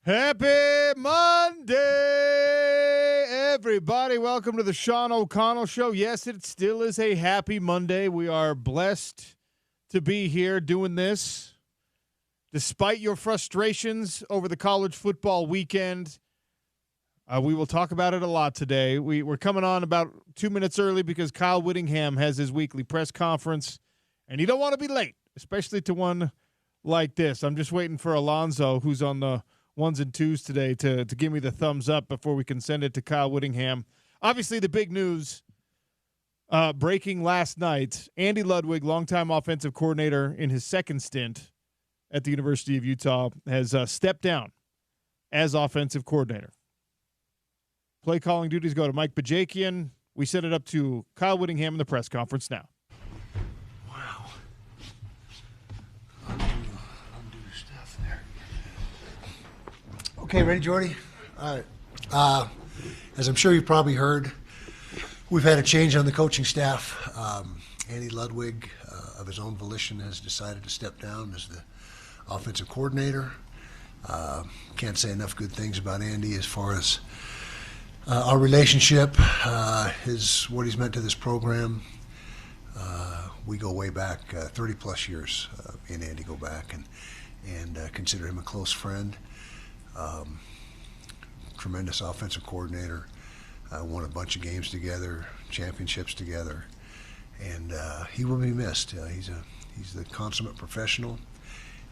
Happy Monday, everybody. Welcome to the Sean O'Connell Show. Yes, it still is a happy Monday. We are blessed to be here doing this. Despite your frustrations over the college football weekend, we will talk about it a lot today. We're coming on about 2 minutes early because Kyle Whittingham has his weekly press conference, and you don't want to be late, especially to one like this. I'm just waiting for Alonzo, who's on the ones and twos today, to give me the thumbs up before we can send it to Kyle Whittingham. Obviously, the big news breaking last night, Andy Ludwig, longtime offensive coordinator in his second stint at the University of Utah, has stepped down as offensive coordinator. Play calling duties go to Mike Bajakian. We set it up to Kyle Whittingham in the press conference now. Wow. Undo stuff there. Okay, ready, Jordy? All right. As I'm sure you've probably heard, we've had a change on the coaching staff. Andy Ludwig, of his own volition, has decided to step down as the offensive coordinator. Can't say enough good things about Andy as far as our relationship, what he's meant to this program. We go way back, 30-plus years. Me and Andy go back and consider him a close friend. Tremendous offensive coordinator. Won a bunch of games together, championships together, and he will be missed. He's the consummate professional,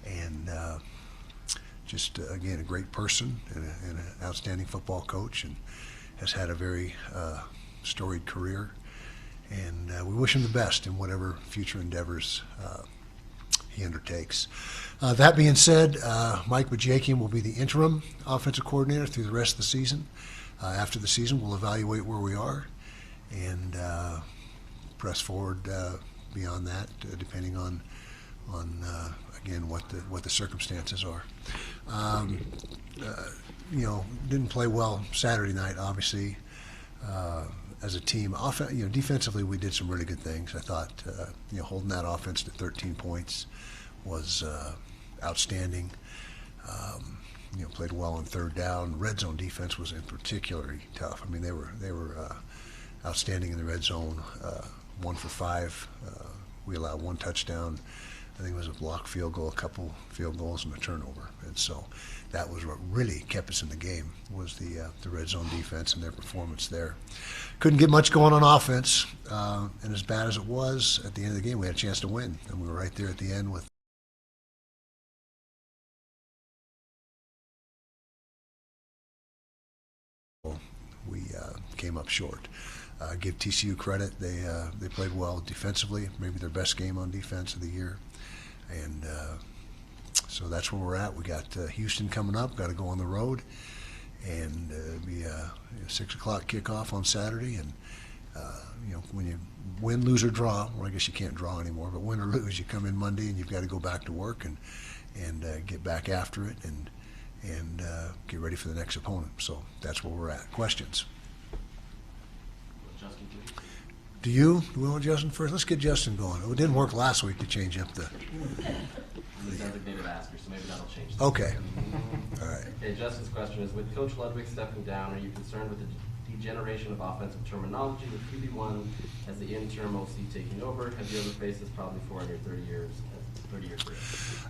and just again a great person and an outstanding football coach, and has had a very storied career. And we wish him the best in whatever future endeavors he undertakes. That being said, Mike Bajakian will be the interim offensive coordinator through the rest of the season. After the season, we'll evaluate where we are and press forward beyond that, depending on again what the circumstances are. Didn't play well Saturday night, obviously. As a team, defensively, we did some really good things. I thought, holding that offense to 13 points was outstanding. Played well on third down. Red zone defense was in particularly tough. I mean, they were outstanding in the red zone. 1 for 5. We allowed 1 touchdown. I think it was a blocked field goal, a couple field goals, and a turnover. And so that was what really kept us in the game, was the red zone defense and their performance there. Couldn't get much going on offense, and as bad as it was, at the end of the game, we had a chance to win, and we were right there at the end with we came up short. Give TCU credit; they played well defensively, maybe their best game on defense of the year, and so that's where we're at. We got Houston coming up. Got to go on the road, and be a 6 o'clock kickoff on Saturday. And when you win, lose, or draw, well, I guess you can't draw anymore, but win or lose, you come in Monday and you've got to go back to work and get back after it and get ready for the next opponent. So that's where we're at. Questions? Do we want Justin first? Let's get Justin going. It didn't work last week to change up the... I'm the designated asker, so maybe that'll change. Okay. All right. Okay, Justin's question is, with Coach Ludwig stepping down, are you concerned with the degeneration of offensive terminology with QB1 as the interim OC taking over? Have you ever faced this problem before in your 30-year career?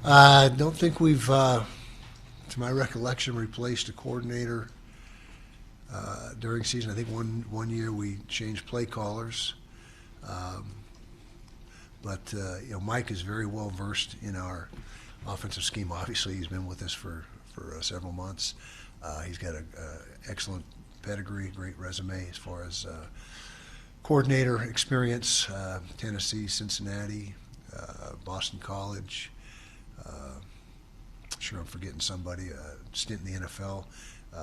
I don't think we've, to my recollection, replaced a coordinator during season. I think one year we changed play callers. But Mike is very well versed in our offensive scheme. Obviously, he's been with us for several months. He's got an excellent pedigree, great resume as far as coordinator experience. Tennessee, Cincinnati, Boston College. Sure, I'm forgetting somebody. Stint in the NFL,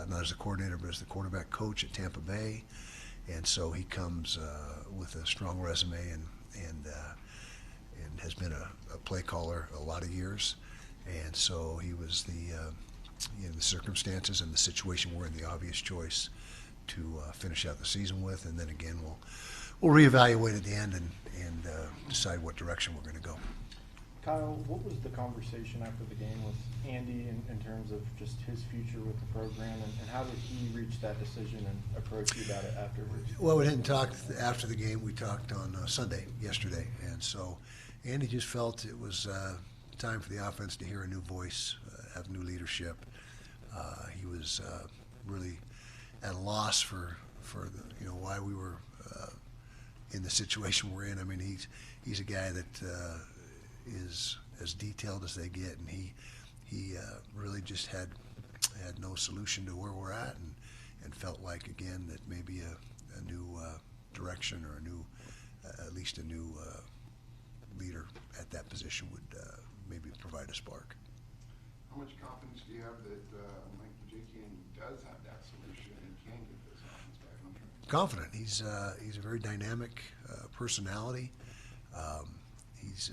not as a coordinator, but as the quarterback coach at Tampa Bay. And so he comes with a strong resume and has been a play caller a lot of years. And so he was the circumstances and the situation we're in, the obvious choice to finish out the season with. And then again, we'll reevaluate at the end and decide what direction we're going to go. Kyle, what was the conversation after the game with Andy in terms of just his future with the program, and how did he reach that decision and approach you about it afterwards? Well, we didn't talk after the game. We talked on Sunday, yesterday, and so Andy just felt it was time for the offense to hear a new voice, have new leadership. He was really at a loss for the, why we were in the situation we're in. I mean, he's a guy that is as detailed as they get, and he really just had no solution to where we're at, and felt like again that maybe a new direction or a new at least a new leader at that position would maybe provide a spark. How much confidence do you have that Mike Jakian does have that solution and can get this offense back on track? Confident. He's a very dynamic personality. He's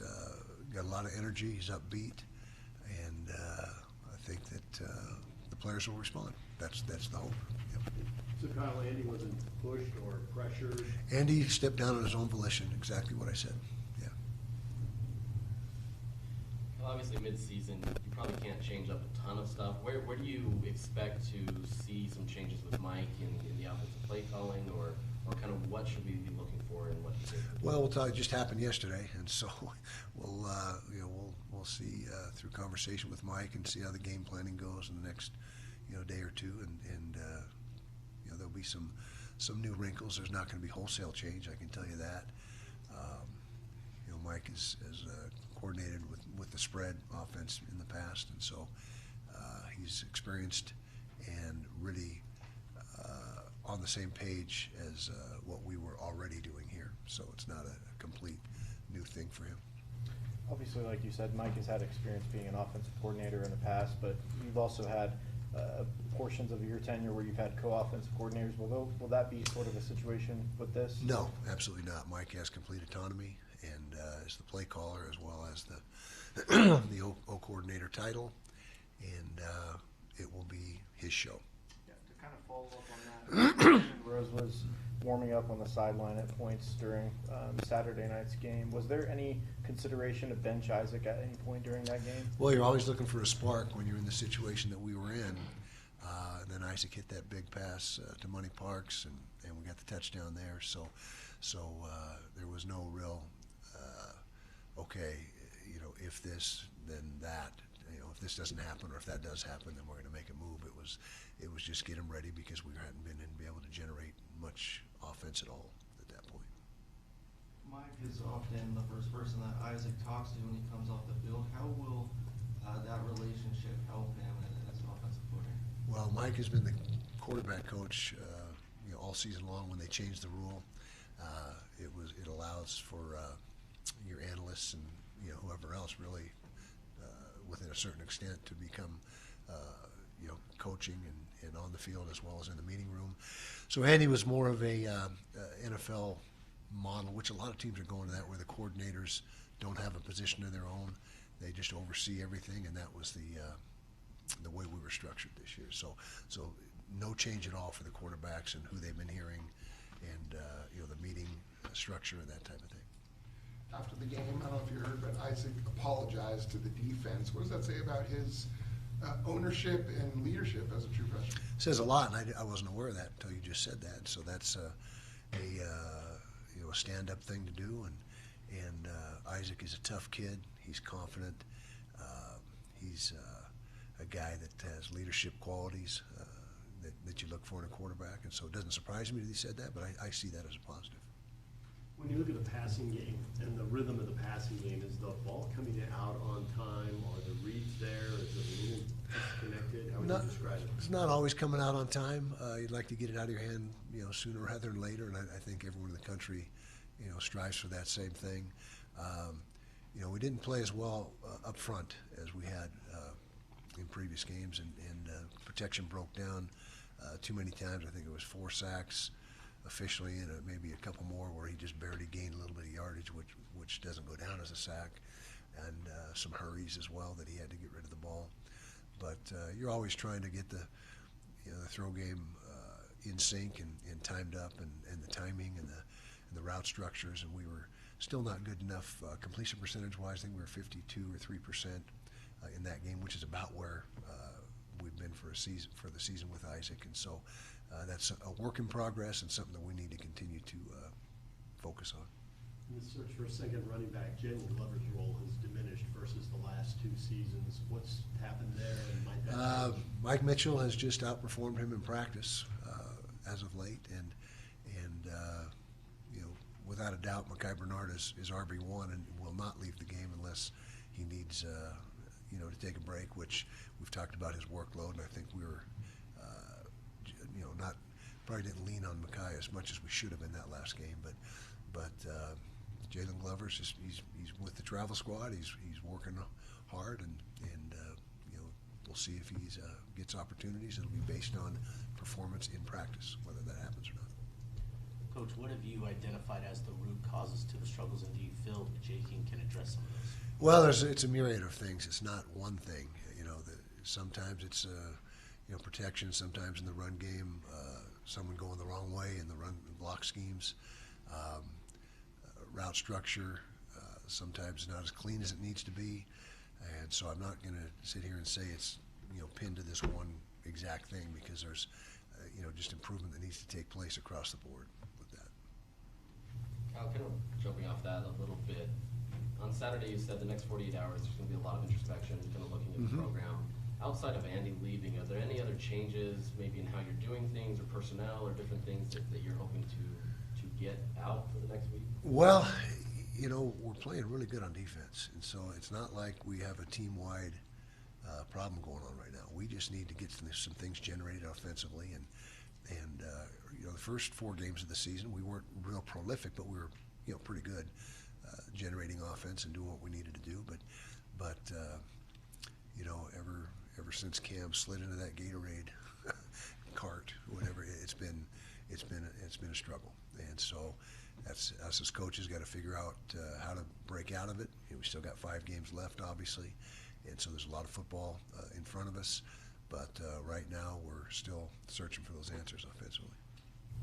got a lot of energy. He's upbeat, and I think that the players will respond. That's the hope. Yep. So Kyle, Andy wasn't pushed or pressured? Andy stepped down on his own volition. Exactly what I said. Yeah. Well, obviously, mid-season, you probably can't change up a ton of stuff. Where do you expect to see some changes with Mike in the offensive play calling, or kind of what should we be looking for and what do you think? Well, we'll talk. It just happened yesterday, and so we'll see through conversation with Mike and see how the game planning goes in the next day or two, and there'll be some new wrinkles. There's not going to be wholesale change, I can tell you that. Mike has coordinated with the spread offense in the past, and so he's experienced and really on the same page as what we were already doing here. So it's not a complete new thing for him. Obviously, like you said, Mike has had experience being an offensive coordinator in the past, but you've also had portions of your tenure where you've had co-offensive coordinators. Will that be sort of a situation with this? No, absolutely not. Mike has complete autonomy and is the play caller as well as the O coordinator title, and it will be his show. Yeah, to kind of follow up on that, Rose was warming up on the sideline at points during Saturday night's game. Was there any consideration to bench Isaac at any point during that game? Well, you're always looking for a spark when you're in the situation that we were in. And then Isaac hit that big pass to Money Parks, and we got the touchdown there. So there was no real, if this, then that. If this doesn't happen, or if that does happen, then we're going to make a move. It was just get him ready because we hadn't been able to generate much offense at all at that point. Mike is often the first person that Isaac talks to when he comes off the field. How will that relationship help him as an offensive coordinator? Well, Mike has been the quarterback coach, all season long. When they changed the rule, it allows for your analysts and whoever else really, within a certain extent, to become coaching and on the field as well as in the meeting room. So Andy was more of a NFL model, which a lot of teams are going to that, where the coordinators don't have a position of their own. They just oversee everything, and that was the way we were structured this year. So no change at all for the quarterbacks and who they've been hearing, and the meeting structure and that type of thing. After the game, I don't know if you heard, but Isaac apologized to the defense. What does that say about his ownership and leadership as a true freshman? It says a lot, and I wasn't aware of that until you just said that. So that's a stand-up thing to do, and Isaac is a tough kid. He's confident. He's a guy that has leadership qualities that you look for in a quarterback, and so it doesn't surprise me that he said that, but I see that as a positive. When you look at the passing game and the rhythm of the passing game, is the ball coming out on time? Are the reads there? Is it a little disconnected? How would you describe it? It's not always coming out on time. You'd like to get it out of your hand, sooner rather than later, and I think everyone in the country, strives for that same thing. We didn't play as well up front as we had in previous games, and protection broke down too many times. I think it was 4 sacks officially, and maybe a couple more where he just barely gained a little bit of yardage, which doesn't go down as a sack, and some hurries as well that he had to get rid of the ball. But you're always trying to get the throw game in sync and timed up, and the timing and the route structures, and we were still not good enough completion percentage-wise. I think we were 52 or 3% in that game, which is about where we've been for the season with Isaac. And so that's a work in progress and something that we need to continue to focus on. In the search for a second running back, Jalen Glover's role has diminished versus the last 2 seasons. What's happened there, and might that change? Mike Mitchell has just outperformed him in practice as of late, and you know, without a doubt, Mekhi Bernard is RB1 and will not leave the game unless he needs you know, to take a break, which we've talked about his workload, and I think we were you know, probably didn't lean on Mekhi as much as we should have in that last game, but Jalen Glover's he's with the travel squad. He's working hard, and you know, we'll see if he gets opportunities. It'll be based on performance in practice, whether that happens or not. Coach, what have you identified as the root causes to the struggles, and do you feel that J-King can address some of those? Well, it's a myriad of things. It's not one thing. You know, sometimes it's you know, protection. Sometimes in the run game, someone going the wrong way in the run block schemes. Route structure, sometimes not as clean as it needs to be, and so I'm not going to sit here and say it's, you know, pinned to this one exact thing, because there's you know, just improvement that needs to take place across the board with that. Kyle, kind of jumping off that a little bit, on Saturday you said the next 48 hours there's going to be a lot of introspection, kind of looking at the program. Outside of Andy leaving, are there any other changes maybe in how you're doing things, or personnel, or different things that you're hoping to get out for the next week? Well, you know, we're playing really good on defense, and so it's not like we have a team-wide problem going on right now. We just need to get some things generated offensively, and you know, the first 4 games of the season we weren't real prolific, but we were, you know, pretty good generating offense and doing what we needed to do. But you know, ever since Cam slid into that Gatorade cart, whatever, it's been a struggle. And so that's us as coaches got to figure out how to break out of it. You know, we still got 5 games left, obviously, and so there's a lot of football in front of us. But right now, we're still searching for those answers offensively.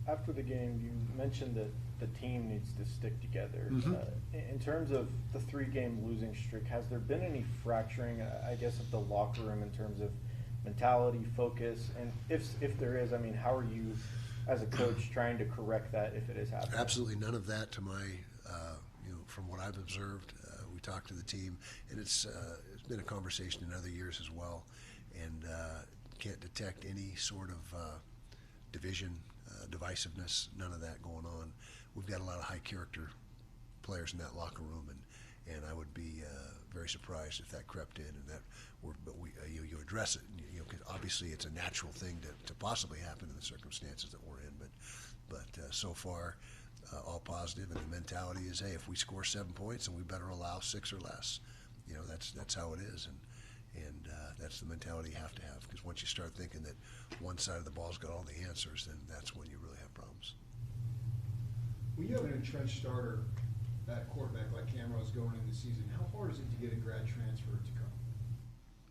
After the game, you mentioned that the team needs to stick together. In terms of the 3-game losing streak, has there been any fracturing, I guess, of the locker room in terms of mentality, focus? And if there is, I mean, how are you, as a coach, trying to correct that if it is happening? Absolutely none of that to my, you know, from what I've observed. We talked to the team, and it's been a conversation in other years as well, and can't detect any sort of division, divisiveness, none of that going on. We've got a lot of high character players in that locker room, and I would be very surprised if that crept in, and but you address it. You know, 'cause obviously it's a natural thing to possibly happen in the circumstances that we're in, but so far all positive, and the mentality is, hey, if we score 7 points, then we better allow 6 or less. You know, that's how it is, and that's the mentality you have to have, because once you start thinking that one side of the ball's got all the answers, then that's when you really have problems. When you have an entrenched starter at quarterback like Camro's going into the season, how hard is it to get a grad transfer to come?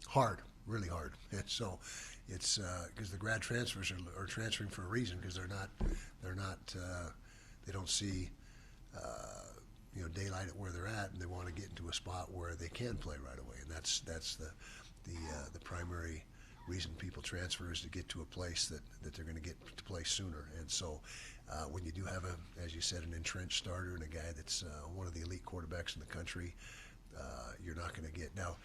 Hard, really hard. And so it's because the grad transfers are transferring for a reason, because they're not they don't see you know, daylight at where they're at, and they want to get into a spot where they can play right away, and that's the primary reason people transfer, is to get to a place that they're going to get to play sooner. And so when you do have as you said, an entrenched starter and a guy that's one of the elite quarterbacks in the country, you're not going to get now.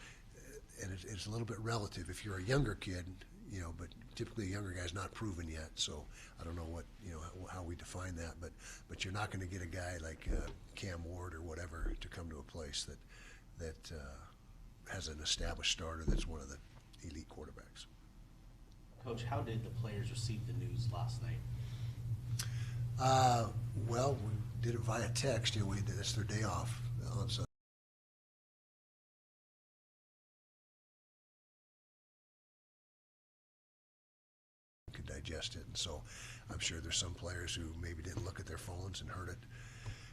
And it's a little bit relative. If you're a younger kid, you know, but typically a younger guy's not proven yet. So I don't know what, you know, how we define that, but you're not going to get a guy like Cam Ward or whatever to come to a place that has an established starter that's one of the elite quarterbacks. Coach, how did the players receive the news last night? Well, we did it via text. You know, that's their day off on Sunday. Could digest it, and so I'm sure there's some players who maybe didn't look at their phones and heard it,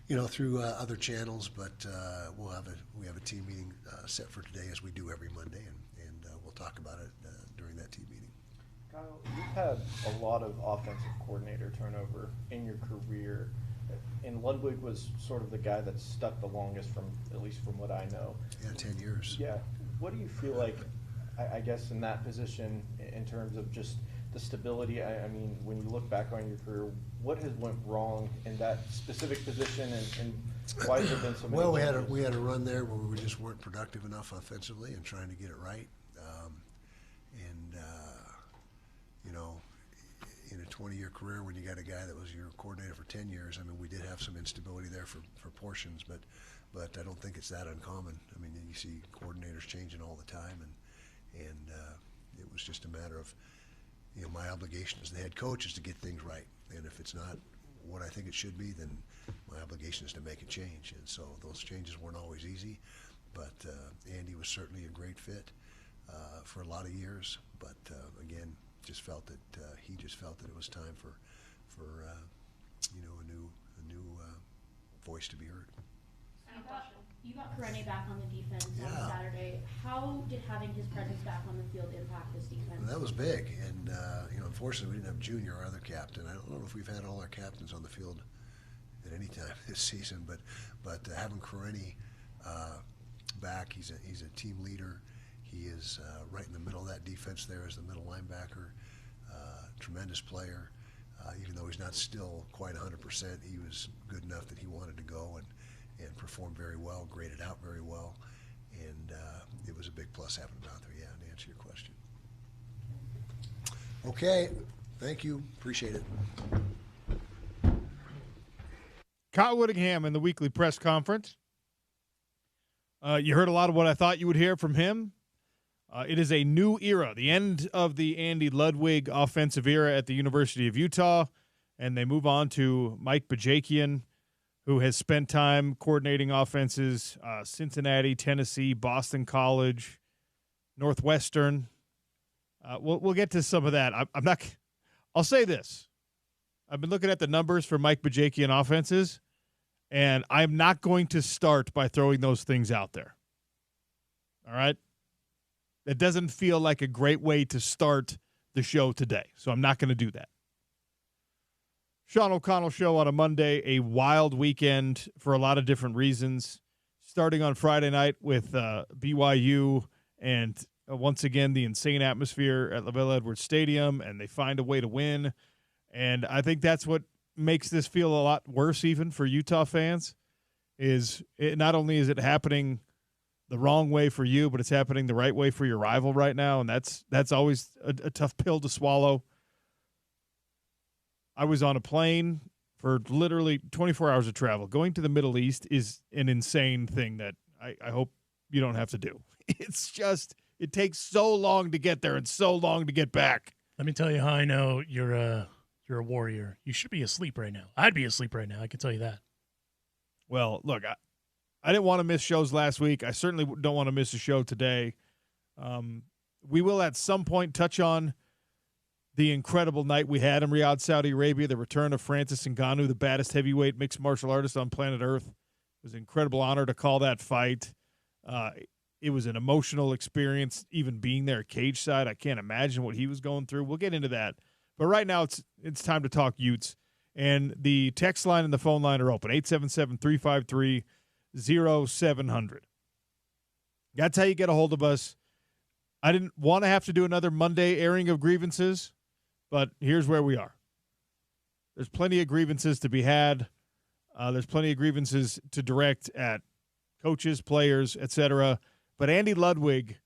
you know, through other channels. But we have a team meeting set for today, as we do every Monday, and we'll talk about it during that team meeting. Kyle, you've had a lot of offensive coordinator turnover in your career. And Ludwig was sort of the guy that stuck the longest, at least from what I know. Yeah, 10 years. Yeah. What do you feel like, I guess, in that position in terms of just the stability? I mean, when you look back on your career, what has went wrong in that specific position, and why has there been so many Well, changes? we had a run there where we just weren't productive enough offensively and trying to get it right. You know, in a 20-year career, when you got a guy that was your coordinator for 10 years, I mean, we did have some instability there for portions, but I don't think it's that uncommon. I mean, you see coordinators changing all the time, and it was just a matter of, you know, my obligation as the head coach is to get things right. And if it's not what I think it should be, then my obligation is to make a change. And so those changes weren't always easy, but Andy was certainly a great fit for a lot of years. But again, just felt that he just felt that it was time for you know, a new voice to be heard. You got Karene back on the defense Yeah. on Saturday. How did having his presence back on the field impact this defense? Well, that was big, and you know, unfortunately, we didn't have Junior, our other captain. I don't know if we've had all our captains on the field at any time this season, but having Karene back, he's a team leader. He is right in the middle of that defense there as the middle linebacker. Tremendous player. Even though he's not still quite 100%, he was good enough that he wanted to go and performed very well, graded out very well, and it was a big plus having him out there, yeah, to answer your question. Okay, thank you, appreciate it. Kyle Whittingham in the weekly press conference. You heard a lot of what I thought you would hear from him. It is a new era, the end of the Andy Ludwig offensive era at the University of Utah, and they move on to Mike Bajakian, who has spent time coordinating offenses, Cincinnati, Tennessee, Boston College, Northwestern. We'll get to some of that. I'll say this. I've been looking at the numbers for Mike Bajakian offenses, and I'm not going to start by throwing those things out there. All right? That doesn't feel like a great way to start the show today, so I'm not going to do that. Sean O'Connell Show on a Monday, a wild weekend for a lot of different reasons. Starting on Friday night with BYU and once again the insane atmosphere at LaVelle Edwards Stadium, and they find a way to win. And I think that's what makes this feel a lot worse even for Utah fans, is it not only is it happening the wrong way for you, but it's happening the right way for your rival right now, and that's always a tough pill to swallow. I was on a plane for literally 24 hours of travel. Going to the Middle East is an insane thing that I hope you don't have to do. It's just, it takes so long to get there and so long to get back. Let me tell you how I know you're a warrior. You should be asleep right now. I'd be asleep right now. I can tell you that. Well, look, I didn't want to miss shows last week. I certainly don't want to miss a show today. We will at some point touch on the incredible night we had in Riyadh, Saudi Arabia, the return of Francis Ngannou, the baddest heavyweight mixed martial artist on planet Earth. It was an incredible honor to call that fight. It was an emotional experience, even being there cage side. I can't imagine what he was going through. We'll get into that. But right now it's time to talk Utes. And the text line and the phone line are open, 877-353-0700. That's how you get a hold of us. I didn't want to have to do another Monday airing of grievances, but here's where we are. There's plenty of grievances to be had. There's plenty of grievances to direct at coaches, players, etc. But Andy Ludwig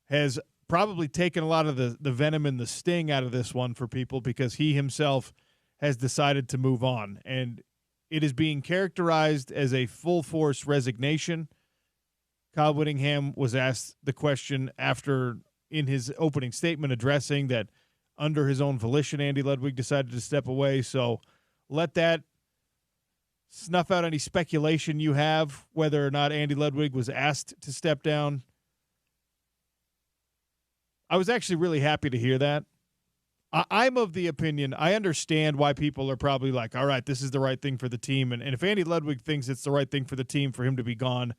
has probably taken a lot of the venom and the sting out of this one for people, because he himself has decided to move on. And it is being characterized as a full-force resignation. Kyle Whittingham was asked the question after, in his opening statement, addressing that under his own volition, Andy Ludwig decided to step away. So let that snuff out any speculation you have whether or not Andy Ludwig was asked to step down. I was actually really happy to hear that. I'm of the opinion, I understand why people are probably like, all right, this is the right thing for the team. And if Andy Ludwig thinks it's the right thing for the team for him to be gone,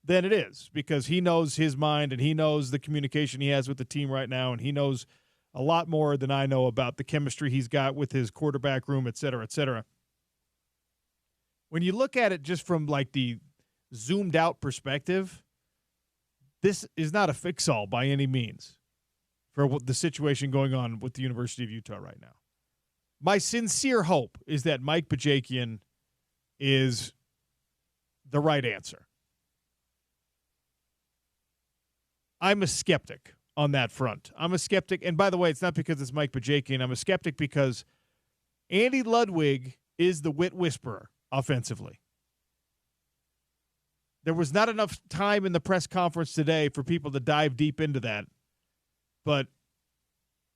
then it is, because he knows his mind and he knows the communication he has with the team right now, and he knows a lot more than I know about the chemistry he's got with his quarterback room, et cetera, et cetera. when you look at it just from like the zoomed out perspective, this is not a fix-all by any means for what the situation going on with the University of Utah right now. My sincere hope is that Mike Bajakian is the right answer. I'm a skeptic on that front. I'm a skeptic, and by the way, it's not because it's Mike Bajakian. I'm a skeptic because Andy Ludwig is the wit whisperer offensively. There was not enough time in the press conference today for people to dive deep into that, but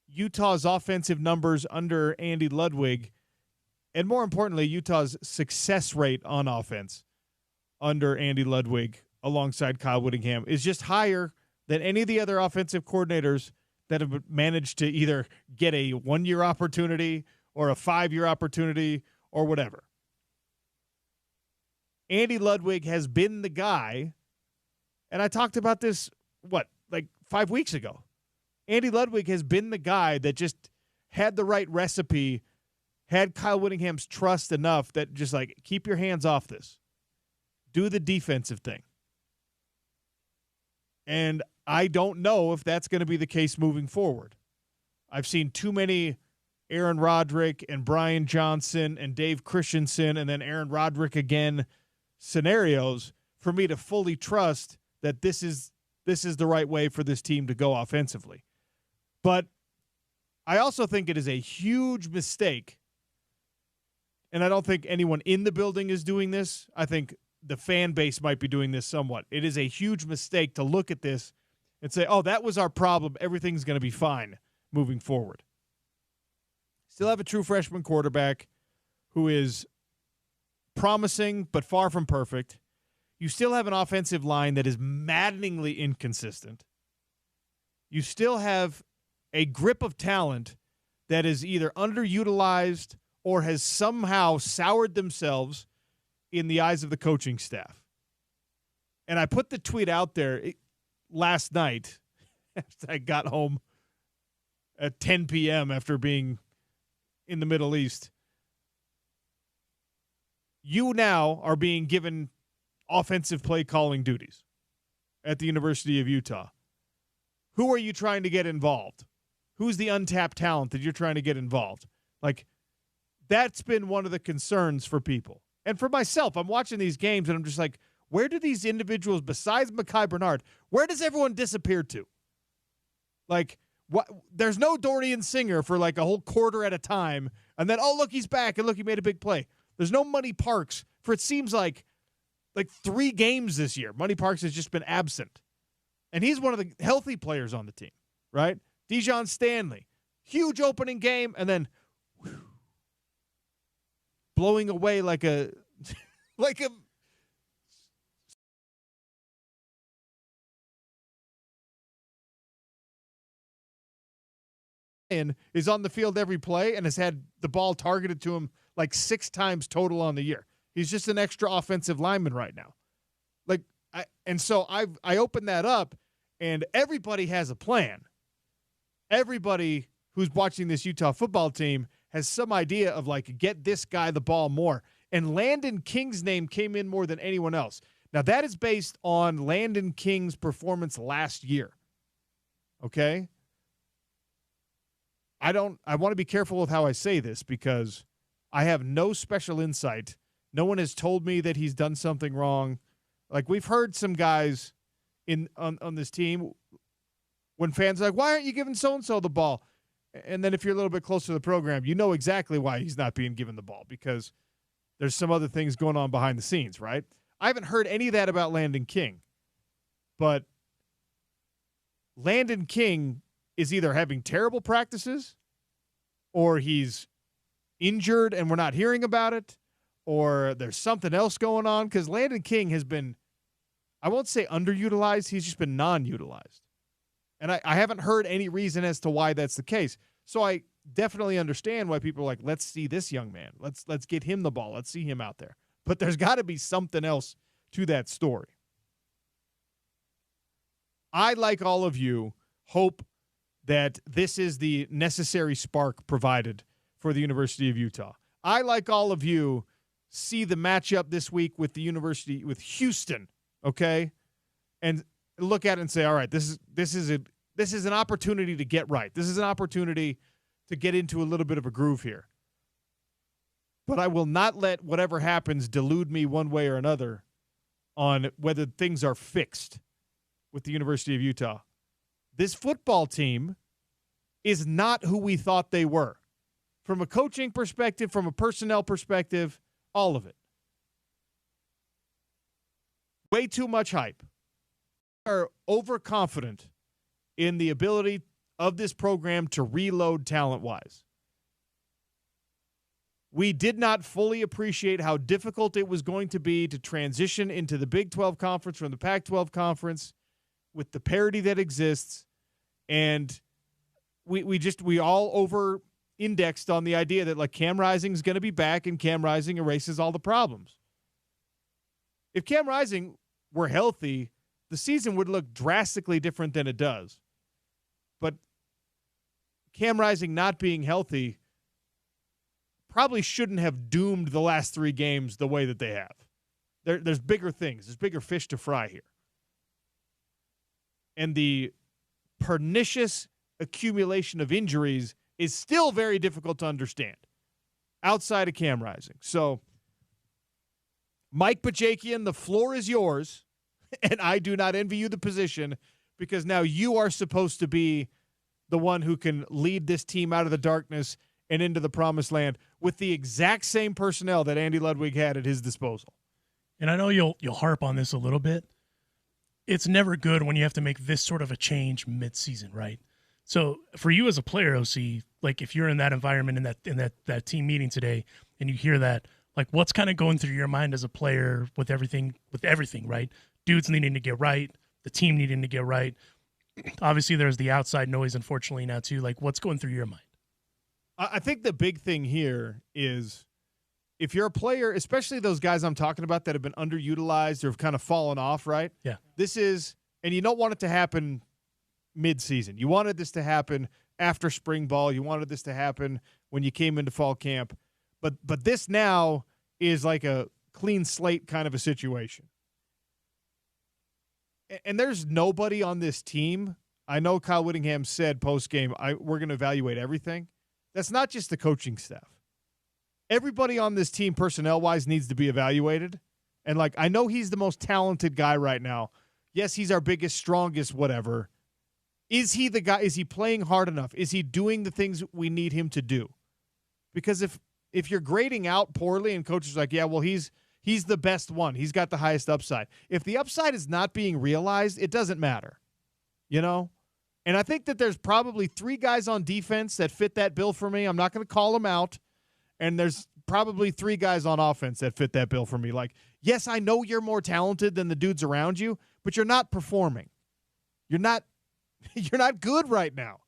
Utah's offensive numbers under Andy Ludwig, and more importantly, Utah's success rate on offense under Andy Ludwig alongside Kyle Whittingham is just higher than any of the other offensive coordinators that have managed to either get a 1-year opportunity or a 5-year opportunity or whatever. Andy Ludwig has been the guy, and I talked about this, like 5 weeks ago. Andy Ludwig has been the guy that just had the right recipe, had Kyle Whittingham's trust enough that just like, keep your hands off this. Do the defensive thing. And I don't know if that's going to be the case moving forward. I've seen too many Aaron Roderick and Brian Johnson and Dave Christensen and then Aaron Roderick again scenarios for me to fully trust that this is the right way for this team to go offensively. But I also think it is a huge mistake, and I don't think anyone in the building is doing this. I think the fan base might be doing this somewhat. It is a huge mistake to look at this and say, oh, that was our problem. Everything's going to be fine moving forward. Still have a true freshman quarterback who is promising but far from perfect. You still have an offensive line that is maddeningly inconsistent. You still have a grip of talent that is either underutilized or has somehow soured themselves in the eyes of the coaching staff. And I put the tweet out there last night after I got home at 10 p.m. after being in the Middle East. You now are being given offensive play calling duties at the University of Utah. Who are you trying to get involved? Who's the untapped talent that you're trying to get involved? Like, that's been one of the concerns for people. And for myself, I'm watching these games and I'm just like, where do these individuals, besides Mekhi Bernard, where does everyone disappear to? Like, what? There's no Dorian Singer for like a whole quarter at a time. And then, oh, look, he's back. And look, he made a big play. There's no Money Parks for it seems like 3 games this year. Money Parks has just been absent. And he's one of the healthy players on the team, right? Dijon Stanley, huge opening game, and then blowing away like a is on the field every play and has had the ball targeted to him like 6 times total on the year. He's just an extra offensive lineman right now. So I opened that up, and everybody has a plan. Everybody who's watching this Utah football team has some idea of like, get this guy the ball more. And Landon King's name came in more than anyone else. Now that is based on Landon King's performance last year. Okay? I want to be careful with how I say this because I have no special insight. No one has told me that he's done something wrong. Like, we've heard some guys on this team when fans are like, why aren't you giving so-and-so the ball? And then if you're a little bit closer to the program, you know exactly why he's not being given the ball because there's some other things going on behind the scenes, right? I haven't heard any of that about Landon King. But Landon King is either having terrible practices or he's injured and we're not hearing about it, or there's something else going on because Landon King has been, I won't say underutilized, he's just been non-utilized. And I haven't heard any reason as to why that's the case. So I definitely understand why people are like, let's see this young man. Let's get him the ball. Let's see him out there. But there's got to be something else to that story. I, like all of you, hope that this is the necessary spark provided for the University of Utah. I, like all of you, see the matchup this week with Houston, okay, and look at it and say, all right, this is an opportunity to get right. This is an opportunity to get into a little bit of a groove here. But I will not let whatever happens delude me one way or another on whether things are fixed with the University of Utah. This football team is not who we thought they were. From a coaching perspective, from a personnel perspective, all of it. Way too much hype. We are overconfident in the ability of this program to reload talent-wise. We did not fully appreciate how difficult it was going to be to transition into the Big 12 conference from the Pac-12 conference with the parity that exists, and we all over-indexed on the idea that like Cam Rising is going to be back and Cam Rising erases all the problems. If Cam Rising were healthy, the season would look drastically different than it does. But Cam Rising not being healthy probably shouldn't have doomed the last 3 games the way that they have. There's bigger things. There's bigger fish to fry here. And the pernicious accumulation of injuries is still very difficult to understand outside of Cam Rising. So, Mike Bajakian, the floor is yours, and I do not envy you the position because now you are supposed to be the one who can lead this team out of the darkness and into the promised land with the exact same personnel that Andy Ludwig had at his disposal. And I know you'll harp on this a little bit. It's never good when you have to make this sort of a change mid-season, right? So for you as a player, OC, like if you're in that environment in that team meeting today and you hear that, like what's kind of going through your mind as a player with everything, right? Dudes needing to get right, the team needing to get right. Obviously there's the outside noise, unfortunately, now too. Like what's going through your mind? I think the big thing here is if you're a player, especially those guys I'm talking about that have been underutilized or have kind of fallen off, right? Yeah. And you don't want it to happen mid-season. You wanted this to happen after spring ball. You wanted this to happen when you came into fall camp. But this now is like a clean slate kind of a situation. And there's nobody on this team. I know Kyle Whittingham said post-game, we're going to evaluate everything. That's not just the coaching staff. Everybody on this team personnel-wise needs to be evaluated. And, like, I know he's the most talented guy right now. Yes, he's our biggest, strongest, whatever. Is he the guy? Is he playing hard enough? Is he doing the things we need him to do? Because if you're grading out poorly and coaches are like, yeah, well, he's the best one. He's got the highest upside. If the upside is not being realized, it doesn't matter, you know? And I think that there's probably 3 guys on defense that fit that bill for me. I'm not going to call them out. And there's probably 3 guys on offense that fit that bill for me. Like, yes, I know you're more talented than the dudes around you, but you're not performing. You're not good right now.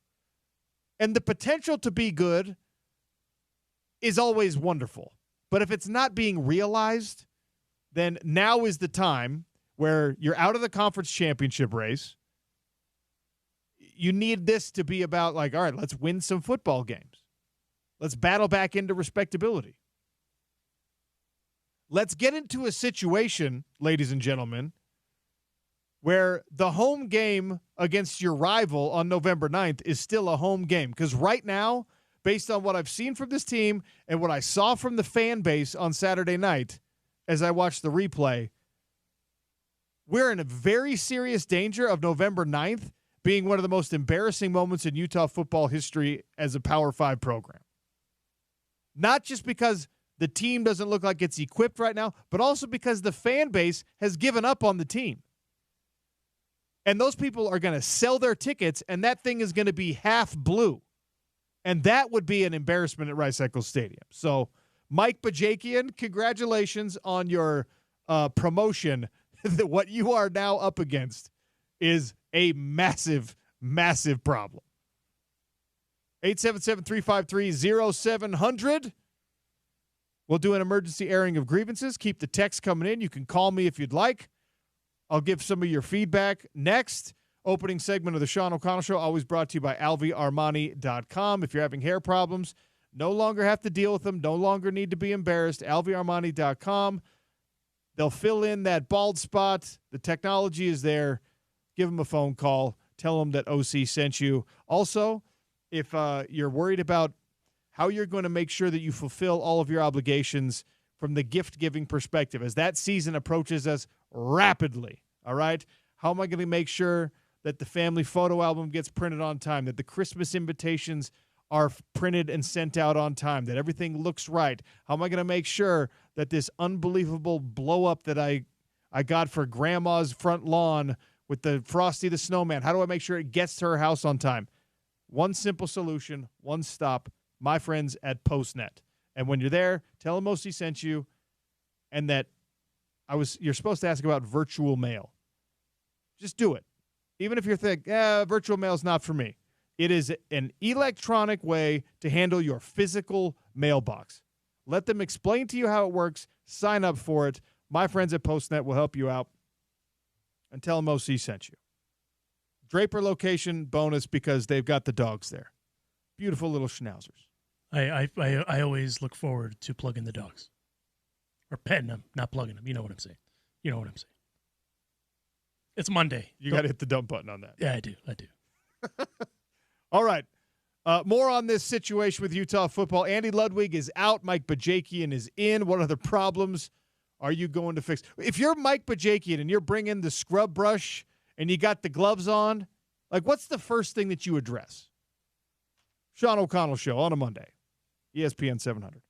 And the potential to be good is always wonderful. But if it's not being realized, then now is the time where you're out of the conference championship race. You need this to be about like, all right, let's win some football games. Let's battle back into respectability. Let's get into a situation, ladies and gentlemen, where the home game against your rival on November 9th is still a home game. Because right now, based on what I've seen from this team and what I saw from the fan base on Saturday night as I watched the replay, we're in a very serious danger of November 9th being one of the most embarrassing moments in Utah football history as a Power 5 program. Not just because the team doesn't look like it's equipped right now, but also because the fan base has given up on the team. And those people are going to sell their tickets, and that thing is going to be half blue. And that would be an embarrassment at Rice Eccles Stadium. So, Mike Bajakian, congratulations on your promotion. What you are now up against is a massive, massive problem. 877-353-0700. We'll do an emergency airing of grievances. Keep the text coming in. You can call me if you'd like. I'll give some of your feedback next. Opening segment of the Sean O'Connell Show, always brought to you by alvyarmani.com. If you're having hair problems, No longer have to deal with them. No longer need to be embarrassed. alviarmani.com. They'll fill in that bald spot. The technology is there. Give them a phone call. Tell them that OC sent you. Also, if you're worried about how you're going to make sure that you fulfill all of your obligations from the gift-giving perspective, as that season approaches us rapidly, all right? How am I going to make sure that the family photo album gets printed on time, that the Christmas invitations are printed and sent out on time, that everything looks right? How am I going to make sure that this unbelievable blow-up that I got for Grandma's front lawn with the Frosty the Snowman, how do I make sure it gets to her house on time? One simple solution, one stop, my friends at Postnet. And when you're there, tell them OC sent you, and that you're supposed to ask about virtual mail. Just do it. Even if you're thinking, virtual mail is not for me. It is an electronic way to handle your physical mailbox. Let them explain to you how it works. Sign up for it. My friends at Postnet will help you out. And tell them OC sent you. Draper location bonus because they've got the dogs there. Beautiful little schnauzers. I always look forward to plugging the dogs. Or petting them, not plugging them. You know what I'm saying. It's Monday. You got to hit the dump button on that. Yeah, I do. All right. More on this situation with Utah football. Andy Ludwig is out. Mike Bajakian is in. What other problems are you going to fix? If you're Mike Bajakian and you're bringing the scrub brush and you got the gloves on, what's the first thing that you address? Sean O'Connell Show on a Monday. ESPN 700.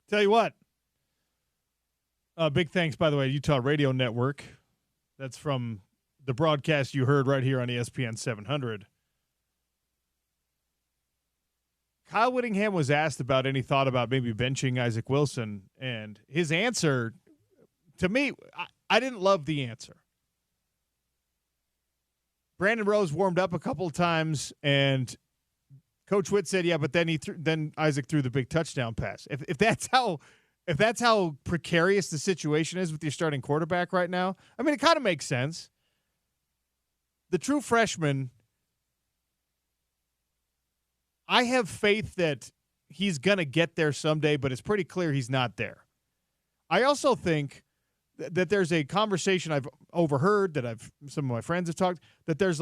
Tell you what. Big thanks, by the way, Utah Radio Network. That's from the broadcast you heard right here on ESPN 700. Kyle Whittingham was asked about any thought about maybe benching Isaac Wilson, and his answer, to me, I didn't love the answer. Brandon Rose warmed up a couple of times, and Coach Witt said, "Yeah, but then Isaac threw the big touchdown pass." If that's how precarious the situation is with your starting quarterback right now, I mean, it kind of makes sense. The true freshman, I have faith that he's going to get there someday, but it's pretty clear he's not there. I also think that there's a conversation I've overheard that some of my friends have talked, that there's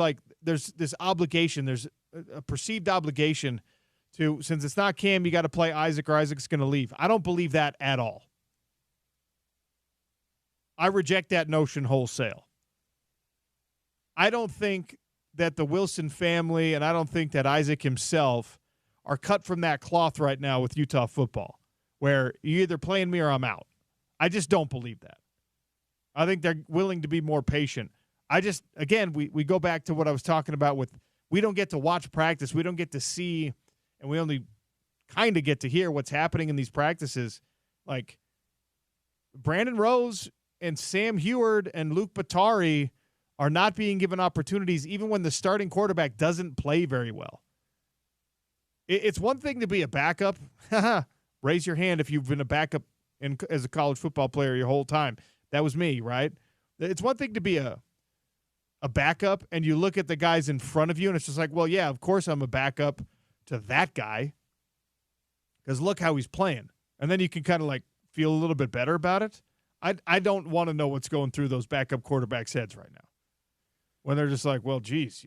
this obligation, there's a perceived obligation to, since it's not Cam, you got to play Isaac or Isaac's going to leave. I don't believe that at all. I reject that notion wholesale. I don't think that the Wilson family, and I don't think that Isaac himself are cut from that cloth right now with Utah football, where you're either playing me or I'm out. I just don't believe that. I think they're willing to be more patient. Again, we go back to what I was talking about with, we don't get to watch practice. We don't get to see, and we only kind of get to hear what's happening in these practices. Like Brandon Rose and Sam Heward and Luke Batari are not being given opportunities even when the starting quarterback doesn't play very well. It's one thing to be a backup. Raise your hand if you've been a backup as a college football player your whole time. That was me, right? It's one thing to be a backup and you look at the guys in front of you and it's just like, well, yeah, of course I'm a backup to that guy because look how he's playing. And then you can kind of like feel a little bit better about it. I don't want to know what's going through those backup quarterbacks' heads right now. When they're just like, well, geez,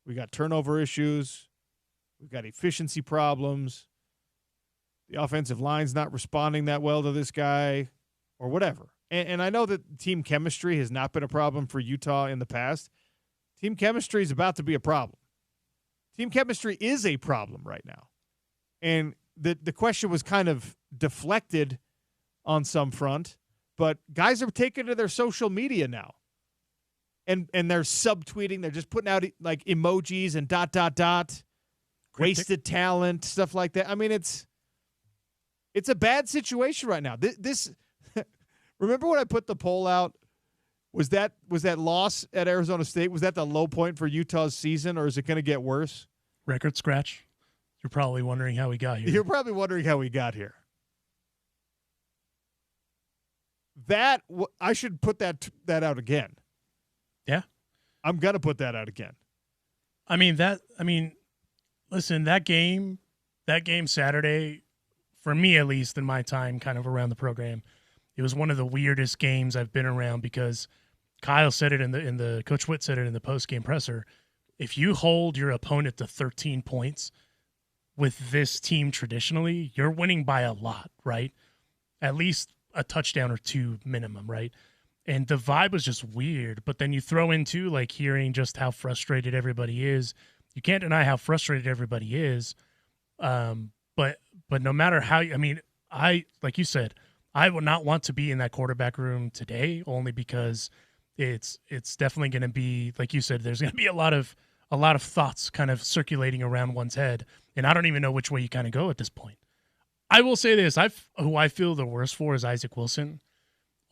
we got turnover issues. We've got efficiency problems. The offensive line's not responding that well to this guy or whatever. And I know that team chemistry has not been a problem for Utah in the past. Team chemistry is about to be a problem. Team chemistry is a problem right now. And the question was kind of deflected on some front, but guys are taking to their social media now. And they're subtweeting. They're just putting out like emojis and ... wasted talent, stuff like that. I mean, it's a bad situation right now. This remember when I put the poll out? Was that loss at Arizona State? Was that the low point for Utah's season, or is it going to get worse? Record scratch. You're probably wondering how we got here. You're probably wondering how we got here. That I should put that out again. Yeah, I'm gonna put that out again. Listen, that game Saturday, for me at least in my time kind of around the program, it was one of the weirdest games I've been around because Kyle said it in the Coach Witt said it in the post-game presser. If you hold your opponent to 13 points with this team traditionally, you're winning by a lot, right? At least a touchdown or two minimum, right? And the vibe was just weird. But then you throw into like hearing just how frustrated everybody is. You can't deny how frustrated everybody is. But no matter how, like you said, I would not want to be in that quarterback room today, only because it's definitely going to be, like you said, there's going to be a lot of thoughts kind of circulating around one's head, and I don't even know which way you kind of go at this point. I will say this: who I feel the worst for is Isaac Wilson,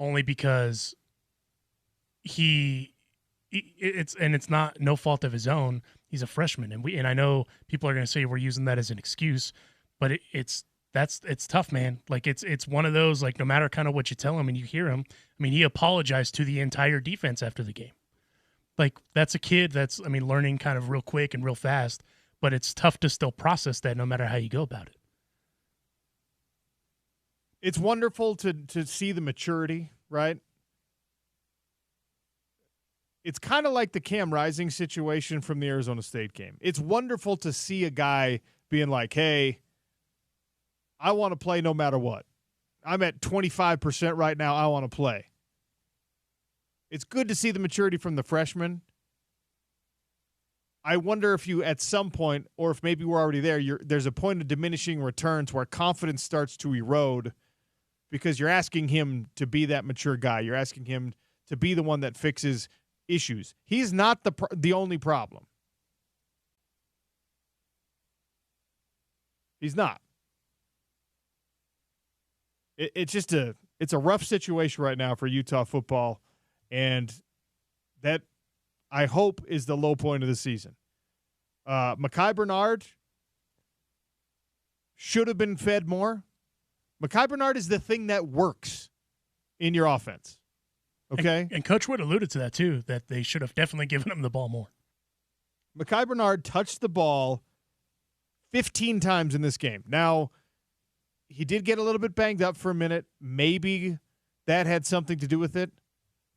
only because it's not no fault of his own. He's a freshman, and I know people are going to say we're using that as an excuse, but it's tough, man. Like it's one of those, like, no matter kind of what you tell him and you hear him, he apologized to the entire defense after the game. Like, that's a kid that's learning kind of real quick and real fast, but it's tough to still process that no matter how you go about it. It's wonderful to see the maturity, right? It's kind of like the Cam Rising situation from the Arizona State game. It's wonderful to see a guy being like, hey, I want to play no matter what. I'm at 25% right now. I want to play. It's good to see the maturity from the freshman. I wonder if you, at some point, or if maybe we're already there, there's a point of diminishing returns where confidence starts to erode because you're asking him to be that mature guy. You're asking him to be the one that fixes issues. He's not the only problem. He's not. It's a rough situation right now for Utah football, and that, I hope, is the low point of the season. Mekhi Bernard should have been fed more. Mekhi Bernard is the thing that works in your offense. Okay? And Coach Wood alluded to that, too, that they should have definitely given him the ball more. Mekhi Bernard touched the ball 15 times in this game. Now, he did get a little bit banged up for a minute. Maybe that had something to do with it.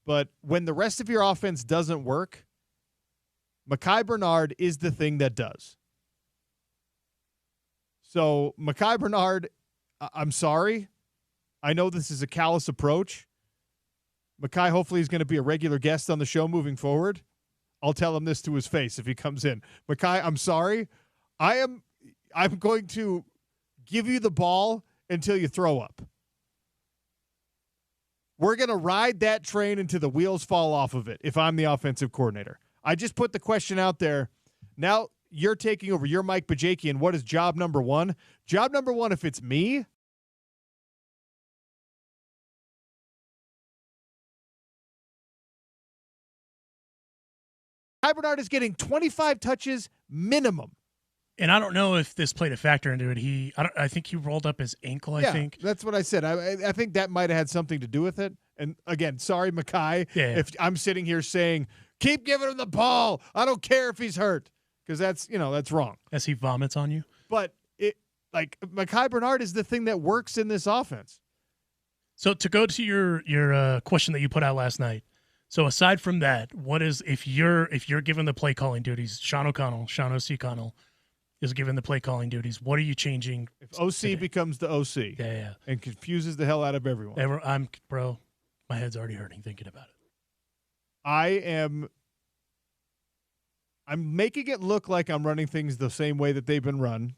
But when the rest of your offense doesn't work, Mekhi Bernard is the thing that does. So, Mekhi Bernard, I'm sorry. I know this is a callous approach. Mekhi hopefully is going to be a regular guest on the show moving forward. I'll tell him this to his face if he comes in. Mekhi, I'm sorry. I'm going to give you the ball until you throw up. We're going to ride that train until the wheels fall off of it if I'm the offensive coordinator. I just put the question out there. Now you're taking over. You're Mike Bajakian. What is job number one? Job number one, if it's me, Bernard is getting 25 touches minimum. And I don't know if this played a factor into it. I think he rolled up his ankle, I think. That's what I said. I think that might have had something to do with it. And, again, sorry, Mekhi, if I'm sitting here saying, keep giving him the ball. I don't care if he's hurt, because that's wrong. As he vomits on you. But, Mekhi Bernard is the thing that works in this offense. So to go to your question that you put out last night, so aside from that, what is, if you're given the play calling duties, Sean O.C. Connell is given the play calling duties, what are you changing? If OC today becomes the OC, and confuses the hell out of everyone. Bro, my head's already hurting thinking about I'm it. making it look like I'm running things the same way that they've been run,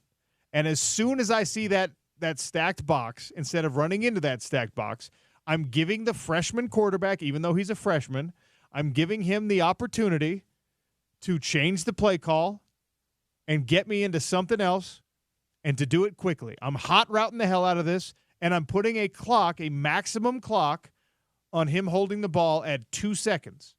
and as soon as I see that stacked box, instead of running into that stacked box, I'm giving the freshman quarterback, even though he's a freshman, I'm giving him the opportunity to change the play call and get me into something else and to do it quickly. I'm hot routing the hell out of this, and I'm putting a maximum clock on him holding the ball at 2 seconds.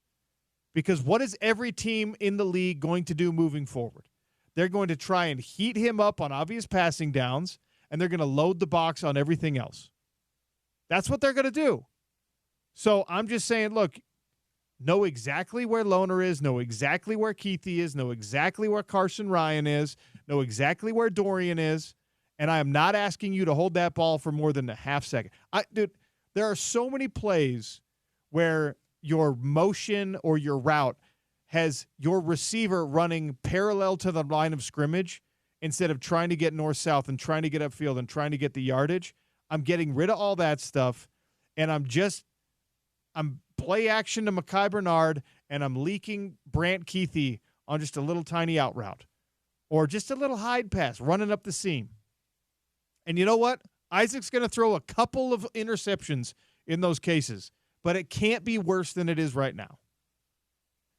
Because what is every team in the league going to do moving forward? They're going to try and heat him up on obvious passing downs, and they're going to load the box on everything else. That's what they're going to do. So I'm just saying, look, know exactly where Loner is, know exactly where Keithy is, know exactly where Carson Ryan is, know exactly where Dorian is, and I am not asking you to hold that ball for more than a half second. Dude, there are so many plays where your motion or your route has your receiver running parallel to the line of scrimmage instead of trying to get north-south and trying to get upfield and trying to get the yardage. I'm getting rid of all that stuff, and I'm play action to Mekhi Bernard, and I'm leaking Brant Keithy on just a little tiny out route or just a little hide pass running up the seam. And you know what? Isaac's going to throw a couple of interceptions in those cases, but it can't be worse than it is right now.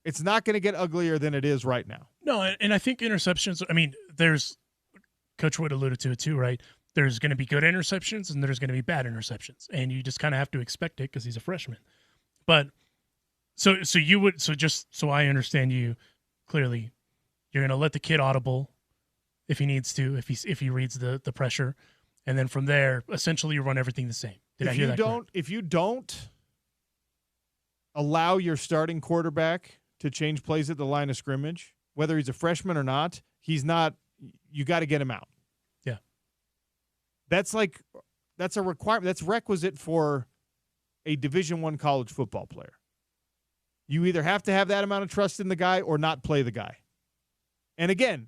It's not going to get uglier than it is right now. No, and I think interceptions, there's – Coach Wood alluded to it too, right? There's going to be good interceptions and there's going to be bad interceptions, and you just kind of have to expect it because he's a freshman. But so just so I understand you clearly, you're going to let the kid audible if he needs to, if he reads the pressure, and then from there, essentially, you run everything the same. I hear that correct? If you don't allow your starting quarterback to change plays at the line of scrimmage, whether he's a freshman or not, he's not. You got to get him out. Yeah, that's a requirement. That's requisite for a Division I college football player. You either have to have that amount of trust in the guy or not play the guy. And again,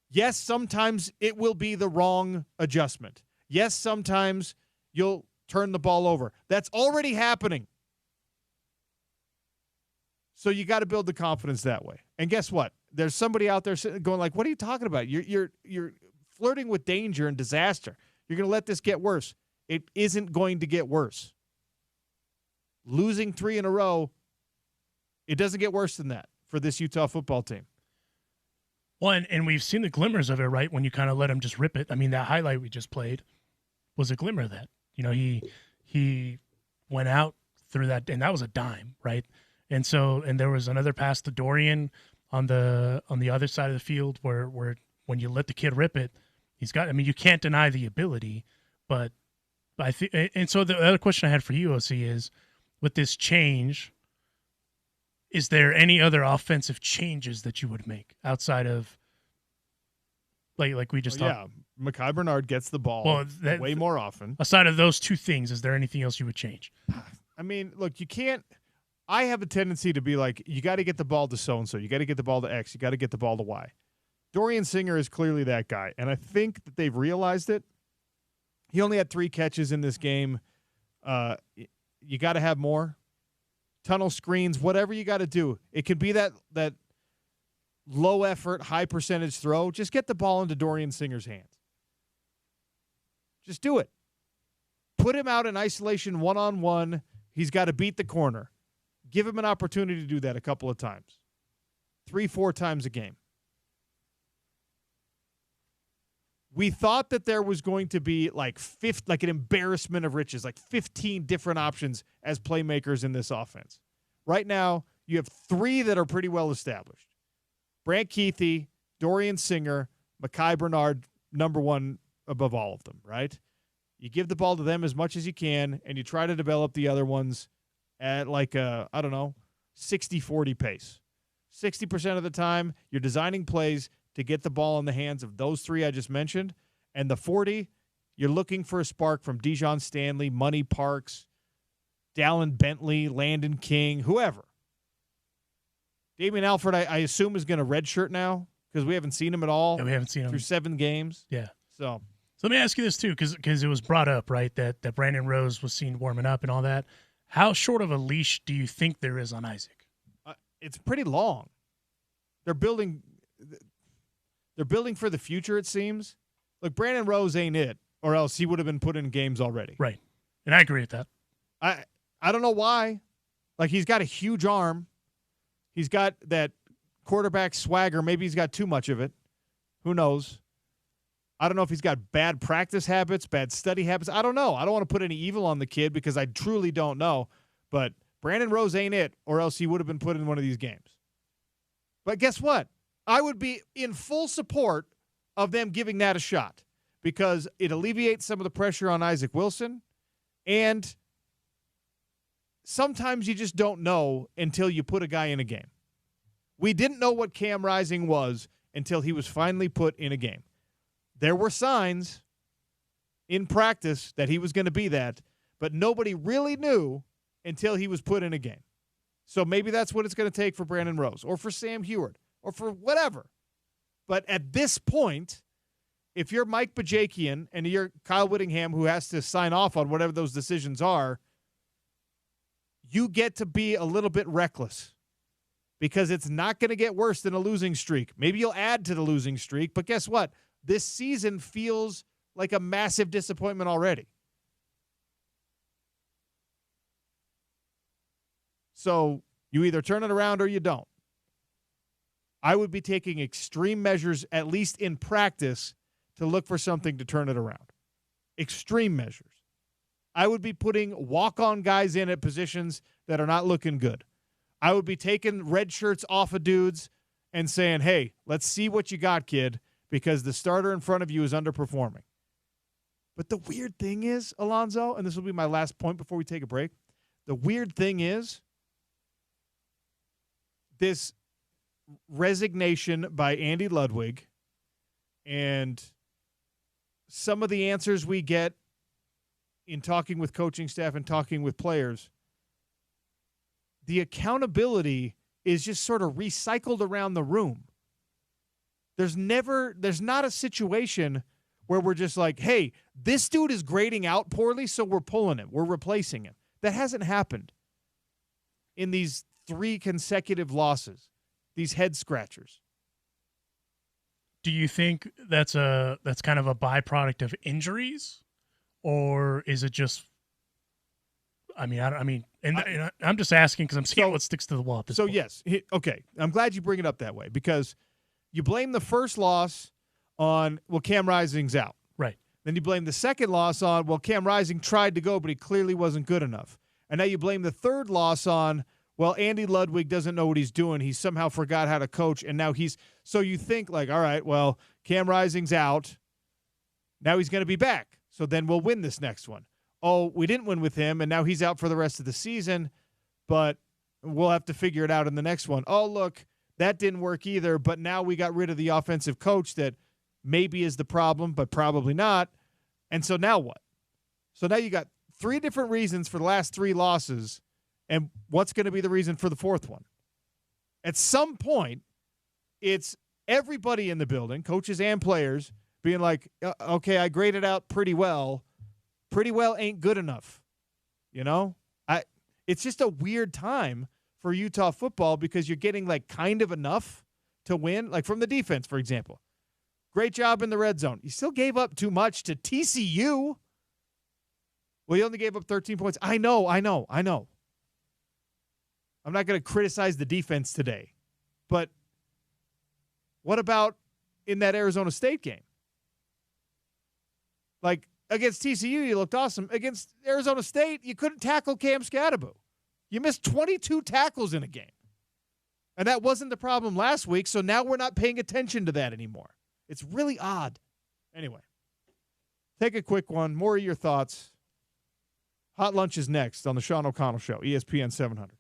yes, sometimes it will be the wrong adjustment. Yes, sometimes you'll turn the ball over. That's already happening. So you got to build the confidence that way. And guess what? there's somebody out there going like, what are you talking about? You're flirting with danger and disaster. You're going to let this get worse. It isn't going to get worse. Losing 3 in a row, it doesn't get worse than that for this Utah football team. Well, and we've seen the glimmers of it, right? When you kind of let him just rip it. I mean, that highlight we just played was a glimmer of that. You know, he went out through that, and that was a dime, right? And there was another pass to Dorian on the other side of the field where when you let the kid rip it, you can't deny the ability, but I think. And so the other question I had for you, OC, is with this change, is there any other offensive changes that you would make outside of like we just talked? Yeah, Mekhi Bernard gets the ball way more often. Aside of those two things, is there anything else you would change? I mean, look, you can't. I have a tendency to be like, you got to get the ball to so-and-so. You got to get the ball to X. You got to get the ball to Y. Dorian Singer is clearly that guy, and I think that they've realized it. He only had 3 catches in this game. You got to have more. Tunnel screens, whatever you got to do. It could be that low-effort, high-percentage throw. Just get the ball into Dorian Singer's hands. Just do it. Put him out in isolation one-on-one. He's got to beat the corner. Give him an opportunity to do that a couple of times. 3-4 times a game. We thought that there was going to be like an embarrassment of riches, like 15 different options as playmakers in this offense. Right now, you have 3 that are pretty well established. Brant Kuithe, Dorian Singer, Mekhi Bernard, number 1 above all of them, right? You give the ball to them as much as you can, and you try to develop the other ones at like a, 60-40 pace. 60% of the time, you're designing plays to get the ball in the hands of those 3 I just mentioned. And the 40, you're looking for a spark from Dijon Stanley, Money Parks, Dallin Bentley, Landon King, whoever. Damian Alford, I assume, is going to redshirt now because we haven't seen him at all. Yeah, we haven't seen him through 7 games. Yeah. So let me ask you this, too, because it was brought up, right, that Brandon Rose was seen warming up and all that. How short of a leash do you think there is on Isaac? It's pretty long. They're building for the future, it seems. Look, Brandon Rose ain't it, or else he would have been put in games already. Right. And I agree with that. I don't know why. Like, he's got a huge arm. He's got that quarterback swagger. Maybe he's got too much of it. Who knows? I don't know if he's got bad practice habits, bad study habits. I don't know. I don't want to put any evil on the kid because I truly don't know. But Brandon Rose ain't it, or else he would have been put in one of these games. But guess what? I would be in full support of them giving that a shot because it alleviates some of the pressure on Isaac Wilson. And sometimes you just don't know until you put a guy in a game. We didn't know what Cam Rising was until he was finally put in a game. There were signs in practice that he was going to be that, but nobody really knew until he was put in a game. So maybe that's what it's going to take for Brandon Rose or for Sam Heward or for whatever. But at this point, if you're Mike Bajakian and you're Kyle Whittingham, who has to sign off on whatever those decisions are, you get to be a little bit reckless because it's not going to get worse than a losing streak. Maybe you'll add to the losing streak, but guess what? This season feels like a massive disappointment already. So you either turn it around or you don't. I would be taking extreme measures, at least in practice, to look for something to turn it around. Extreme measures. I would be putting walk-on guys in at positions that are not looking good. I would be taking red shirts off of dudes and saying, hey, let's see what you got, kid, because the starter in front of you is underperforming. But the weird thing is, Alonzo, and this will be my last point before we take a break, the weird thing is this resignation by Andy Ludwig and some of the answers we get in talking with coaching staff and talking with players, the accountability is just sort of recycled around the room. There's not a situation where we're just like, hey, this dude is grading out poorly, so we're pulling him. We're replacing him. That hasn't happened in these 3 consecutive losses, these head scratchers. Do you think that's kind of a byproduct of injuries, or is it just? And I'm just asking because I'm seeing what sticks to the wall at this point. Yes, okay. I'm glad you bring it up that way because you blame the first loss on Cam Rising's out. Right. Then you blame the second loss on Cam Rising tried to go, but he clearly wasn't good enough. And now you blame the third loss on Andy Ludwig doesn't know what he's doing. He somehow forgot how to coach, and now so you think all right, Cam Rising's out. Now he's going to be back, so then we'll win this next one. Oh, we didn't win with him, and now he's out for the rest of the season, but we'll have to figure it out in the next one. Oh, look, that didn't work either, but now we got rid of the offensive coach that maybe is the problem, but probably not. And so now what? So now you got 3 different reasons for the last 3 losses. And what's going to be the reason for the fourth one? At some point, it's everybody in the building, coaches and players, being like, okay, I graded out pretty well. Pretty well ain't good enough. It's just a weird time for Utah football because you're getting kind of enough to win. Like from the defense, for example. Great job in the red zone. You still gave up too much to TCU. Well, you only gave up 13 points. I know. I'm not going to criticize the defense today. But what about in that Arizona State game? Against TCU, you looked awesome. Against Arizona State, you couldn't tackle Cam Scadaboo. You missed 22 tackles in a game. And that wasn't the problem last week, so now we're not paying attention to that anymore. It's really odd. Anyway, take a quick one. More of your thoughts. Hot Lunch is next on the Sean O'Connell Show, ESPN 700.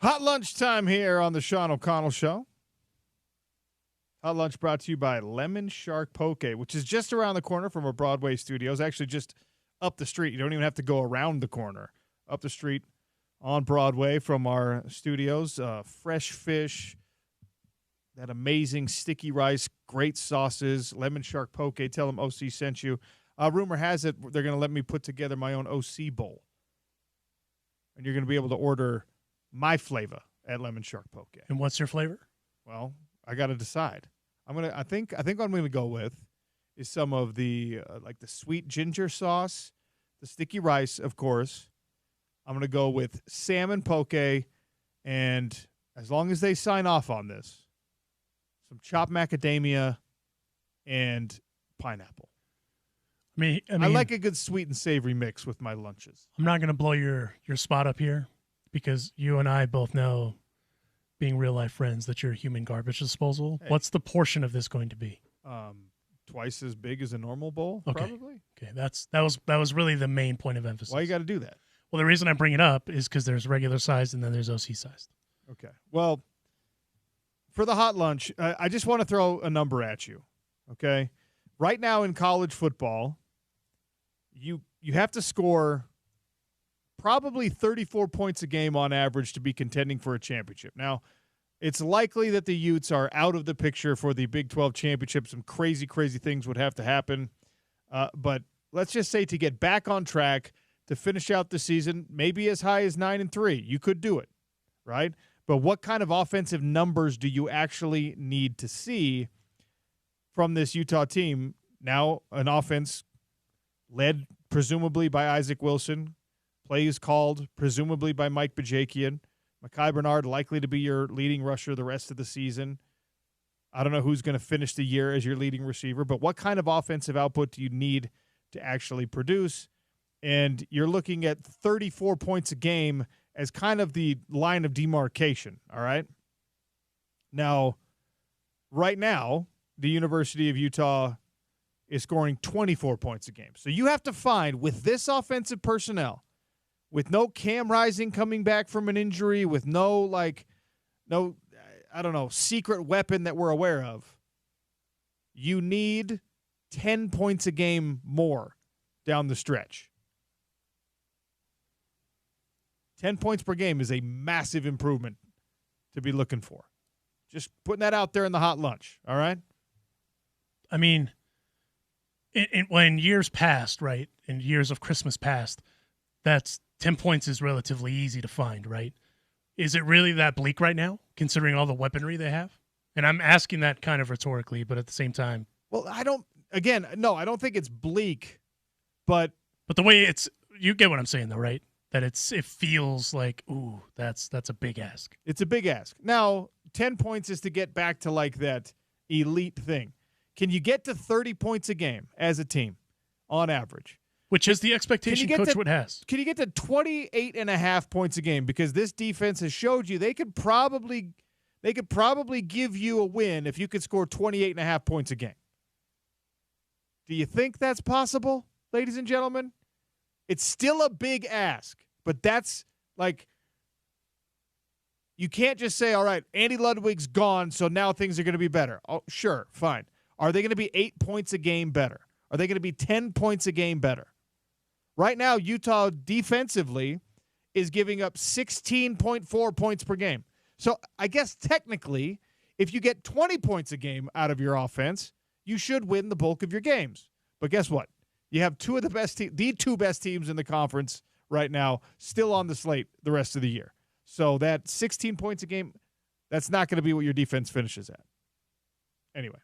Hot lunch time here on the Sean O'Connell Show. Hot lunch brought to you by Lemon Shark Poke, which is just around the corner from our Broadway studios. Actually, just up the street. You don't even have to go around the corner. Up the street on Broadway from our studios. Fresh fish, that amazing sticky rice, great sauces, Lemon Shark Poke. Tell them OC sent you. Rumor has it they're going to let me put together my own OC bowl. And you're going to be able to order my flavor at Lemon Shark Poke. And what's your flavor? Well, I got to decide. I think what I'm going to go with is some of the like the sweet ginger sauce, the sticky rice, of course. I'm going to go with salmon poke, and as long as they sign off on this, some chopped macadamia and pineapple. I like a good sweet and savory mix with my lunches. I'm not going to blow your spot up here because you and I both know, being real life friends, that you're human garbage disposal. Hey. What's the portion of this going to be? Twice as big as a normal bowl, okay. Probably. Okay, that was really the main point of emphasis. Why you got to do that? Well, the reason I bring it up is because there's regular sized and then there's OC sized. Okay. Well, for the hot lunch, I just want to throw a number at you. Okay. Right now in college football, you have to score probably 34 points a game on average to be contending for a championship. Now, it's likely that the Utes are out of the picture for the Big 12 championship. Some crazy, crazy things would have to happen. But let's just say to get back on track, to finish out the season, maybe as high as 9-3, you could do it, right? But what kind of offensive numbers do you actually need to see from this Utah team? Now, an offense led presumably by Isaac Wilson, plays called presumably by Mike Bajakian, Mekhi Bernard likely to be your leading rusher the rest of the season. I don't know who's going to finish the year as your leading receiver, but what kind of offensive output do you need to actually produce? And you're looking at 34 points a game as kind of the line of demarcation, all right? Now, right now, the University of Utah is scoring 24 points a game. So you have to find, with this offensive personnel, with no Cam Rising coming back from an injury, with no secret weapon that we're aware of, you need 10 points a game more down the stretch. 10 points per game is a massive improvement to be looking for. Just putting that out there in the hot lunch, all right? I mean, when years past, right, in years of Christmas past, that's 10 points is relatively easy to find, right? Is it really that bleak right now, considering all the weaponry they have? And I'm asking that kind of rhetorically, but at the same time. Well, I don't think it's bleak, but the way you get what I'm saying though, right? That it feels like, ooh, that's a big ask. It's a big ask. Now, 10 points is to get back to like that elite thing. Can you get to 30 points a game as a team on average? Which is the expectation Coach Wood has. Can you get to 28.5 points a game? Because this defense has showed you they could probably give you a win if you could score 28.5 points a game. Do you think that's possible, ladies and gentlemen? It's still a big ask, but that's like, you can't just say, all right, Andy Ludwig's gone, so now things are going to be better. Oh, sure, fine. Are they going to be 8 points a game better? Are they going to be 10 points a game better? Right now, Utah defensively is giving up 16.4 points per game. So I guess technically, if you get 20 points a game out of your offense, you should win the bulk of your games. But guess what? You have two best teams in the conference right now still on the slate the rest of the year. So that 16 points a game, that's not going to be what your defense finishes at. Anyway.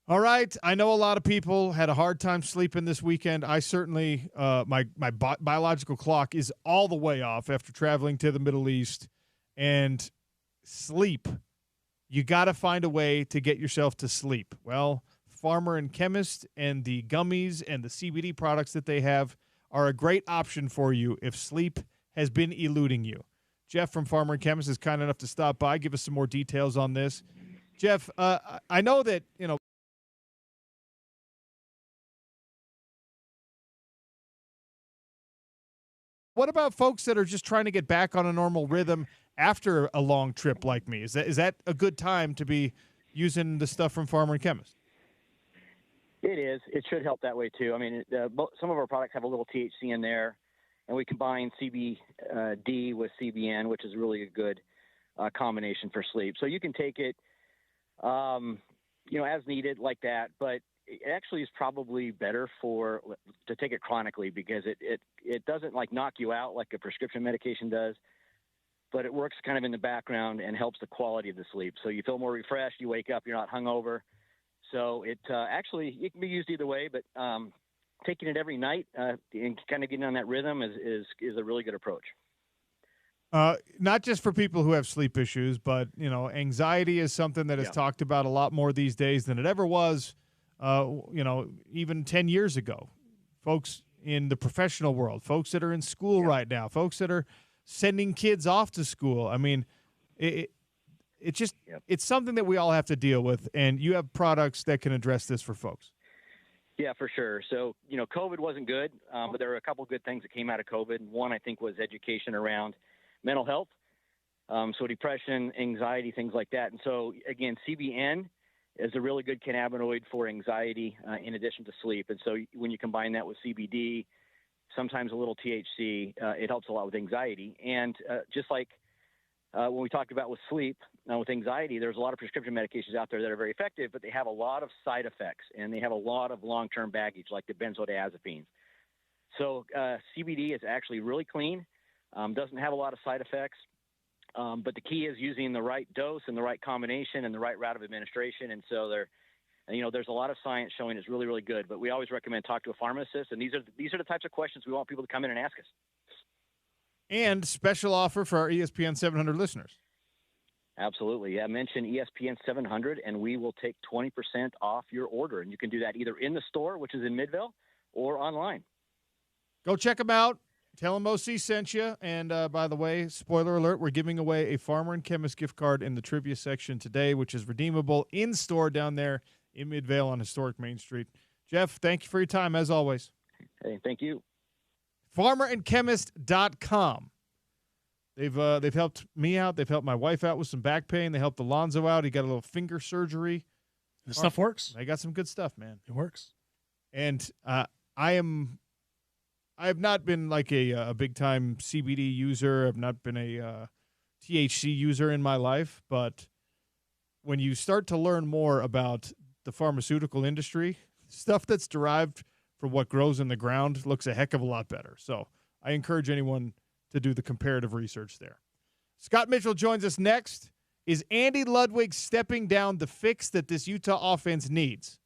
All right. I know a lot of people had a hard time sleeping this weekend. I certainly, my biological clock is all the way off after traveling to the Middle East. And sleep, you got to find a way to get yourself to sleep. Well, Farmer and Chemist and the gummies and the CBD products that they have are a great option for you if sleep has been eluding you. Jeff from Farmer and Chemist is kind enough to stop by, give us some more details on this. Jeff, I know that, what about folks that are just trying to get back on a normal rhythm after a long trip like me? Is that a good time to be using the stuff from Farmer and Chemist? It is. It should help that way too. I mean, some of our products have a little THC in there, and we combine CBD with CBN, which is really a good combination for sleep. So you can take it, as needed like that, but it actually is probably better to take it chronically because it doesn't like knock you out like a prescription medication does, but it works kind of in the background and helps the quality of the sleep. So you feel more refreshed, you wake up, you're not hungover. So it can be used either way, but taking it every night and kind of getting on that rhythm is a really good approach. Not just for people who have sleep issues, but anxiety is something that is talked about a lot more these days than it ever was. Even 10 years ago, folks in the professional world, folks that are in school right now, folks that are sending kids off to school. I mean, it's something that we all have to deal with, and you have products that can address this for folks. Yeah, for sure. So, COVID wasn't good, but there were a couple good things that came out of COVID. One, I think, was education around mental health. So depression, anxiety, things like that. And so, again, CBN is a really good cannabinoid for anxiety in addition to sleep. And so when you combine that with CBD, sometimes a little THC, it helps a lot with anxiety. And just like when we talked about with sleep, with anxiety, there's a lot of prescription medications out there that are very effective, but they have a lot of side effects, and they have a lot of long-term baggage, like the benzodiazepines. So CBD is actually really clean, doesn't have a lot of side effects. But the key is using the right dose and the right combination and the right route of administration. And so there's a lot of science showing it's really, really good. But we always recommend talk to a pharmacist. And these are the types of questions we want people to come in and ask us. And special offer for our ESPN 700 listeners. Absolutely. Yeah, mention ESPN 700, and we will take 20% off your order. And you can do that either in the store, which is in Midvale, or online. Go check them out. Tell them OC sent you. And by the way, spoiler alert, we're giving away a Farmer and Chemist gift card in the trivia section today, which is redeemable in-store down there in Midvale on historic Main Street. Jeff, thank you for your time, as always. Hey, thank you. FarmerandChemist.com. They've helped me out. They've helped my wife out with some back pain. They helped Alonzo out. He got a little finger surgery. The stuff works. They got some good stuff, man. It works. And I have not been like a big-time CBD user. I've not been a THC user in my life. But when you start to learn more about the pharmaceutical industry, stuff that's derived from what grows in the ground looks a heck of a lot better. So I encourage anyone to do the comparative research there. Scott Mitchell joins us next. Is Andy Ludwig stepping down the fix that this Utah offense needs?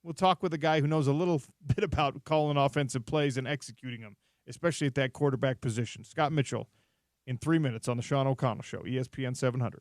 We'll talk with a guy who knows a little bit about calling offensive plays and executing them, especially at that quarterback position. Scott Mitchell in 3 minutes on the Sean O'Connell Show, ESPN 700.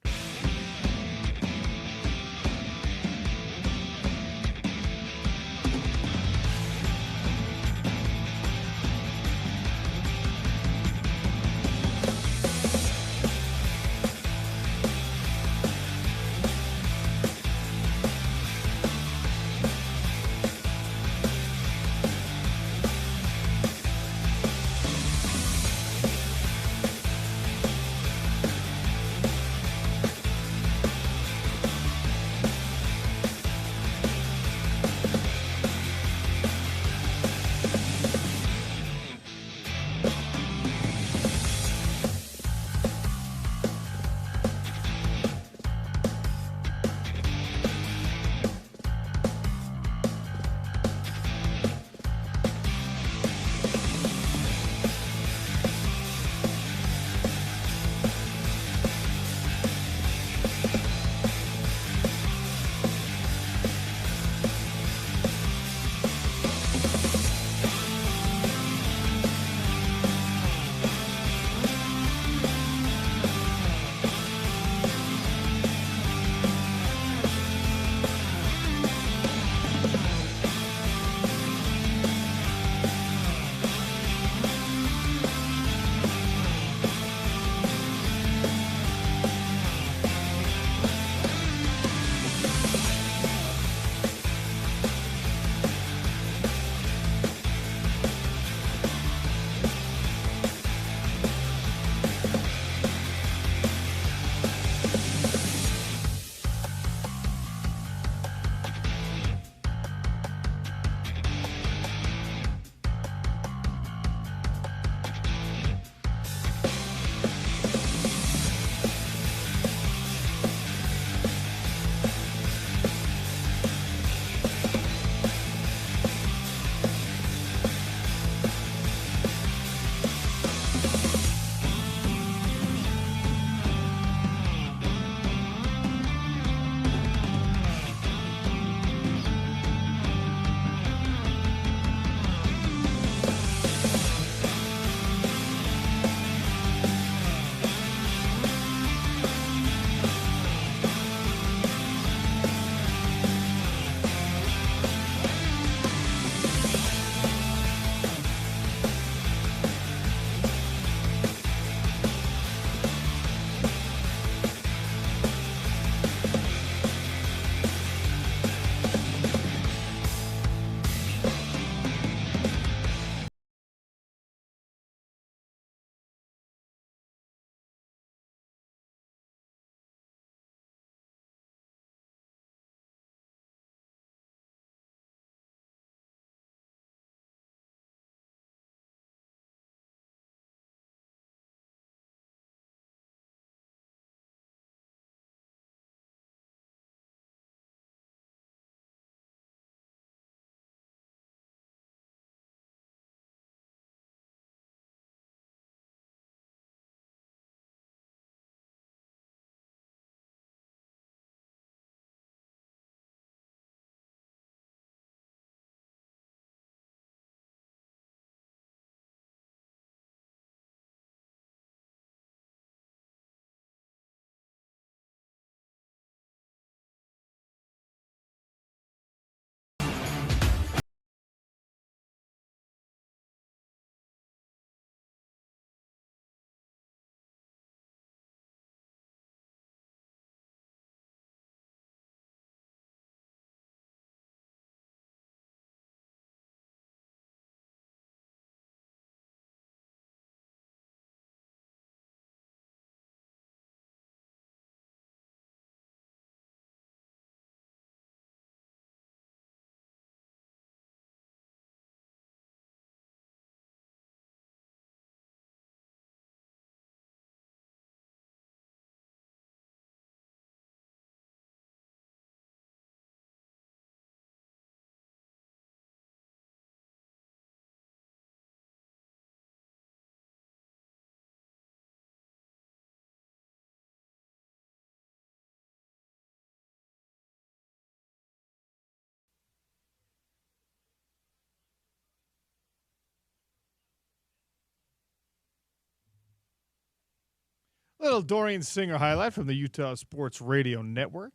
Little Dorian Singer highlight from the Utah Sports Radio Network.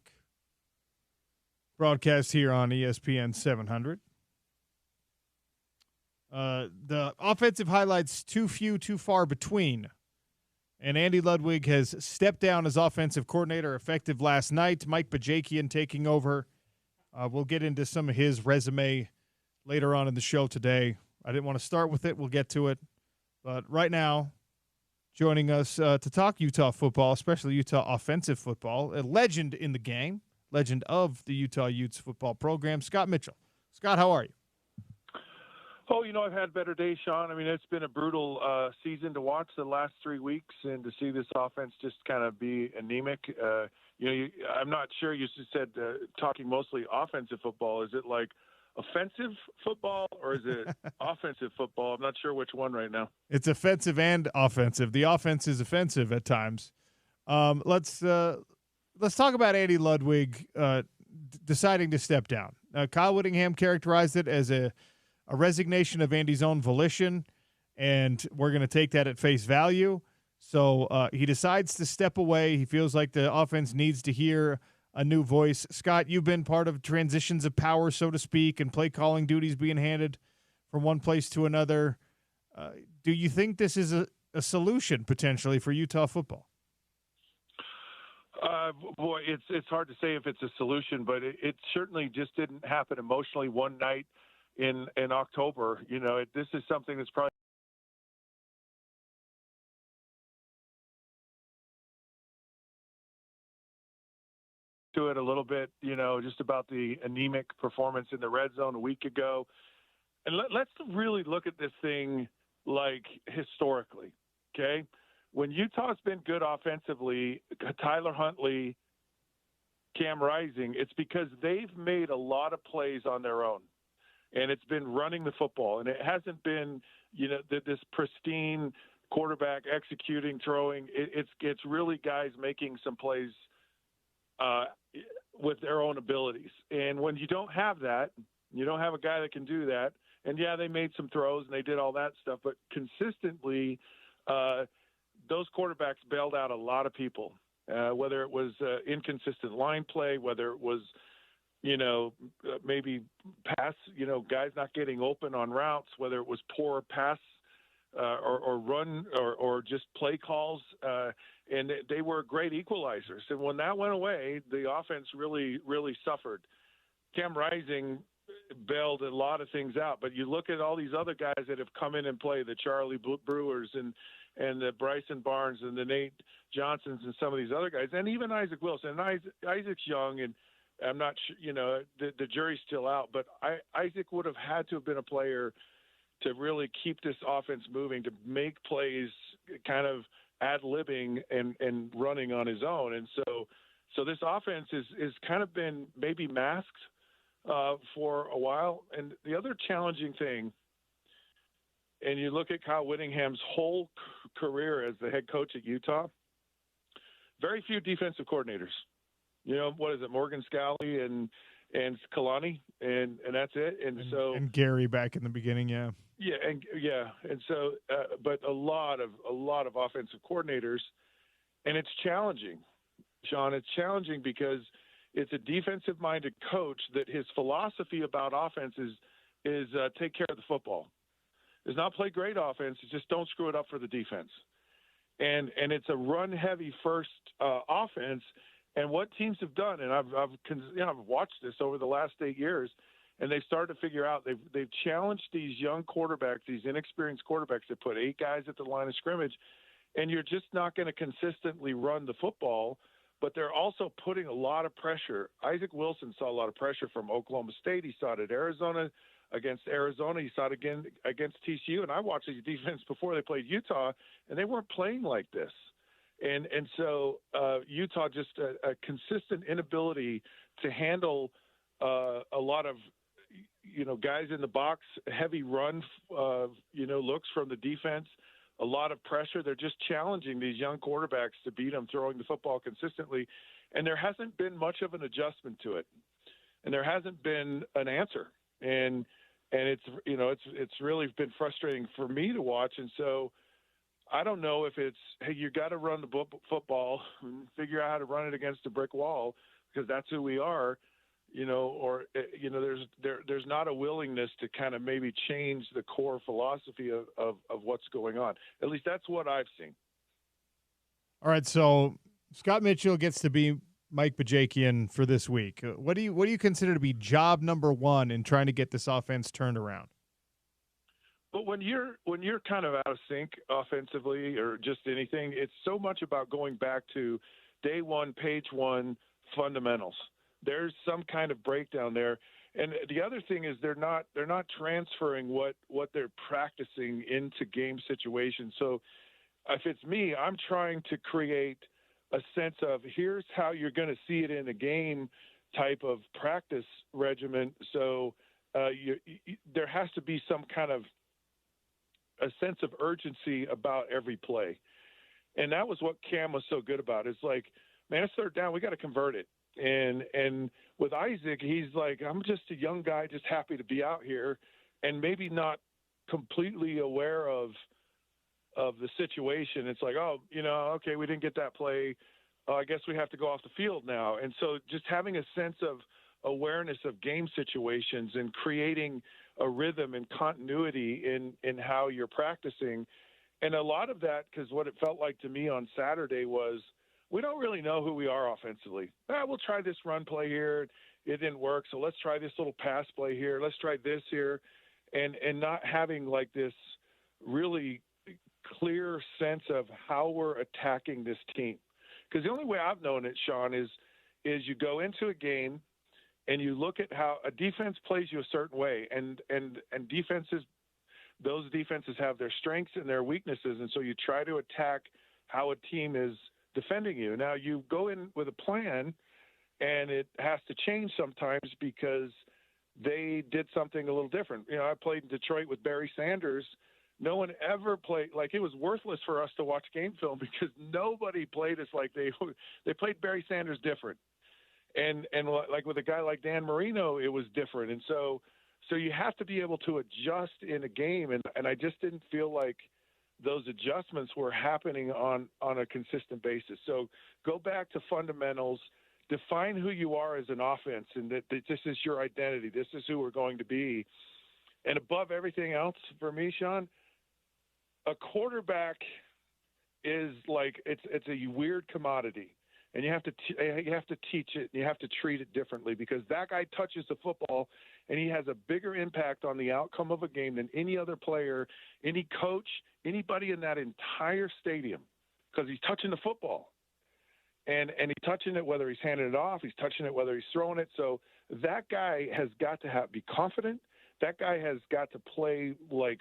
Broadcast here on ESPN 700. The offensive highlights, too few, too far between. And Andy Ludwig has stepped down as offensive coordinator effective last night. Mike Bajakian taking over. We'll get into some of his resume later on in the show today. I didn't want to start with it. We'll get to it. But right now, joining us to talk Utah football, especially Utah offensive football, a legend in the game, legend of the Utah Utes football program, Scott Mitchell. Scott, how are you? Oh, I've had better days, Sean. I mean, it's been a brutal season to watch the last 3 weeks, and to see this offense just kind of be anemic. I'm not sure. You said talking mostly offensive football. Is it like offensive football or is it offensive football? I'm not sure which one right now. It's offensive and offensive. The offense is offensive at times. Let's talk about Andy Ludwig deciding to step down. Kyle Whittingham characterized it as a resignation of Andy's own volition, and we're going to take that at face value. So he decides to step away. He feels like the offense needs to hear a new voice. Scott, you've been part of transitions of power, so to speak, and play calling duties being handed from one place to another. Do you think this is a solution potentially for Utah football? Boy, it's hard to say if it's a solution, but it certainly just didn't happen emotionally one night in October. This is something that's probably to it a little bit, just about the anemic performance in the red zone a week ago. And let's really look at this thing like historically, okay? When Utah's been good offensively, Tyler Huntley, Cam Rising, it's because they've made a lot of plays on their own. And it's been running the football. And it hasn't been, this pristine quarterback executing, throwing. It's really guys making some plays with their own abilities. And when you don't have that, you don't have a guy that can do that. And, yeah, they made some throws and they did all that stuff. But consistently, those quarterbacks bailed out a lot of people, whether it was inconsistent line play, whether it was, maybe pass, guys not getting open on routes, whether it was poor pass or run or just play calls. And they were great equalizers. And when that went away, the offense really, really suffered. Cam Rising bailed a lot of things out. But you look at all these other guys that have come in and played, the Charlie Brewers and the Bryson Barnes and the Nate Johnsons and some of these other guys, and even Isaac Wilson. And Isaac's young, and I'm not sure, the jury's still out. But Isaac would have had to have been a player to really keep this offense moving, to make plays kind of ad-libbing and running on his own. And so this offense is kind of been maybe masked for a while. And the other challenging thing, and you look at Kyle Whittingham's whole career as the head coach at Utah, very few defensive coordinators. What is it, Morgan Scally and Kalani, and that's it. And Gary back in the beginning, yeah. And so, but a lot of offensive coordinators, and it's challenging, Sean. It's challenging because it's a defensive-minded coach that his philosophy about offense is take care of the football. It's not play great offense. It's just don't screw it up for the defense. And it's a run-heavy first offense. And what teams have done, and I've watched this over the last 8 years, and they started to figure out they've challenged these young quarterbacks, these inexperienced quarterbacks that put 8 guys at the line of scrimmage, and you're just not going to consistently run the football. But they're also putting a lot of pressure. Isaac Wilson saw a lot of pressure from Oklahoma State. He saw it at Arizona against Arizona. He saw it again against TCU. And I watched the defense before they played Utah, and they weren't playing like this. And so Utah just a consistent inability to handle a lot of guys in the box, heavy run looks from the defense, a lot of pressure. They're just challenging these young quarterbacks to beat them throwing the football consistently, and there hasn't been much of an adjustment to it, and there hasn't been an answer, and it's really been frustrating for me to watch. And so I don't know if it's, hey, you got to run the football and figure out how to run it against a brick wall because that's who we are, or there's not a willingness to kind of maybe change the core philosophy of what's going on. At least that's what I've seen. All right, so Scott Mitchell gets to be Mike Bajakian for this week. What do you consider to be job number one in trying to get this offense turned around? But when you're kind of out of sync offensively or just anything, it's so much about going back to day one, page one fundamentals. There's some kind of breakdown there. And the other thing is they're not transferring what they're practicing into game situations. So if it's me, I'm trying to create a sense of here's how you're going to see it in a game type of practice regimen. So there has to be some kind of a sense of urgency about every play. And that was what Cam was so good about. It's like, man, it's third down. We got to convert it. And with Isaac, he's like, I'm just a young guy, just happy to be out here and maybe not completely aware of the situation. It's like, oh, okay, we didn't get that play. I guess we have to go off the field now. And so just having a sense of awareness of game situations and creating a rhythm and continuity in how you're practicing. And a lot of that, because what it felt like to me on Saturday was we don't really know who we are offensively. We'll try this run play here. It didn't work, so let's try this little pass play here. Let's try this here. And not having like this really clear sense of how we're attacking this team. Because the only way I've known it, Sean, is you go into a game and you look at how a defense plays you a certain way, and those defenses have their strengths and their weaknesses, and so you try to attack how a team is defending you. Now you go in with a plan, and it has to change sometimes because they did something a little different. I played in Detroit with Barry Sanders. No one ever played – like it was worthless for us to watch game film because nobody played us like they played Barry Sanders different. And like with a guy like Dan Marino, it was different. And so you have to be able to adjust in a game. And I just didn't feel like those adjustments were happening on a consistent basis. So go back to fundamentals, define who you are as an offense, and that this is your identity. This is who we're going to be. And above everything else for me, Sean, a quarterback is like it's a weird commodity. And you have to teach it. And you have to treat it differently because that guy touches the football, and he has a bigger impact on the outcome of a game than any other player, any coach, anybody in that entire stadium, because he's touching the football, and he's touching it whether he's handing it off, he's touching it whether he's throwing it. So that guy has got to be confident. That guy has got to play like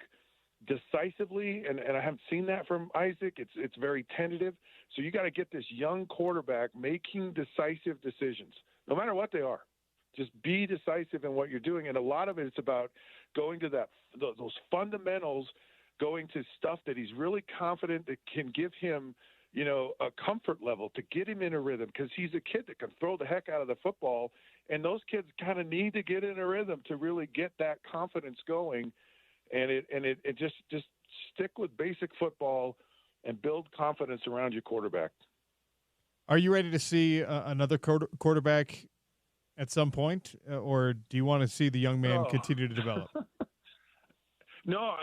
decisively, and I haven't seen that from Isaac. It's very tentative. So you got to get this young quarterback making decisive decisions, no matter what they are. Just be decisive in what you're doing, and a lot of it is about going to those fundamentals, going to stuff that he's really confident that can give him, a comfort level to get him in a rhythm because he's a kid that can throw the heck out of the football, and those kids kind of need to get in a rhythm to really get that confidence going. And it just stick with basic football and build confidence around your quarterback. Are you ready to see another quarterback at some point, or do you want to see the young man continue to develop? No.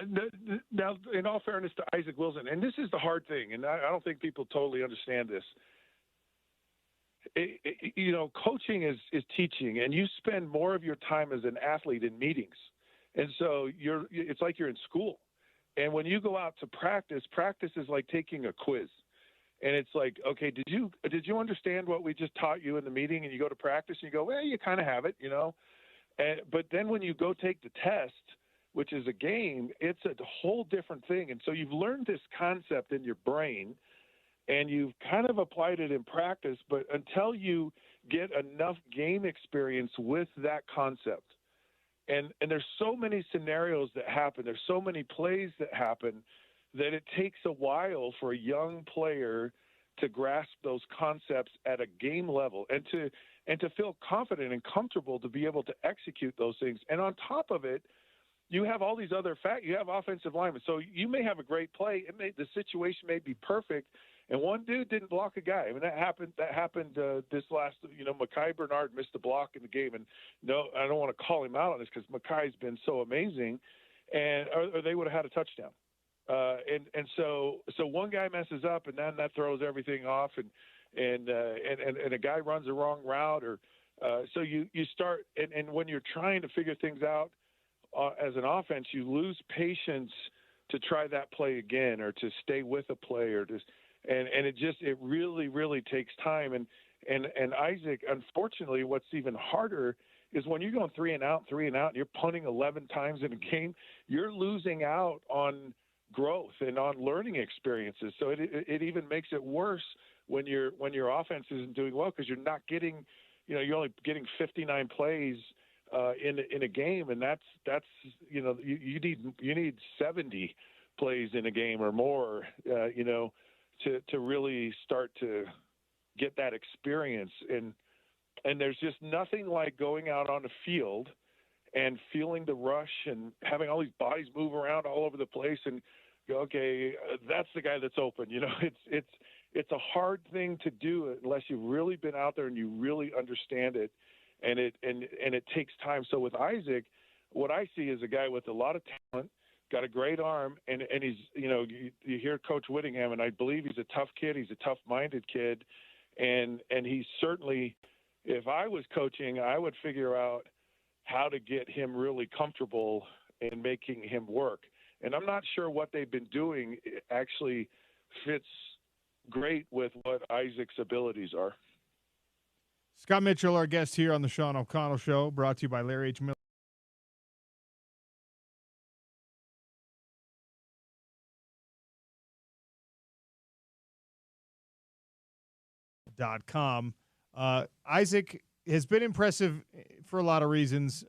Now, in all fairness to Isaac Wilson, and this is the hard thing, and I don't think people totally understand this. Coaching is teaching, and you spend more of your time as an athlete in meetings. And so it's like you're in school. And when you go out to practice is like taking a quiz. And it's like, okay, did you understand what we just taught you in the meeting? And you go to practice and you go, well, you kind of have it, but then when you go take the test, which is a game, it's a whole different thing. And so you've learned this concept in your brain and you've kind of applied it in practice, but until you get enough game experience with that concept, and there's so many scenarios that happen, there's so many plays that happen that it takes a while for a young player to grasp those concepts at a game level and to feel confident and comfortable to be able to execute those things. And on top of it, you have all these other you have offensive linemen. So you may have a great play. The situation may be perfect, and one dude didn't block a guy. I mean, that happened this last, Mekhi Bernard missed a block in the game. And no, I don't want to call him out on this because Mekhi's been so amazing, or they would have had a touchdown. So one guy messes up, and then that throws everything off, and a guy runs the wrong route, or so you start, and when you're trying to figure things out as an offense, you lose patience to try that play again, or to stay with a play, or and it really takes time. And Isaac, unfortunately, what's even harder is when you're going 3 and out, and you're punting 11 times in a game, you're losing out on growth and on learning experiences. So it even makes it worse when your offense isn't doing well, because you're not getting, you're only getting 59 plays in a game, and that's you need 70 plays in a game or more, to really start to get that experience. And there's just nothing like going out on the field and feeling the rush and having all these bodies move around all over the place and go, okay, that's the guy that's open. It's a hard thing to do unless you've really been out there and you really understand it. And it takes time. So with Isaac, what I see is a guy with a lot of talent, got a great arm, and he's, you hear Coach Whittingham, and I believe he's a tough kid. He's a tough-minded kid. And he's certainly, if I was coaching, I would figure out how to get him really comfortable in making him work. And I'm not sure what they've been doing actually fits great with what Isaac's abilities are. Scott Mitchell, our guest here on the Sean O'Connell Show, brought to you by Larry H. Miller. .com. Isaac has been impressive for a lot of reasons.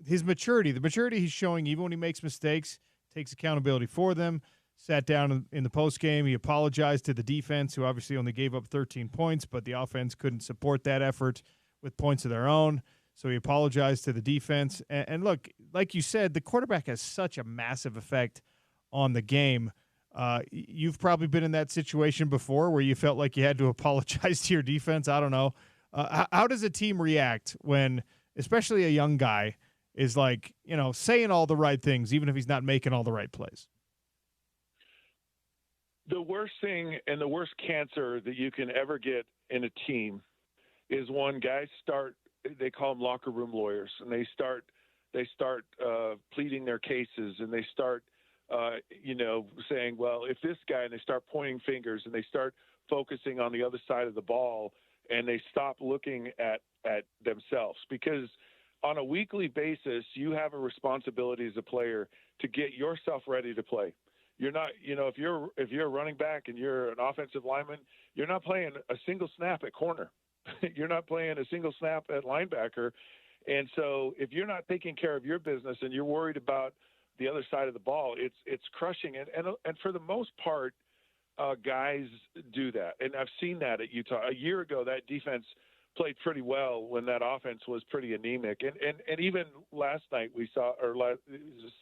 His maturity, the maturity he's showing, even when he makes mistakes, takes accountability for them. Sat down in the postgame. He apologized to the defense, who obviously only gave up 13 points, but the offense couldn't support that effort with points of their own. So he apologized to the defense. And look, like you said, the quarterback has such a massive effect on the game. You've probably been in that situation before where you felt like you had to apologize to your defense. I don't know. How does a team react when, especially a young guy, is like, saying all the right things, even if he's not making all the right plays? The worst thing and the worst cancer that you can ever get in a team is when guys they call them locker room lawyers, and they start pleading their cases, and they start saying, well, if this guy, and they start pointing fingers, and they start focusing on the other side of the ball, and they stop looking at themselves. Because on a weekly basis, you have a responsibility as a player to get yourself ready to play. You're not, if you're a running back and you're an offensive lineman, you're not playing a single snap at corner. You're not playing a single snap at linebacker. And so if you're not taking care of your business and you're worried about the other side of the ball, it's crushing it. And for the most part, guys do that. And I've seen that at Utah. A year ago, that defense played pretty well when that offense was pretty anemic. And even last night we saw,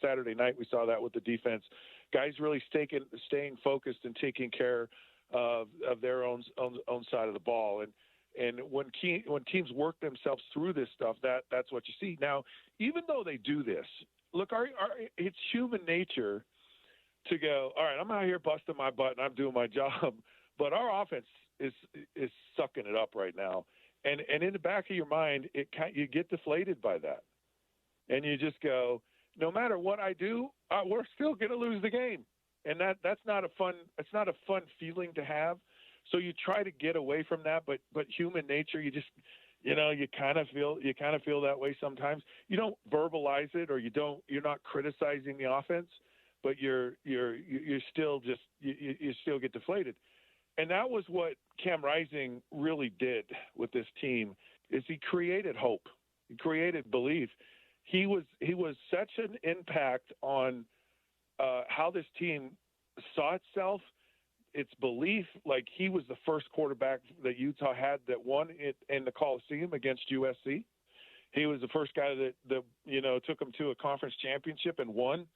Saturday night, we saw that with the defense. Guys really staying focused and taking care of their own side of the ball. And when teams work themselves through this stuff, that's what you see. Now, even though they do this, look, it's human nature to go, all right, I'm out here busting my butt and I'm doing my job, but our offense is sucking it up right now. And in the back of your mind, you get deflated by that, and you just go, no matter what I do, we're still going to lose the game, and that's not a fun. It's not a fun feeling to have. So you try to get away from that, but human nature, you just, you kind of feel that way sometimes. You don't verbalize it, or you're not criticizing the offense, but you're still just you still get deflated. And that was what Cam Rising really did with this team, is he created hope. He created belief. He was such an impact on how this team saw itself, its belief. Like, he was the first quarterback that Utah had that won it in the Coliseum against USC. He was the first guy that took them to a conference championship and won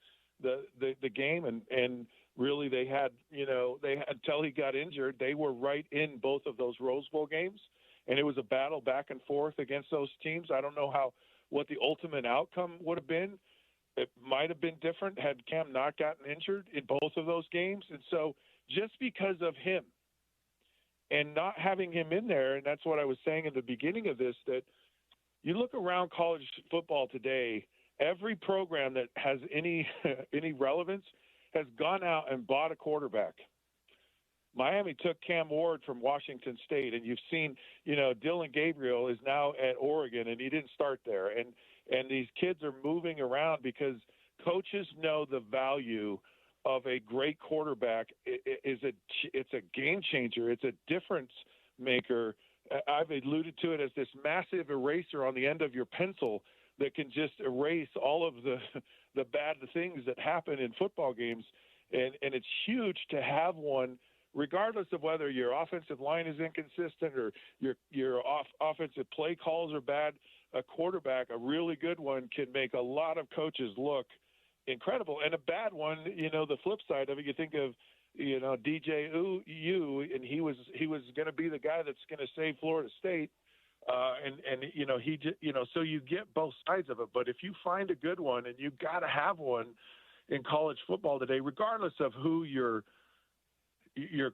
the game. And really they had until he got injured, they were right in both of those Rose Bowl games. And it was a battle back and forth against those teams. I don't know what the ultimate outcome would have been. It might have been different had Cam not gotten injured in both of those games. And so just because of him and not having him in there, and that's what I was saying at the beginning of this, that you look around college football today, every program that has any relevance has gone out and bought a quarterback. Miami took Cam Ward from Washington State, and you've seen, Dylan Gabriel is now at Oregon, and he didn't start there. And these kids are moving around because coaches know the value of a great quarterback. It's a game changer. It's a difference maker. I've alluded to it as this massive eraser on the end of your pencil that can just erase all of the bad things that happen in football games. And it's huge to have one, regardless of whether your offensive line is inconsistent or your offensive play calls are bad. A quarterback, a really good one, can make a lot of coaches look incredible. And a bad one, the flip side of it, you think of, DJ U, and he was going to be the guy that's going to save Florida State. So you get both sides of it. But if you find a good one, and you got to have one in college football today, regardless of who your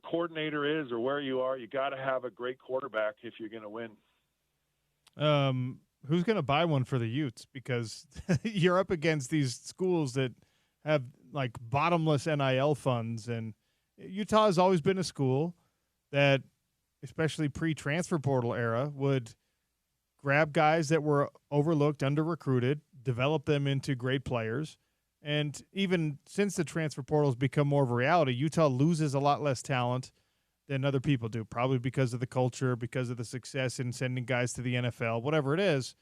coordinator is or where you are, you got to have a great quarterback if you're going to win. Who's going to buy one for the Utes? Because you're up against these schools that have like bottomless NIL funds, and Utah has always been a school that, especially pre-transfer portal era, would grab guys that were overlooked, under-recruited, develop them into great players. And even since the transfer portal has become more of a reality, Utah loses a lot less talent than other people do, probably because of the culture, because of the success in sending guys to the NFL, whatever it is.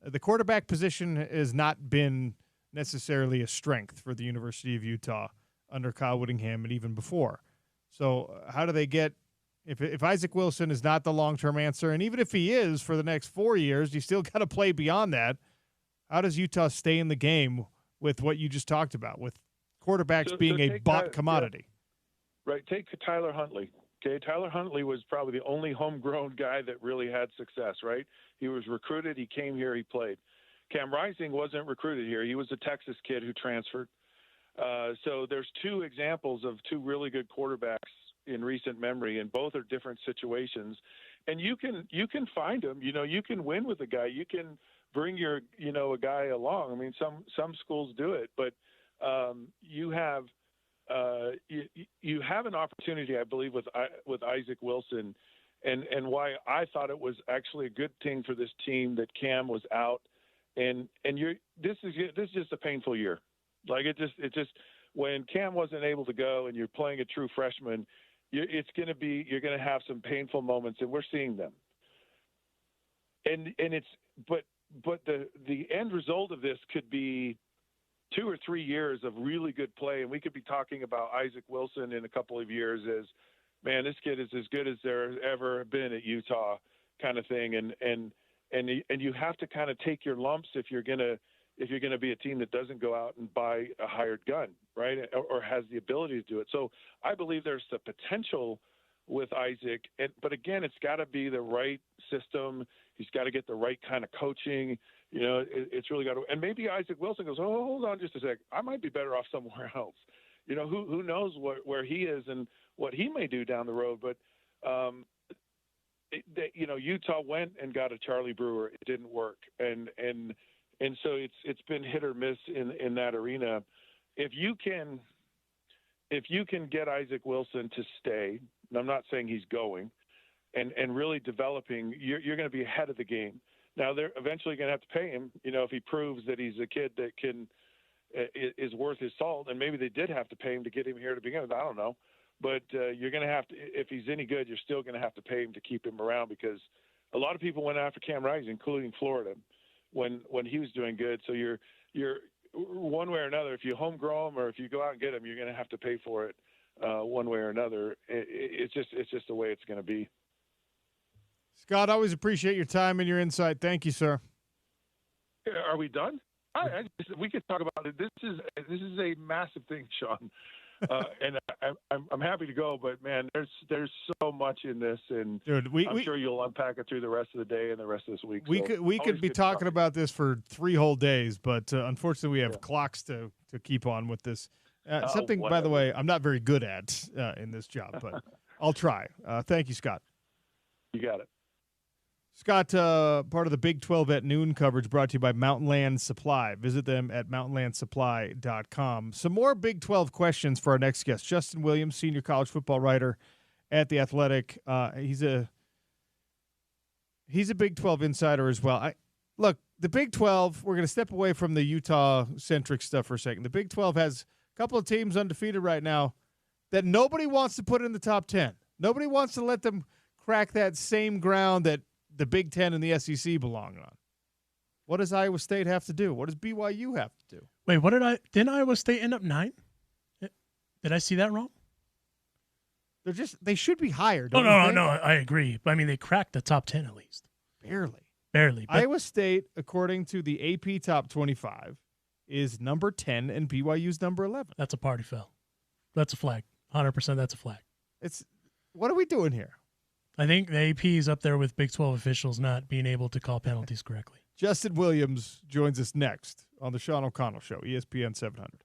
The quarterback position has not been necessarily a strength for the University of Utah under Kyle Whittingham and even before. So how do they get – if Isaac Wilson is not the long-term answer, and even if he is for the next 4 years, you still got to play beyond that. How does Utah stay in the game with what you just talked about, with quarterbacks being a bought commodity? Yeah. Right. Take Tyler Huntley. Okay, Tyler Huntley was probably the only homegrown guy that really had success, right? He was recruited. He came here. He played. Cam Rising wasn't recruited here. He was a Texas kid who transferred. So there's two examples of two really good quarterbacks in recent memory, and both are different situations. And you can find them. You can win with a guy. You can bring a guy along. I mean, some schools do it, but you have an opportunity, I believe, with Isaac Wilson, and why I thought it was actually a good thing for this team that Cam was out, and this is just a painful year. Like it just when Cam wasn't able to go and you're playing a true freshman, you're going to have some painful moments, and we're seeing them. And but the end result of this could be 2 or 3 years of really good play, and we could be talking about Isaac Wilson in a couple of years as, man, this kid is as good as there's ever been at Utah, kind of thing. And you have to kind of take your lumps if you're gonna be a team that doesn't go out and buy a hired gun, right, or has the ability to do it. So I believe there's the potential with Isaac, but again, it's got to be the right system. He's got to get the right kind of coaching. It's really got to, and maybe Isaac Wilson goes, oh, hold on just a sec. I might be better off somewhere else. Who knows where he is and what he may do down the road. But, Utah went and got a Charlie Brewer. It didn't work. And so it's been hit or miss in that arena. If you can get Isaac Wilson to stay, and I'm not saying he's going, and really developing, you're going to be ahead of the game. Now they're eventually going to have to pay him, if he proves that he's a kid that is worth his salt, and maybe they did have to pay him to get him here to begin with. I don't know, but you're going to have to, if he's any good, you're still going to have to pay him to keep him around, because a lot of people went after Cam Rising, including Florida, when he was doing good. So you're one way or another, if you homegrow him or if you go out and get him, you're going to have to pay for it one way or another. It's just the way it's going to be. Scott, always appreciate your time and your insight. Thank you, sir. Are we done? We could talk about it. This is a massive thing, Sean, and I'm happy to go. But man, there's so much in this, and dude, I'm sure you'll unpack it through the rest of the day and the rest of this week. We could be talking about this for 3 whole days, but unfortunately, we have clocks to keep on with this. Something, by the way, I'm not very good at in this job, but I'll try. Thank you, Scott. You got it. Scott, part of the Big 12 at Noon coverage brought to you by Mountain Land Supply. Visit them at mountainlandsupply.com. Some more Big 12 questions for our next guest, Justin Williams, senior college football writer at The Athletic. He's a Big 12 insider as well. Look, the Big 12, we're going to step away from the Utah-centric stuff for a second. The Big 12 has a couple of teams undefeated right now that nobody wants to put in the top 10. Nobody wants to let them crack that same ground that the Big Ten and the SEC belong on. What does Iowa State have to do? What does BYU have to do? Wait, didn't Iowa State end up 9? Did I see that wrong? They should be higher. No, I agree. But I mean, they cracked the top 10 at least. Barely. But Iowa State, according to the AP Top 25, is number 10 and BYU's number 11. That's a party foul. That's a flag. 100% that's a flag. What are we doing here? I think the AP is up there with Big 12 officials not being able to call penalties correctly. Justin Williams joins us next on the Sean O'Connell Show, ESPN 700.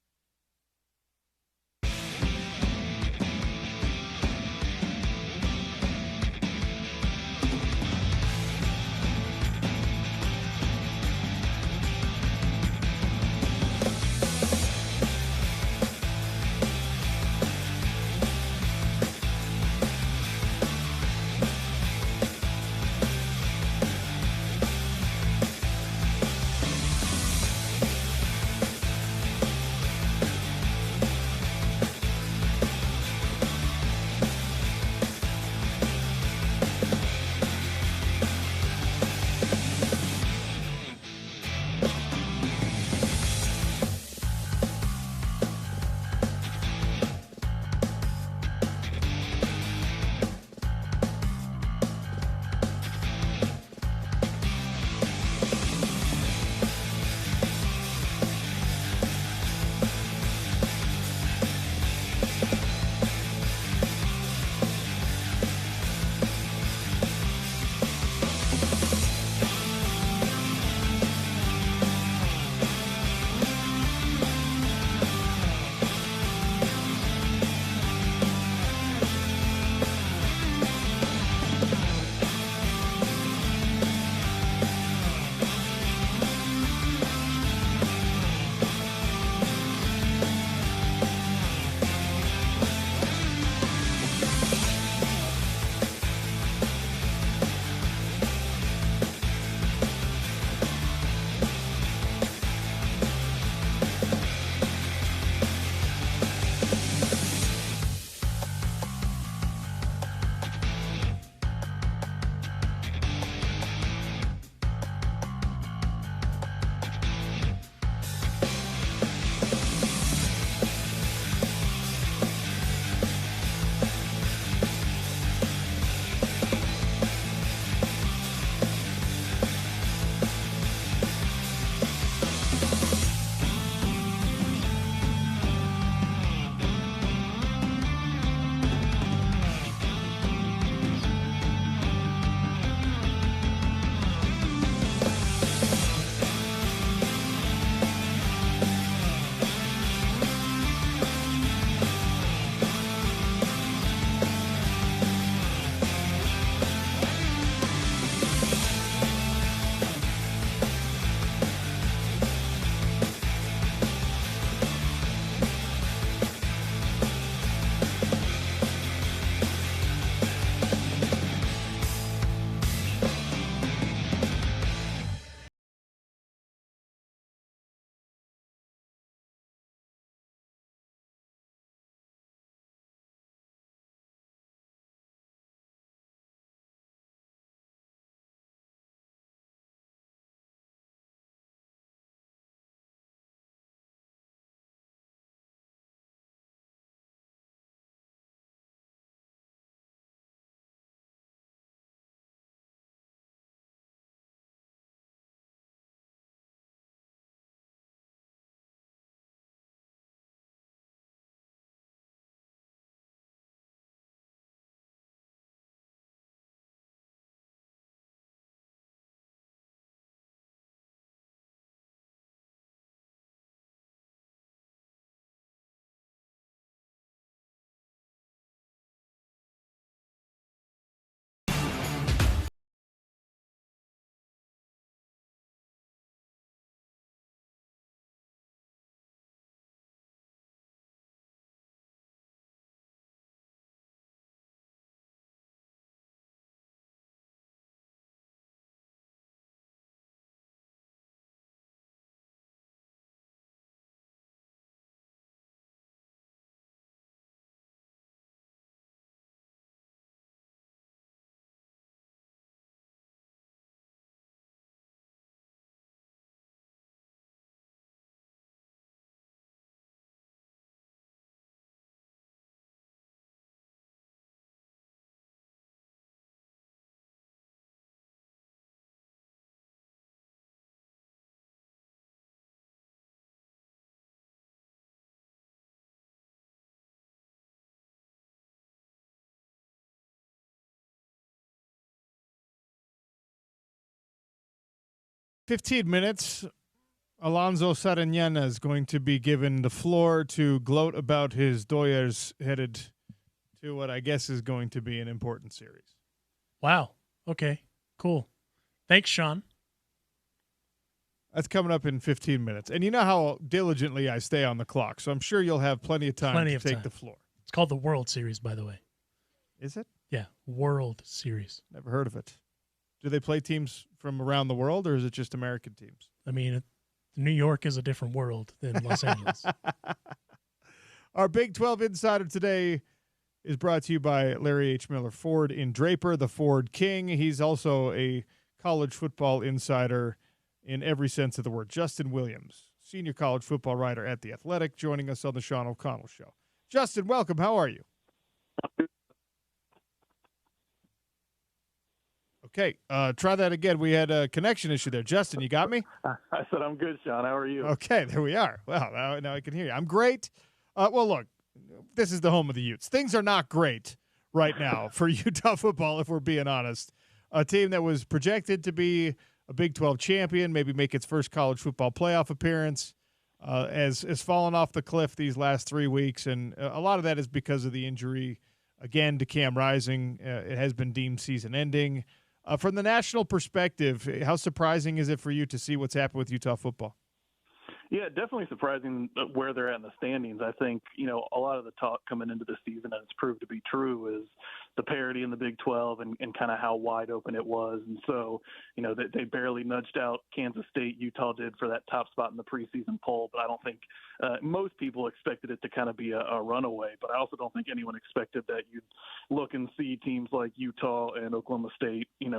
15 minutes, Alonso Sarañana is going to be given the floor to gloat about his Doyers headed to what I guess is going to be an important series. Wow. Okay, cool. Thanks, Sean. That's coming up in 15 minutes. And you know how diligently I stay on the clock, so I'm sure you'll have plenty of time to take the floor. It's called the World Series, by the way. Is it? Yeah, World Series. Never heard of it. Do they play teams from around the world, or is it just American teams? I mean, New York is a different world than Los Angeles. Our Big 12 Insider today is brought to you by Larry H. Miller Ford in Draper, the Ford King. He's also a college football insider in every sense of the word. Justin Williams, senior college football writer at The Athletic, joining us on the Sean O'Connell Show. Justin, welcome. How are you? Okay, try that again. We had a connection issue there. Justin, you got me? I said I'm good, Sean. How are you? Okay, there we are. Well, now I can hear you. I'm great. Well, look, this is the home of the Utes. Things are not great right now for Utah football, if we're being honest. A team that was projected to be a Big 12 champion, maybe make its first college football playoff appearance, has fallen off the cliff these last 3 weeks, and a lot of that is because of the injury, again, to Cam Rising. It has been deemed season-ending. From the national perspective, how surprising is it for you to see what's happened with Utah football? Yeah, definitely surprising where they're at in the standings. I think, a lot of the talk coming into the season, and it's proved to be true, is the parity in the Big 12 and kind of how wide open it was. And so, they barely nudged out Kansas State. Utah did for that top spot in the preseason poll, but I don't think most people expected it to kind of be a runaway. But I also don't think anyone expected that you'd look and see teams like Utah and Oklahoma State, in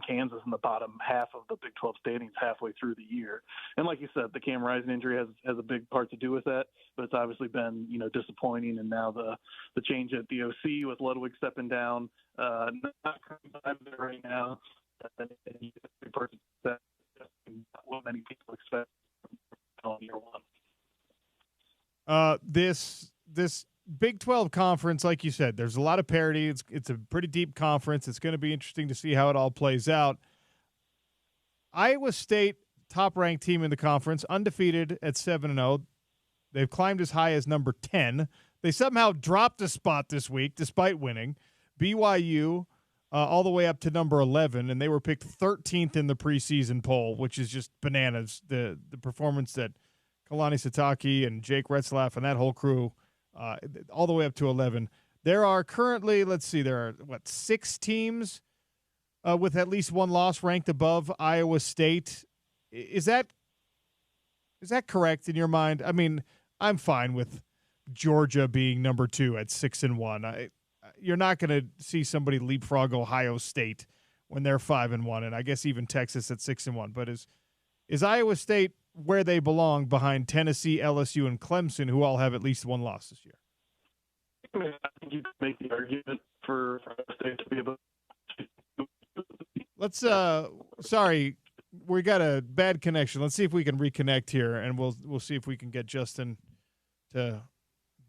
Kansas in the bottom half of the Big 12 standings halfway through the year. And like you said, the Cam Rising injury has a big part to do with that, but it's obviously been, disappointing. And now the change at the OC with Ludwig stepping down, not there right now. What many people expect from year one. This Big 12 conference, like you said, there's a lot of parity. It's a pretty deep conference. It's going to be interesting to see how it all plays out. Iowa State, top-ranked team in the conference, undefeated at 7-0. They've climbed as high as number 10. They somehow dropped a spot this week despite winning. BYU all the way up to number 11, and they were picked 13th in the preseason poll, which is just bananas. The performance that Kalani Sitake and Jake Retzlaff and that whole crew, all the way up to 11. There are currently, there are, 6 teams with at least one loss ranked above Iowa State. Is that correct in your mind? I mean, I'm fine with Georgia being number 2 at 6-1. You're not going to see somebody leapfrog Ohio State when they're 5-1, and I guess even Texas at 6-1. But is Iowa State where they belong behind Tennessee, LSU, and Clemson, who all have at least one loss this year? I think you could make the argument for Iowa State to be able. Let's. Sorry. We got a bad connection. Let's see if we can reconnect here, and we'll see if we can get Justin to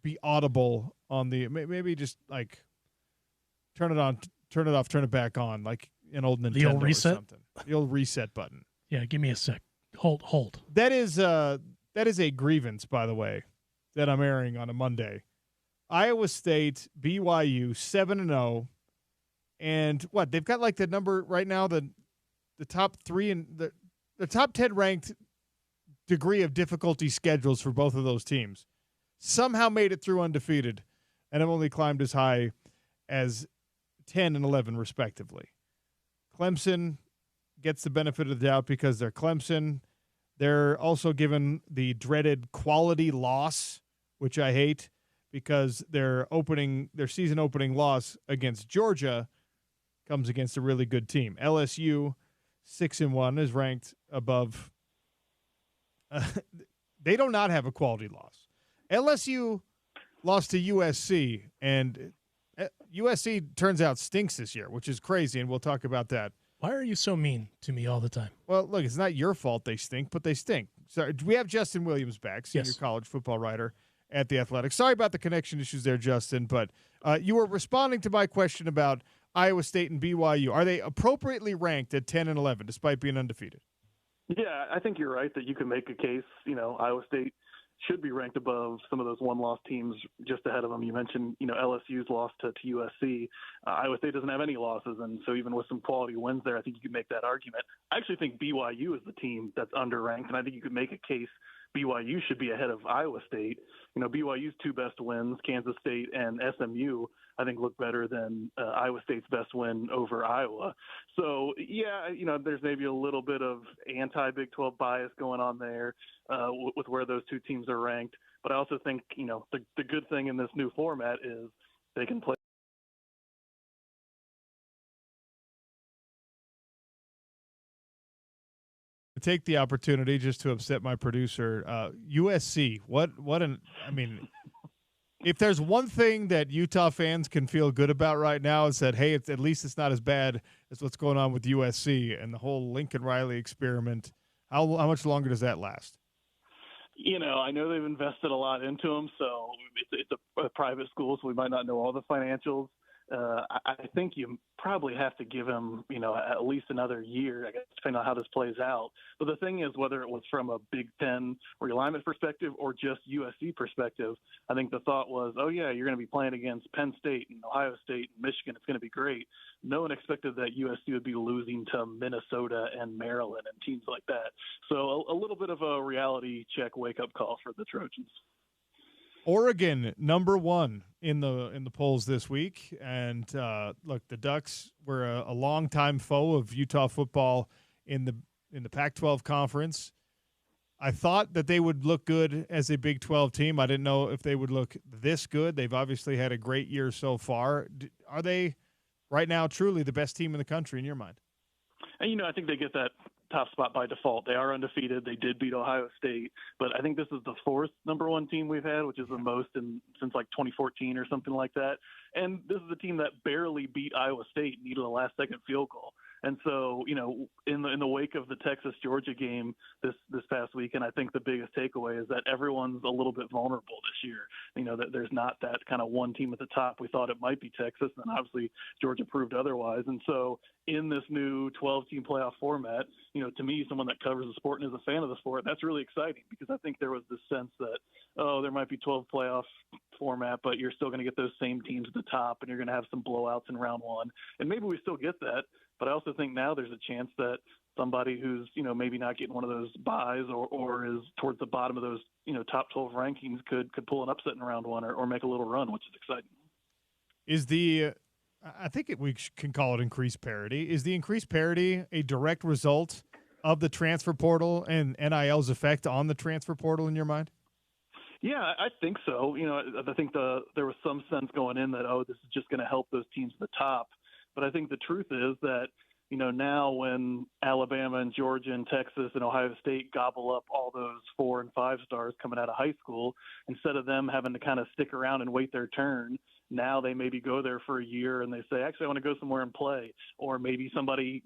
be audible on the maybe just like turn it on, turn it off, turn it back on, like an old Nintendo the old reset? or something. The old reset button. Yeah, give me a sec. Hold. That is a grievance, by the way, that I'm airing on a Monday. Iowa State, BYU, 7-0, and what they've got like the number right now the top 3 and the top 10 ranked degree of difficulty schedules for both of those teams somehow made it through undefeated and have only climbed as high as 10 and 11 respectively. Clemson gets the benefit of the doubt because they're Clemson. They're also given the dreaded quality loss, which I hate, because their season opening loss against Georgia comes against a really good team. LSU 6-1 is ranked above. They do not have a quality loss. LSU lost to USC, and USC turns out stinks this year, which is crazy, and we'll talk about that. Why are you so mean to me all the time? Well, look, it's not your fault they stink, but they stink. So we have Justin Williams back, senior college football writer at The Athletic. Sorry about the connection issues there, Justin, but you were responding to my question about Iowa State and BYU. Are they appropriately ranked at 10 and 11 despite being undefeated? Yeah, I think you're right that you can make a case. Iowa State should be ranked above some of those one-loss teams just ahead of them. You mentioned, LSU's loss to USC. Iowa State doesn't have any losses, and so even with some quality wins there, I think you could make that argument. I actually think BYU is the team that's underranked, and I think you could make a case BYU should be ahead of Iowa State. BYU's two best wins, Kansas State and SMU, I think look better than Iowa State's best win over Iowa. So, yeah, there's maybe a little bit of anti-Big 12 bias going on there with where those two teams are ranked. But I also think, the good thing in this new format is they can play. Take the opportunity just to upset my producer. USC, if there's one thing that Utah fans can feel good about right now, is that, hey, at least it's not as bad as what's going on with USC and the whole Lincoln Riley experiment. How much longer does that last? I know they've invested a lot into them, so it's a private school, so we might not know all the financials. I think you probably have to give him, at least another year, I guess, depending on how this plays out. But the thing is, whether it was from a Big Ten realignment perspective or just USC perspective, I think the thought was, oh, yeah, you're going to be playing against Penn State and Ohio State and Michigan. It's going to be great. No one expected that USC would be losing to Minnesota and Maryland and teams like that. So a little bit of a reality check wake-up call for the Trojans. Oregon, number one in the polls this week, and look, the Ducks were a longtime foe of Utah football in the Pac-12 conference. I thought that they would look good as a Big 12 team. I didn't know if they would look this good. They've obviously had a great year so far. Are they right now truly the best team in the country in your mind? And I think they get that top spot by default. They are undefeated. They did beat Ohio State, but I think this is the fourth number one team we've had, which is the most since like 2014 or something like that. And this is a team that barely beat Iowa State, needed a last-second field goal. And so, in the wake of the Texas-Georgia game this past weekend, I think the biggest takeaway is that everyone's a little bit vulnerable this year. That there's not that kind of one team at the top. We thought it might be Texas, and obviously Georgia proved otherwise. And so in this new 12-team playoff format, to me, someone that covers the sport and is a fan of the sport, that's really exciting because I think there was this sense that, there might be 12 playoff format, but you're still going to get those same teams at the top, and you're going to have some blowouts in round one. And maybe we still get that. But I also think now there's a chance that somebody who's, maybe not getting one of those buys or is towards the bottom of those, top 12 rankings could pull an upset in round one or make a little run, which is exciting. I think we can call it increased parity. Is the increased parity a direct result of the transfer portal and NIL's effect on the transfer portal in your mind? Yeah, I think so. I think there was some sense going in that, this is just going to help those teams at the top. But I think the truth is that, now when Alabama and Georgia and Texas and Ohio State gobble up all those 4 and 5 stars coming out of high school, instead of them having to kind of stick around and wait their turn, now they maybe go there for a year and they say, actually, I want to go somewhere and play. Or maybe somebody,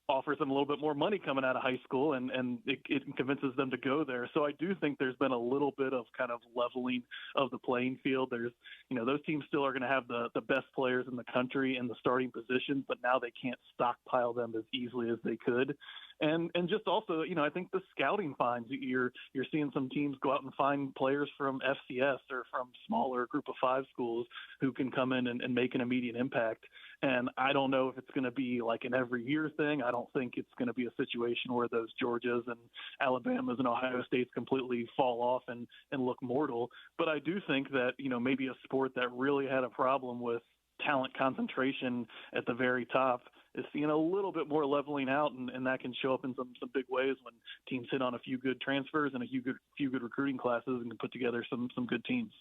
offers them a little bit more money coming out of high school and it convinces them to go there. So I do think there's been a little bit of kind of leveling of the playing field. There's, those teams still are going to have the best players in the country in the starting positions, but now they can't stockpile them as easily as they could. And just also, I think the scouting finds, you're seeing some teams go out and find players from FCS or from smaller group of 5 schools who can come in and make an immediate impact. And I don't know if it's going to be like an every year thing. I don't think it's going to be a situation where those Georgias and Alabamas and Ohio States completely fall off and look mortal. But I do think that, maybe a sport that really had a problem with talent concentration at the very top is seeing a little bit more leveling out, and that can show up in some big ways when teams hit on a few good transfers and a few good recruiting classes and can put together some good teams.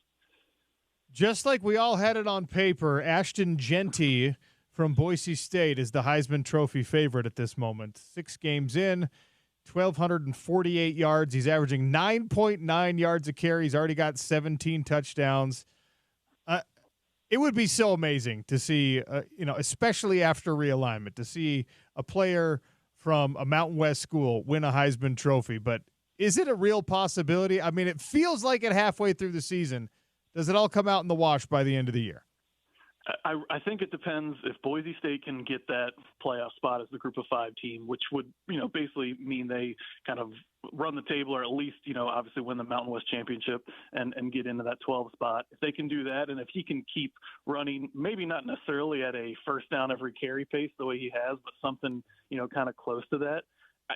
Just like we all had it on paper, Ashton Genty from Boise State is the Heisman Trophy favorite at this moment. 6 games in, 1,248 yards. He's averaging 9.9 yards a carry. He's already got 17 touchdowns. It would be so amazing to see, especially after realignment, to see a player from a Mountain West school win a Heisman Trophy. But is it a real possibility? I mean, it feels like it halfway through the season. Does it all come out in the wash by the end of the year? I think it depends if Boise State can get that playoff spot as the Group of 5 team, which would, basically mean they kind of run the table or at least, obviously win the Mountain West Championship and get into that 12 spot. If they can do that, and if he can keep running, maybe not necessarily at a first down every carry pace the way he has, but something, kind of close to that,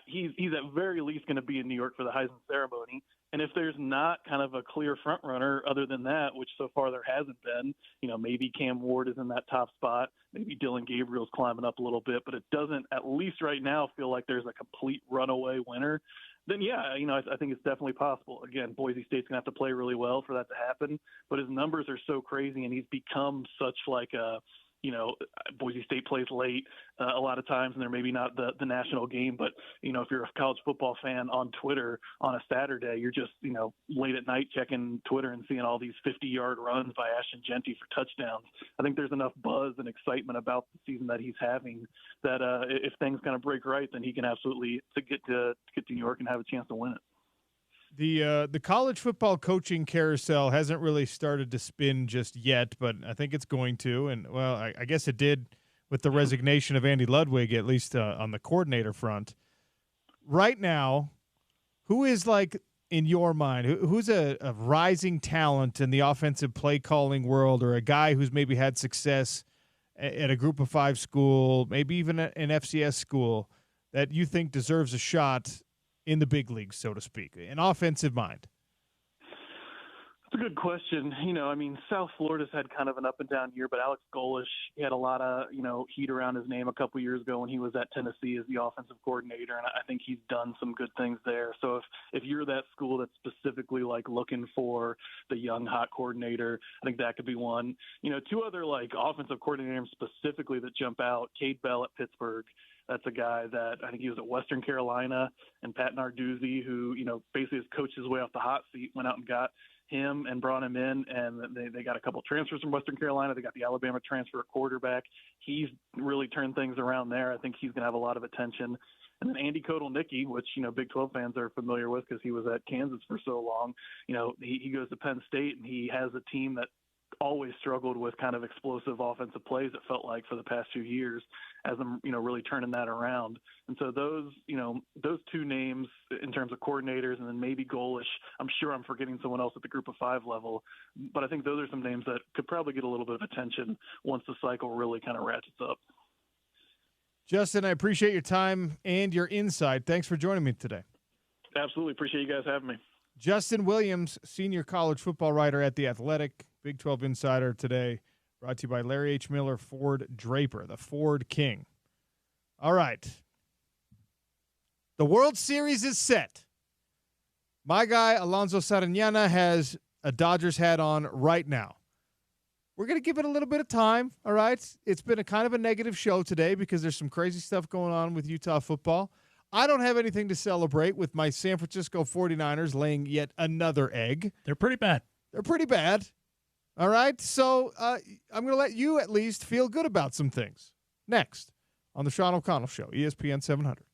he's at very least going to be in New York for the Heisman ceremony. And if there's not kind of a clear front runner other than that, which so far there hasn't been, maybe Cam Ward is in that top spot, maybe Dylan Gabriel's climbing up a little bit, but it doesn't, at least right now, feel like there's a complete runaway winner, then yeah, I think it's definitely possible. Again, Boise State's going to have to play really well for that to happen, but his numbers are so crazy and he's become such like a, Boise State plays late a lot of times, and they're maybe not the national game. But, if you're a college football fan on Twitter on a Saturday, you're just, late at night checking Twitter and seeing all these 50-yard runs by Ashton Genty for touchdowns. I think there's enough buzz and excitement about the season that he's having that if things kind of break right, then he can absolutely get to New York and have a chance to win it. The college football coaching carousel hasn't really started to spin just yet, but I think it's going to. And, well, I guess it did with the resignation of Andy Ludwig, at least on the coordinator front. Right now, who is, like, in your mind, who's a rising talent in the offensive play calling world, or a guy who's maybe had success at a Group of 5 school, maybe even an FCS school, that you think deserves a shot in the big leagues, so to speak, an offensive mind? That's a good question. South Florida's had kind of an up and down year, but Alex Golesh, he had a lot of, heat around his name a couple years ago when he was at Tennessee as the offensive coordinator, and I think he's done some good things there. So if you're that school that's specifically like looking for the young hot coordinator, I think that could be one. Two other like offensive coordinators specifically that jump out: Cade Bell at Pittsburgh. That's a guy that I think he was at Western Carolina, and Pat Narduzzi, who, basically has coached his way off the hot seat, went out and got him and brought him in, and they got a couple transfers from Western Carolina. They got the Alabama transfer at quarterback. He's really turned things around there. I think he's going to have a lot of attention. And then Andy Kotelnicki, which, Big 12 fans are familiar with because he was at Kansas for so long. He goes to Penn State, and he has a team that always struggled with kind of explosive offensive plays, it felt like, for the past few years, as I'm, really turning that around. And so those two names in terms of coordinators, and then maybe Golesh, I'm sure I'm forgetting someone else at the Group of 5 level, but I think those are some names that could probably get a little bit of attention once the cycle really kind of ratchets up. Justin, I appreciate your time and your insight. Thanks for joining me today. Absolutely. Appreciate you guys having me. Justin Williams, senior college football writer at The Athletic, Big 12 Insider today, brought to you by Larry H. Miller Ford Draper, the Ford King. All right. The World Series is set. My guy, Alonso Sariñana, has a Dodgers hat on right now. We're going to give it a little bit of time, all right? It's been a kind of a negative show today because there's some crazy stuff going on with Utah football. I don't have anything to celebrate with my San Francisco 49ers laying yet another egg. They're pretty bad. All right? So I'm going to let you at least feel good about some things. Next on the Sean O'Connell Show, ESPN 700.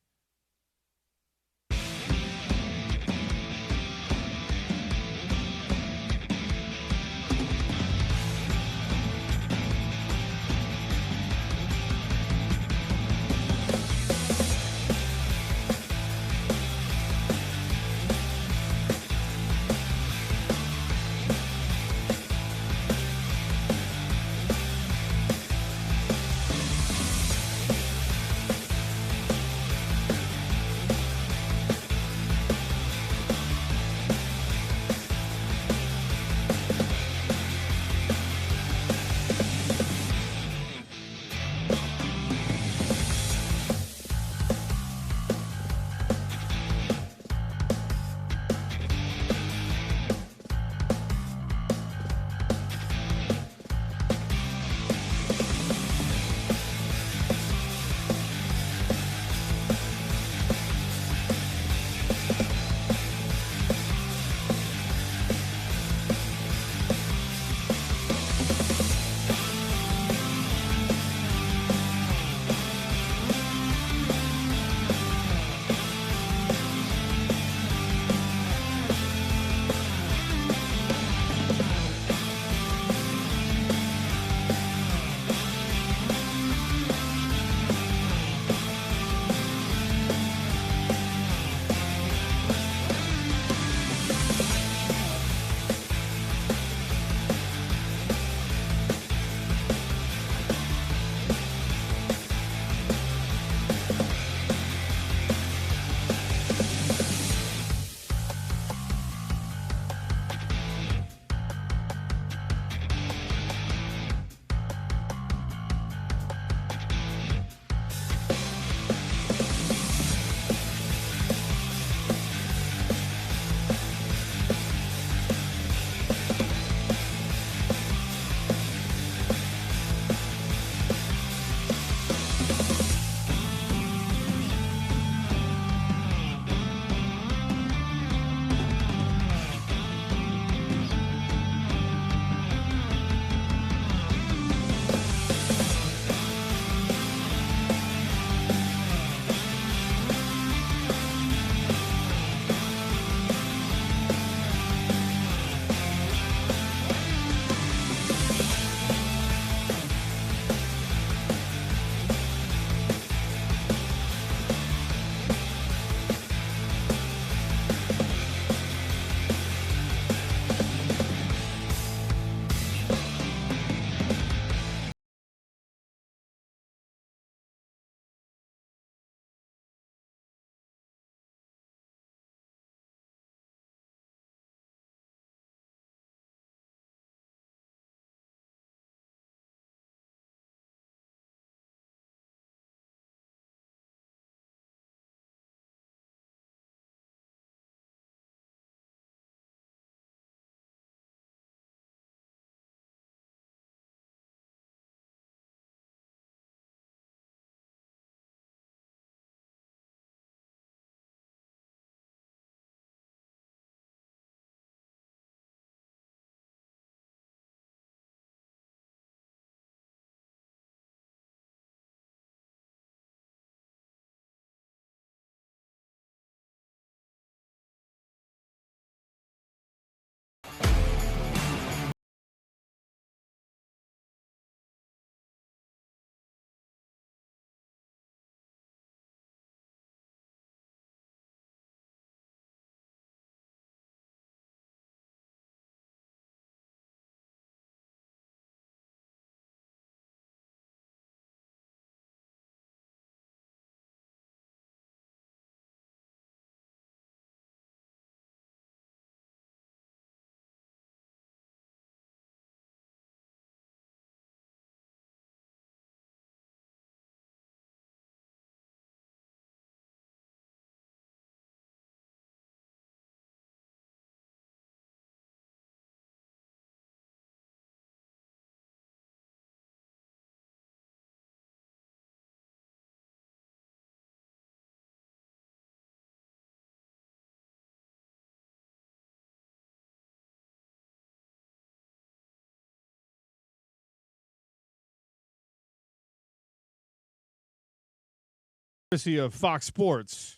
Courtesy of Fox Sports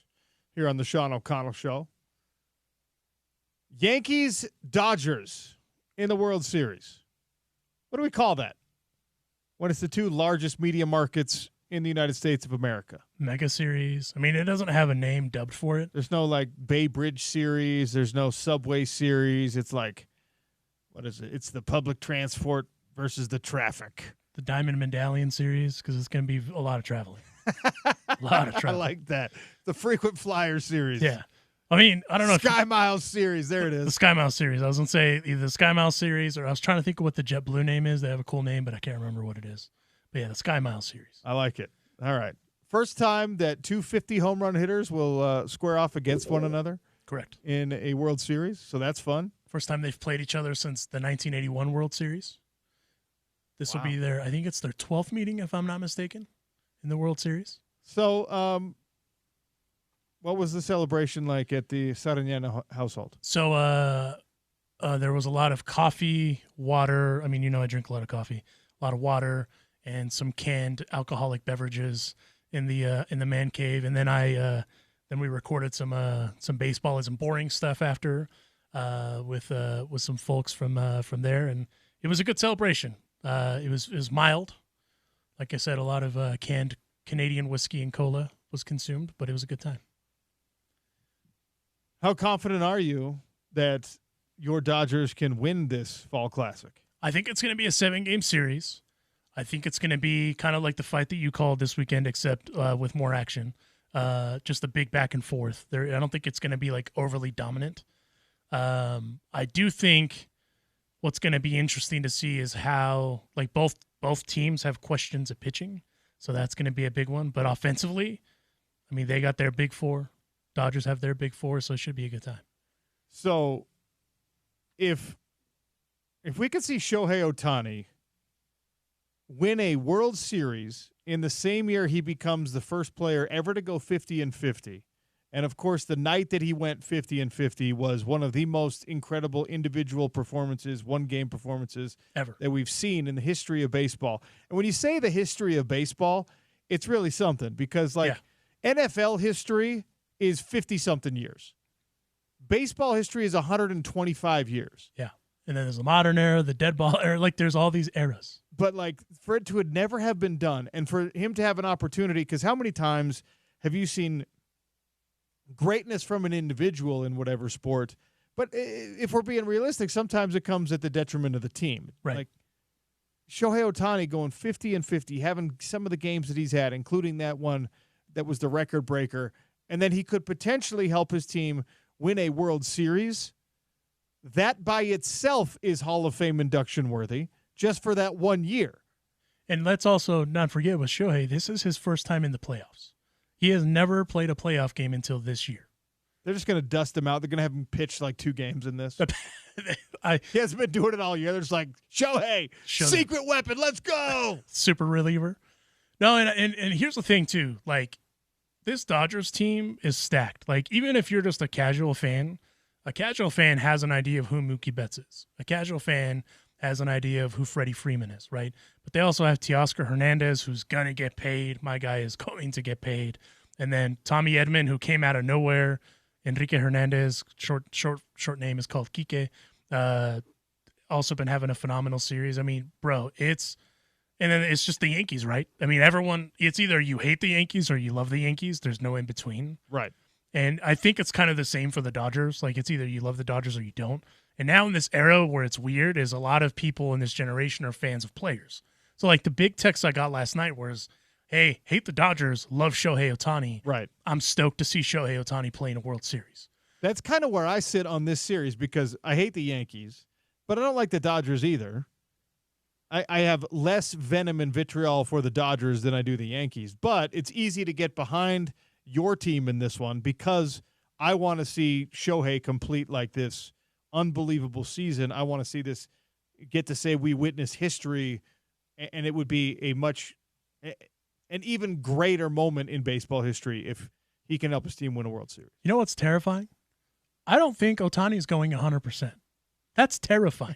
here on the Sean O'Connell Show. Yankees, Dodgers in the World Series. What do we call that when it's the two largest media markets in the United States of America? Mega Series. I mean, it doesn't have a name dubbed for it. There's no like Bay Bridge Series. There's no Subway Series. It's like, what is it? It's the public transport versus the traffic. The Diamond Medallion Series, because it's going to be a lot of traveling. A lot of traveling. I like that. The Frequent Flyer Series. Yeah. I mean, I don't know. Sky Miles Series. There it is. The Sky Miles Series. I was going to say either the Sky Miles Series, or I was trying to think of what the JetBlue name is. They have a cool name, but I can't remember what it is. But yeah, the Sky Miles Series. I like it. All right. First time that 250 home run hitters will square off against one another. Correct. In a World Series, so that's fun. First time they've played each other since the 1981 World Series. This will be I think it's their 12th meeting, if I'm not mistaken, in the World Series. So, what was the celebration like at the Sariñana household? So, there was a lot of coffee, water. I mean, I drink a lot of coffee, a lot of water, and some canned alcoholic beverages in the man cave. And then then we recorded some baseball and some boring stuff after, with some folks from there, and it was a good celebration. It was mild. Like I said, a lot of canned Canadian whiskey and cola was consumed, but it was a good time. How confident are you that your Dodgers can win this Fall Classic? I think it's going to be a 7-game series. I think it's going to be kind of like the fight that you called this weekend, except with more action. Just a big back and forth. I don't think it's going to be like overly dominant. I do think what's going to be interesting to see is how like both teams have questions at pitching. So that's going to be a big one. But offensively, I mean, they got their big four. Dodgers have their big four, so it should be a good time. So if we could see Shohei Ohtani win a World Series in the same year he becomes the first player ever to go 50-50, and of course the night that he went 50-50 was one of the most incredible individual performances, one-game performances ever that we've seen in the history of baseball. And when you say the history of baseball, it's really something because NFL history is 50-something years. Baseball history is 125 years. Yeah. And then there's the modern era, the dead ball era. Like, there's all these eras. But, like, for it to never have been done and for him to have an opportunity, because how many times have you seen greatness from an individual in whatever sport? But if we're being realistic, sometimes it comes at the detriment of the team. Right. Like, Shohei Ohtani going 50-50, having some of the games that he's had, including that one that was the record breaker, and then he could potentially help his team win a World Series. That by itself is Hall of Fame induction worthy just for that 1 year. And let's also not forget with Shohei, this is his first time in the playoffs. He has never played a playoff game until this year. They're just going to dust him out. They're going to have him pitch like 2 games in this. He hasn't been doing it all year. They're just like, Shohei, secret weapon, let's go. Super reliever. No, and here's the thing, too. Like, this Dodgers team is stacked. Like, even if you're just a casual fan has an idea of who Mookie Betts is. A casual fan has an idea of who Freddie Freeman is, right? But they also have Teoscar Hernandez, who's going to get paid. My guy is going to get paid. And then Tommy Edman, who came out of nowhere. Enrique Hernandez, short name is called Kike. Also been having a phenomenal series. I mean, bro, and then it's just the Yankees, right? I mean, everyone, it's either you hate the Yankees or you love the Yankees. There's no in between. Right. And I think it's kind of the same for the Dodgers. Like, it's either you love the Dodgers or you don't. And now in this era where it's weird is a lot of people in this generation are fans of players. So, like, the big text I got last night was, hey, hate the Dodgers, love Shohei Ohtani. Right. I'm stoked to see Shohei Ohtani play in a World Series. That's kind of where I sit on this series because I hate the Yankees, but I don't like the Dodgers either. I have less venom and vitriol for the Dodgers than I do the Yankees, but it's easy to get behind your team in this one because I want to see Shohei complete like this unbelievable season. I want to see this get to say we witness history, and it would be an even greater moment in baseball history if he can help his team win a World Series. You know what's terrifying? I don't think Ohtani's going 100%. That's terrifying.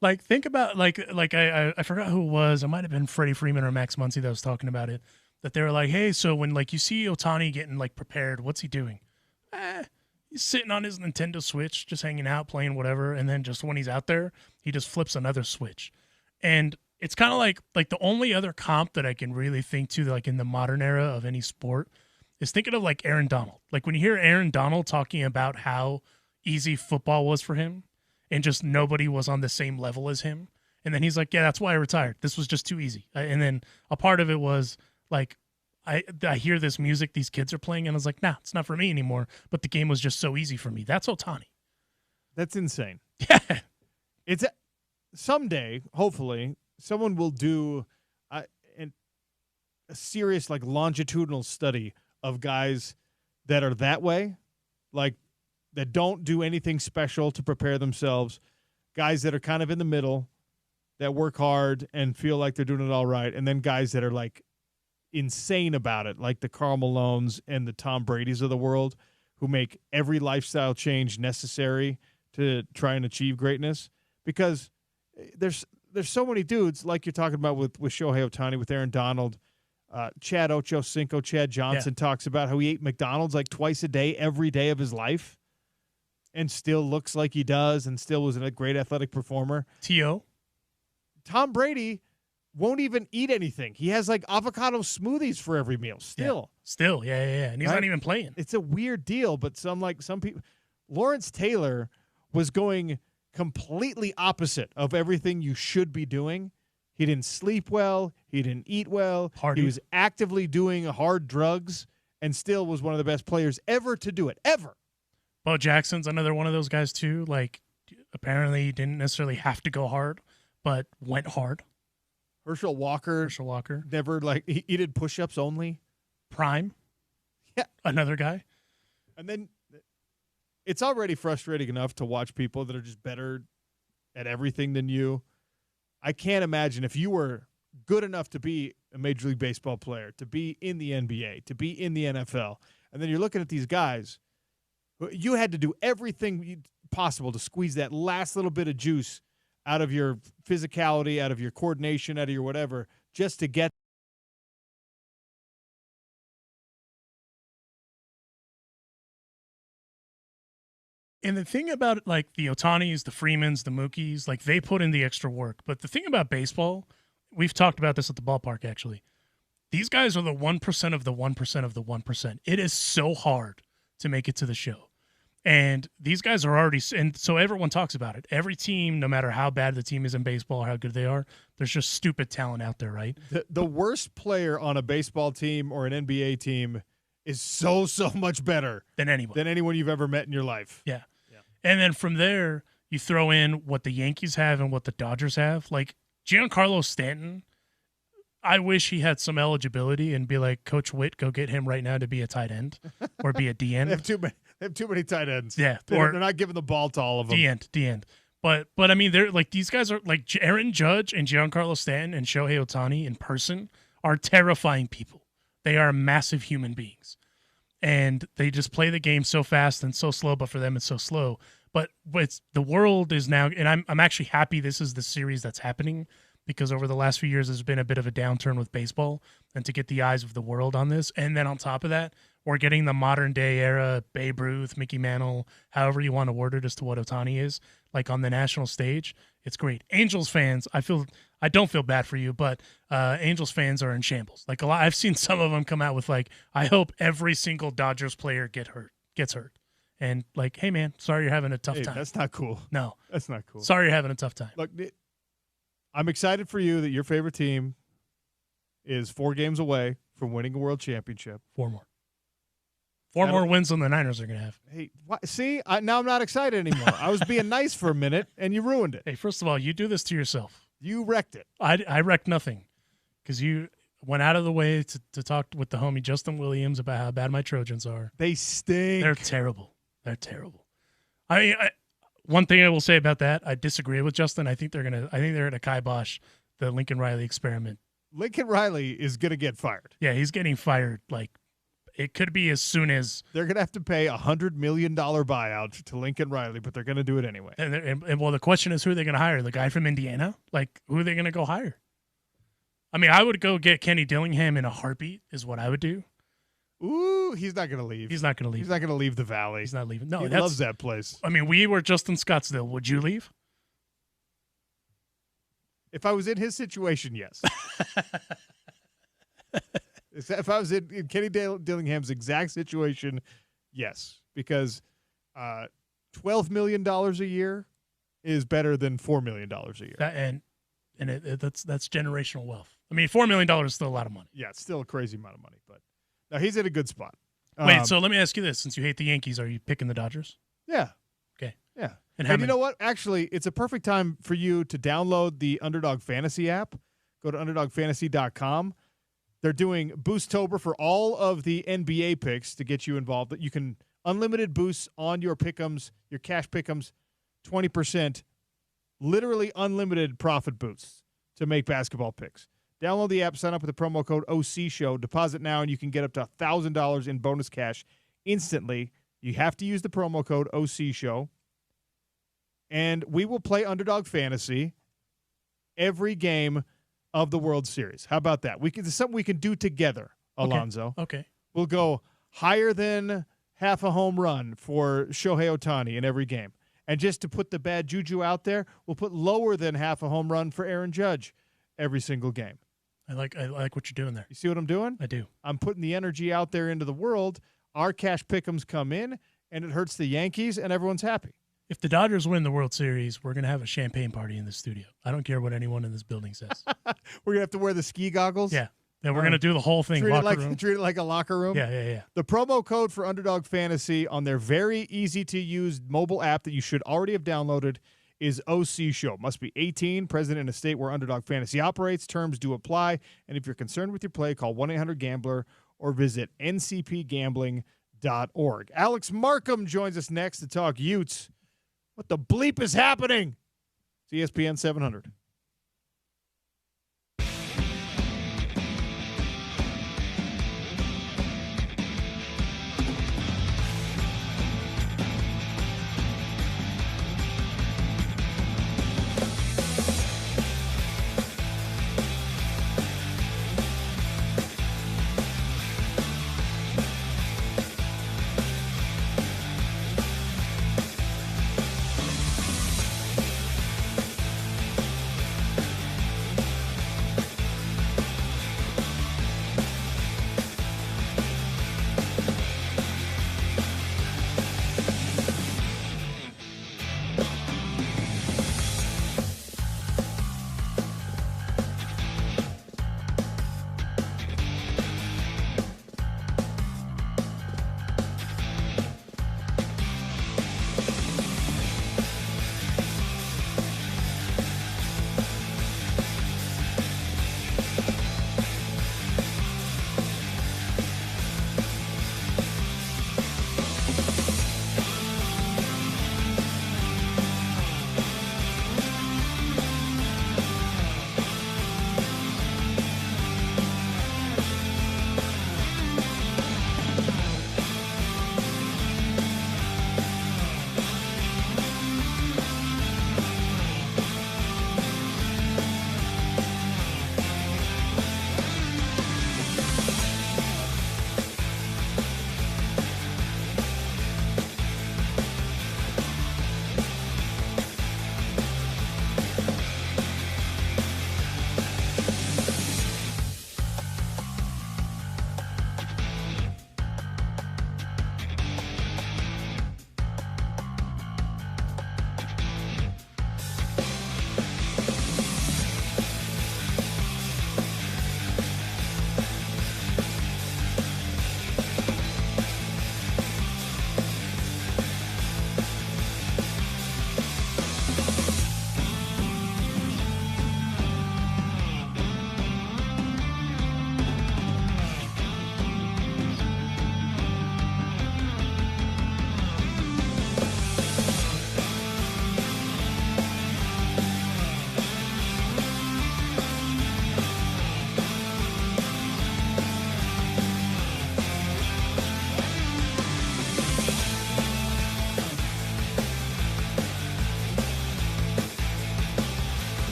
Like, think about, I forgot who it was. It might have been Freddie Freeman or Max Muncy that was talking about it. that they were like, hey, so when like you see Ohtani getting like prepared, what's he doing? He's sitting on his Nintendo Switch, just hanging out, playing whatever, and then just when he's out there, he just flips another switch. And it's kind of like the only other comp that I can really think to, like in the modern era of any sport, is thinking of like Aaron Donald. Like when you hear Aaron Donald talking about how easy football was for him and just nobody was on the same level as him. And then he's like, yeah, that's why I retired. This was just too easy. And then a part of it was like, I hear this music these kids are playing, and I was like, nah, it's not for me anymore. But the game was just so easy for me. That's Ohtani. That's insane. Yeah. It's someday, hopefully, someone will do a serious like longitudinal study of guys that are that way, like that don't do anything special to prepare themselves, guys that are kind of in the middle, that work hard and feel like they're doing it all right, and then guys that are like insane about it, like the Karl Malones and the Tom Bradys of the world, who make every lifestyle change necessary to try and achieve greatness. Because there's so many dudes, like you're talking about with Shohei Ohtani, with Aaron Donald, Chad Ochocinco, Chad Johnson talks about how he ate McDonald's like twice a day, every day of his life, and still looks like he does and still was a great athletic performer. T.O. Tom Brady won't even eat anything. He has like avocado smoothies for every meal still. Yeah. Still, yeah. And he's not even playing. It's a weird deal, but some people, Lawrence Taylor was going completely opposite of everything you should be doing. He didn't sleep well. He didn't eat well. He was actively doing hard drugs and still was one of the best players ever to do it, ever. Bo Jackson's another one of those guys too. Like, apparently he didn't necessarily have to go hard, but went hard. Herschel Walker. Never, like, he did push-ups only. Prime. Yeah. Another guy. And then it's already frustrating enough to watch people that are just better at everything than you. I can't imagine if you were good enough to be a Major League Baseball player, to be in the NBA, to be in the NFL, and then you're looking at these guys. You had to do everything possible to squeeze that last little bit of juice out of your physicality, out of your coordination, out of your whatever, just to get. And the thing about like the Ohtanis, the Freemans, the Mookies, like they put in the extra work. But the thing about baseball, we've talked about this at the ballpark actually. These guys are the 1% of the 1% of the 1%. It is so hard to make it to the show. And these guys are already, and so everyone talks about it. Every team, no matter how bad the team is in baseball or how good they are, there's just stupid talent out there, right? The worst player on a baseball team or an NBA team is so much better than anyone you've ever met in your life. Yeah. And then from there, you throw in what the Yankees have and what the Dodgers have. Like Giancarlo Stanton, I wish he had some eligibility and be like, Coach Witt, go get him right now to be a tight end or be a D end. They have too many tight ends. Yeah. They're not giving the ball to all of them. D end. But I mean, they're like, these guys are like Aaron Judge and Giancarlo Stanton and Shohei Ohtani in person are terrifying people. They are massive human beings. And they just play the game so fast and so slow, but for them it's so slow. But the world is now, and I'm actually happy this is the series that's happening, because over the last few years there's been a bit of a downturn with baseball, and to get the eyes of the world on this. And then on top of that, we're getting the modern day era Babe Ruth, Mickey Mantle, however you want to word it as to what Ohtani is, like on the national stage. It's great. Angels fans, I don't feel bad for you, but Angels fans are in shambles. Like I've seen some of them come out with like, I hope every single Dodgers player gets hurt. And like, hey man, sorry you're having a tough time. That's not cool. No. That's not cool. Sorry you're having a tough time. Look, I'm excited for you that your favorite team is 4 games away from winning a world championship. 4 more. 4 more wins than the Niners are going to have. Hey, see, now I'm not excited anymore. I was being nice for a minute, and you ruined it. Hey, first of all, you do this to yourself. You wrecked it. I wrecked nothing, because you went out of the way to talk with the homie Justin Williams about how bad my Trojans are. They stink. They're terrible. They're terrible. I mean, one thing I will say about that, I disagree with Justin. I think they're gonna kibosh the Lincoln Riley experiment. Lincoln Riley is gonna get fired. Yeah, he's getting fired. Like, it could be as soon as they're gonna have to pay $100 million buyout to Lincoln Riley, but they're gonna do it anyway. And well, the question is, who are they gonna hire? The guy from Indiana? Like, who are they gonna go hire? I mean, I would go get Kenny Dillingham in a heartbeat is what I would do. Ooh, he's not going to leave. He's not going to leave. He's not going to leave the Valley. He's not leaving. No, he loves that place. I mean, we were just in Scottsdale. Would you leave? If I was in his situation, yes. If I was in Kenny Dillingham's exact situation, yes. Because $12 million a year is better than $4 million a year. That's generational wealth. I mean, $4 million is still a lot of money. Yeah, it's still a crazy amount of money. But now he's in a good spot. Wait, so let me ask you this. Since you hate the Yankees, are you picking the Dodgers? Yeah. Okay. Yeah. And you know what? Actually, it's a perfect time for you to download the Underdog Fantasy app. Go to UnderdogFantasy.com. They're doing Boostober for all of the NBA picks to get you involved. You can unlimited boosts on your pick'ems, your cash pick'ems, 20%, literally unlimited profit boosts to make basketball picks. Download the app, sign up with the promo code OCShow, deposit now, and you can get up to $1,000 in bonus cash instantly. You have to use the promo code OCShow. And we will play Underdog Fantasy every game of the World Series. How about that? It's something we can do together, Alonzo. Okay. We'll go higher than half a home run for Shohei Ohtani in every game. And just to put the bad juju out there, we'll put lower than half a home run for Aaron Judge every single game. I like what you're doing there. You see what I'm doing? I do. I'm putting the energy out there into the world. Our cash pick'ems come in, and it hurts the Yankees, and everyone's happy. If the Dodgers win the World Series, we're going to have a champagne party in the studio. I don't care what anyone in this building says. We're going to have to wear the ski goggles? Yeah. And we're going to do the whole thing. Treat it like a locker room? Yeah. The promo code for Underdog Fantasy on their very easy-to-use mobile app that you should already have downloaded is OC Show. Must be 18, present in a state where Underdog Fantasy operates. Terms do apply. And if you're concerned with your play, call 1-800-GAMBLER or visit ncpgambling.org. Alex Markham joins us next to talk Utes. What the bleep is happening? It's ESPN 700.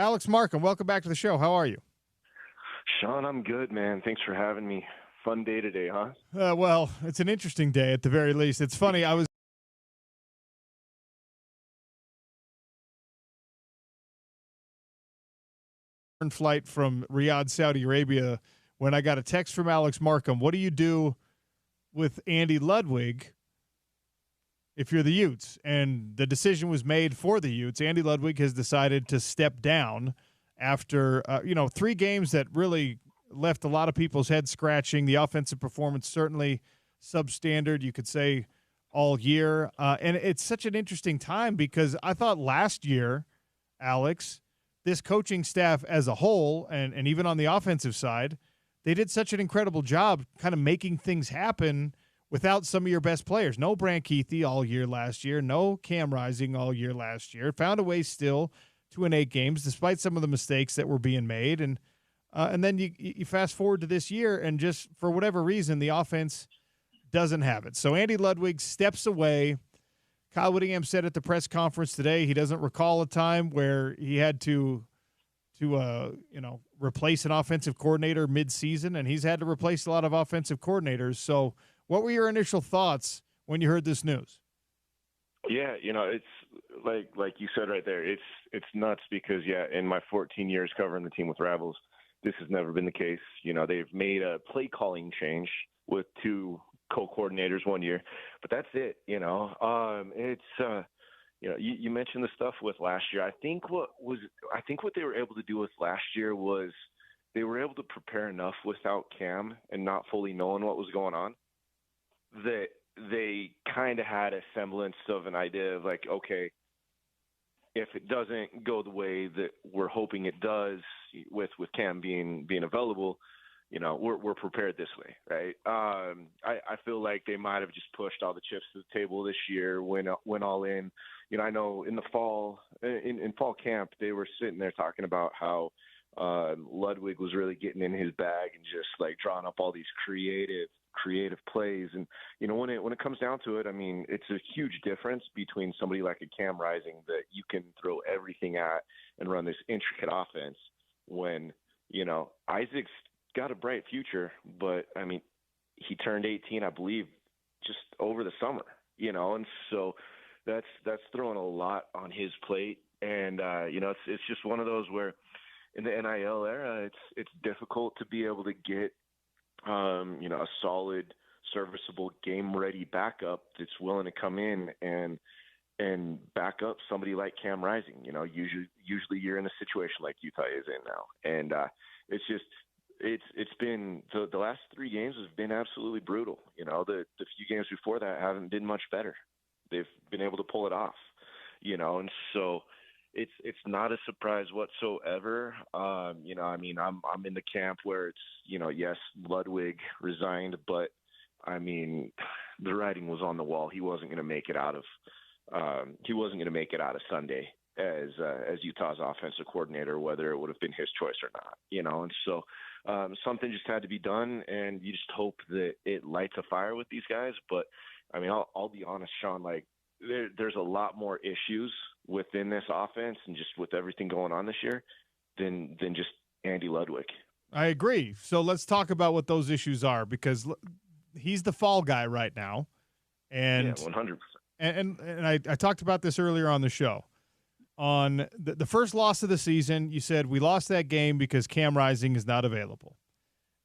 Alex Markham, welcome back to the show. How are you? Sean, I'm good, man. Thanks for having me. Fun day today, huh? Well, it's an interesting day at the very least. It's funny. I was flight from Riyadh, Saudi Arabia, when I got a text from Alex Markham. What do you do with Andy Ludwig if you're the Utes? And the decision was made for the Utes. Andy Ludwig has decided to step down after 3 games that really left a lot of people's heads scratching. The offensive performance certainly substandard, you could say, all year. And it's such an interesting time because I thought last year, Alex, this coaching staff as a whole, and even on the offensive side, they did such an incredible job kind of making things happen without some of your best players. No Brant Keithy all year last year. No Cam Rising all year last year. Found a way still to win 8 games despite some of the mistakes that were being made. And then you fast forward to this year, and just for whatever reason, the offense doesn't have it. So Andy Ludwig steps away. Kyle Whittingham said at the press conference today he doesn't recall a time where he had to replace an offensive coordinator mid-season, and he's had to replace a lot of offensive coordinators. So what were your initial thoughts when you heard this news? Yeah, it's like you said right there. It's nuts because, in my 14 years covering the team with Rebels, this has never been the case. They've made a play calling change with 2 co-coordinators one year, but that's it. You mentioned the stuff with last year. I think what they were able to do with last year was they were able to prepare enough without Cam and not fully knowing what was going on that they kind of had a semblance of an idea of like, okay, if it doesn't go the way that we're hoping it does with Cam being available, we're prepared this way, right? I feel like they might have just pushed all the chips to the table this year, went all in. I know in the fall, in fall camp, they were sitting there talking about how Ludwig was really getting in his bag and just like drawing up all these creative plays. And when it comes down to it, I mean, it's a huge difference between somebody like a Cam Rising that you can throw everything at and run this intricate offense when Isaac's got a bright future, but I mean, he turned 18, I believe, just over the summer, and so that's throwing a lot on his plate. And it's just one of those where in the NIL era, it's difficult to be able to get a solid, serviceable, game-ready backup that's willing to come in and back up somebody like Cam Rising. Usually you're in a situation like Utah is in now, and it's just. It's been the last 3 games has been absolutely brutal. The few games before that haven't been much better. They've been able to pull it off, and so it's not a surprise whatsoever. I mean, I'm in the camp where it's yes, Ludwig resigned, but I mean, the writing was on the wall. He wasn't going to make it out of Sunday as Utah's offensive coordinator, whether it would have been his choice or not, and so something just had to be done, and you just hope that it lights a fire with these guys. But I mean, I'll be honest, Sean, like there's a lot more issues within this offense and just with everything going on this year than just Andy Ludwig. I agree. So let's talk about what those issues are, because he's the fall guy right now. And 100%. And I talked about this earlier on the show. On the first loss of the season, you said we lost that game because Cam Rising is not available.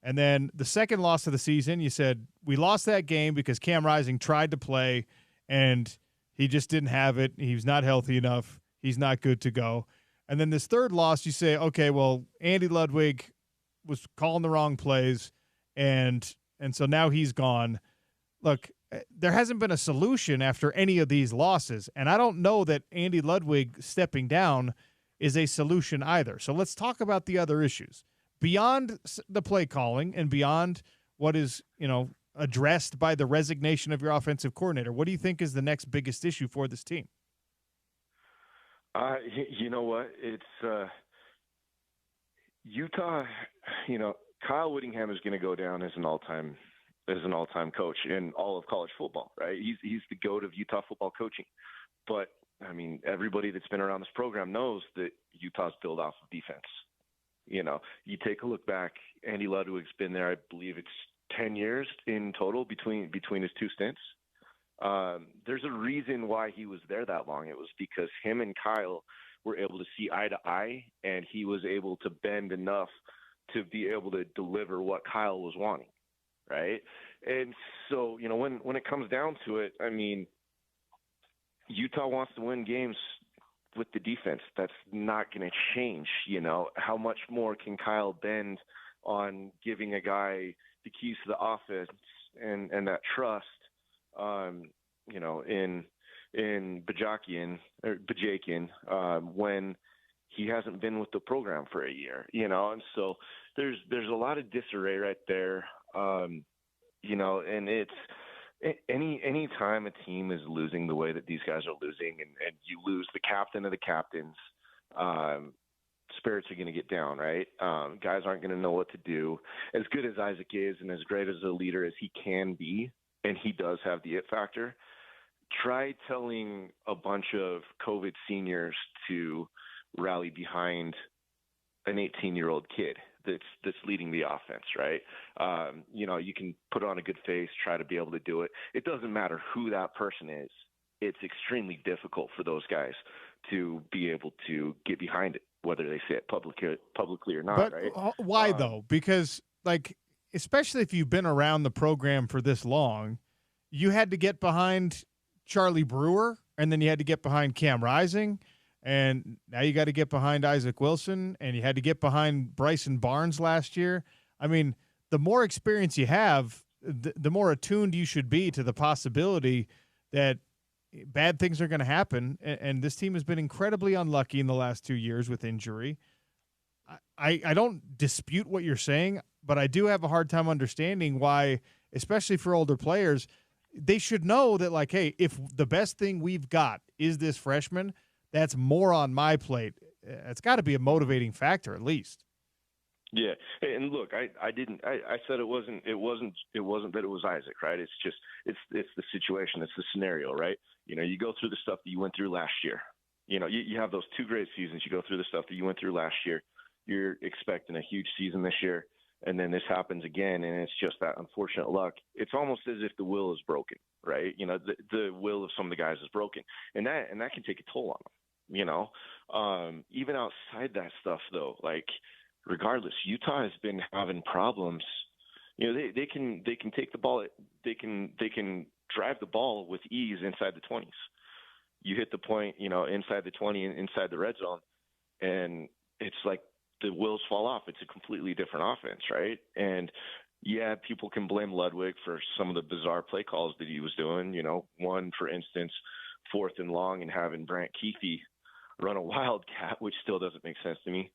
And then the second loss of the season, you said we lost that game because Cam Rising tried to play and he just didn't have it. He was not healthy enough. He's not good to go. And then this third loss, you say, okay, well, Andy Ludwig was calling the wrong plays, and so now he's gone. Look, there hasn't been a solution after any of these losses, and I don't know that Andy Ludwig stepping down is a solution either. So let's talk about the other issues. Beyond the play calling and beyond what is, addressed by the resignation of your offensive coordinator, what do you think is the next biggest issue for this team? You know what? It's Utah. Kyle Whittingham is going to go down as an all-time coach in all of college football, right? He's the GOAT of Utah football coaching. But I mean, everybody that's been around this program knows that Utah's built off of defense. You know, you take a look back, Andy Ludwig's been there, I believe it's 10 years in total between his two stints. There's a reason why he was there that long. It was because him and Kyle were able to see eye to eye, and he was able to bend enough to be able to deliver what Kyle was wanting, right? And so, you know, when it comes down to it, I mean, Utah wants to win games with the defense. That's not going to change. You know, how much more can Kyle bend on giving a guy the keys to the offense and that trust, you know, in Bajakian when he hasn't been with the program for a year, you know? And so there's a lot of disarray right there. You know, and it's any time a team is losing the way that these guys are losing, and you lose the captain of the captains, spirits are going to get down, right? Guys aren't going to know what to do. As good as Isaac is and as great as a leader as he can be, and he does have the it factor, try telling a bunch of COVID seniors to rally behind an 18-year-old kid that's leading the offense, right? You know, you can put on a good face, try to be able to do it. It doesn't matter who that person is. It's extremely difficult for those guys to be able to get behind it, whether they say it publicly or not, But right? why though? Because, like, especially if you've been around the program for this long, you had to get behind Charlie Brewer, and then you had to get behind Cam Rising, and now you got to get behind Isaac Wilson, and you had to get behind Bryson Barnes last year. I mean, the more experience you have, the more attuned you should be to the possibility that bad things are going to happen. And this team has been incredibly unlucky in the last 2 years with injury. I don't dispute what you're saying, but I do have a hard time understanding why, especially for older players, they should know that, like, hey, if the best thing we've got is this freshman, that's more on my plate. It's got to be a motivating factor, at least. Yeah, and look, I said it wasn't that it was Isaac, right? It's just it's the situation, it's the scenario, right? You know, you go through the stuff that you went through last year. You know, you have those two great seasons. You go through the stuff that you went through last year. You're expecting a huge season this year, and then this happens again, and it's just that unfortunate luck. It's almost as if the will is broken, right? You know, the will of some of the guys is broken, and that can take a toll on them. You know, even outside that stuff, though, like, regardless, Utah has been having problems. You know, they can take the ball, they can drive the ball with ease inside the 20s. You hit the point, you know, inside the 20 and inside the red zone, and it's like the wheels fall off. It's a completely different offense, right? And yeah, people can blame Ludwig for some of the bizarre play calls that he was doing. You know, one, for instance, 4th and long and having Brant Keithy run a wildcat, which still doesn't make sense to me.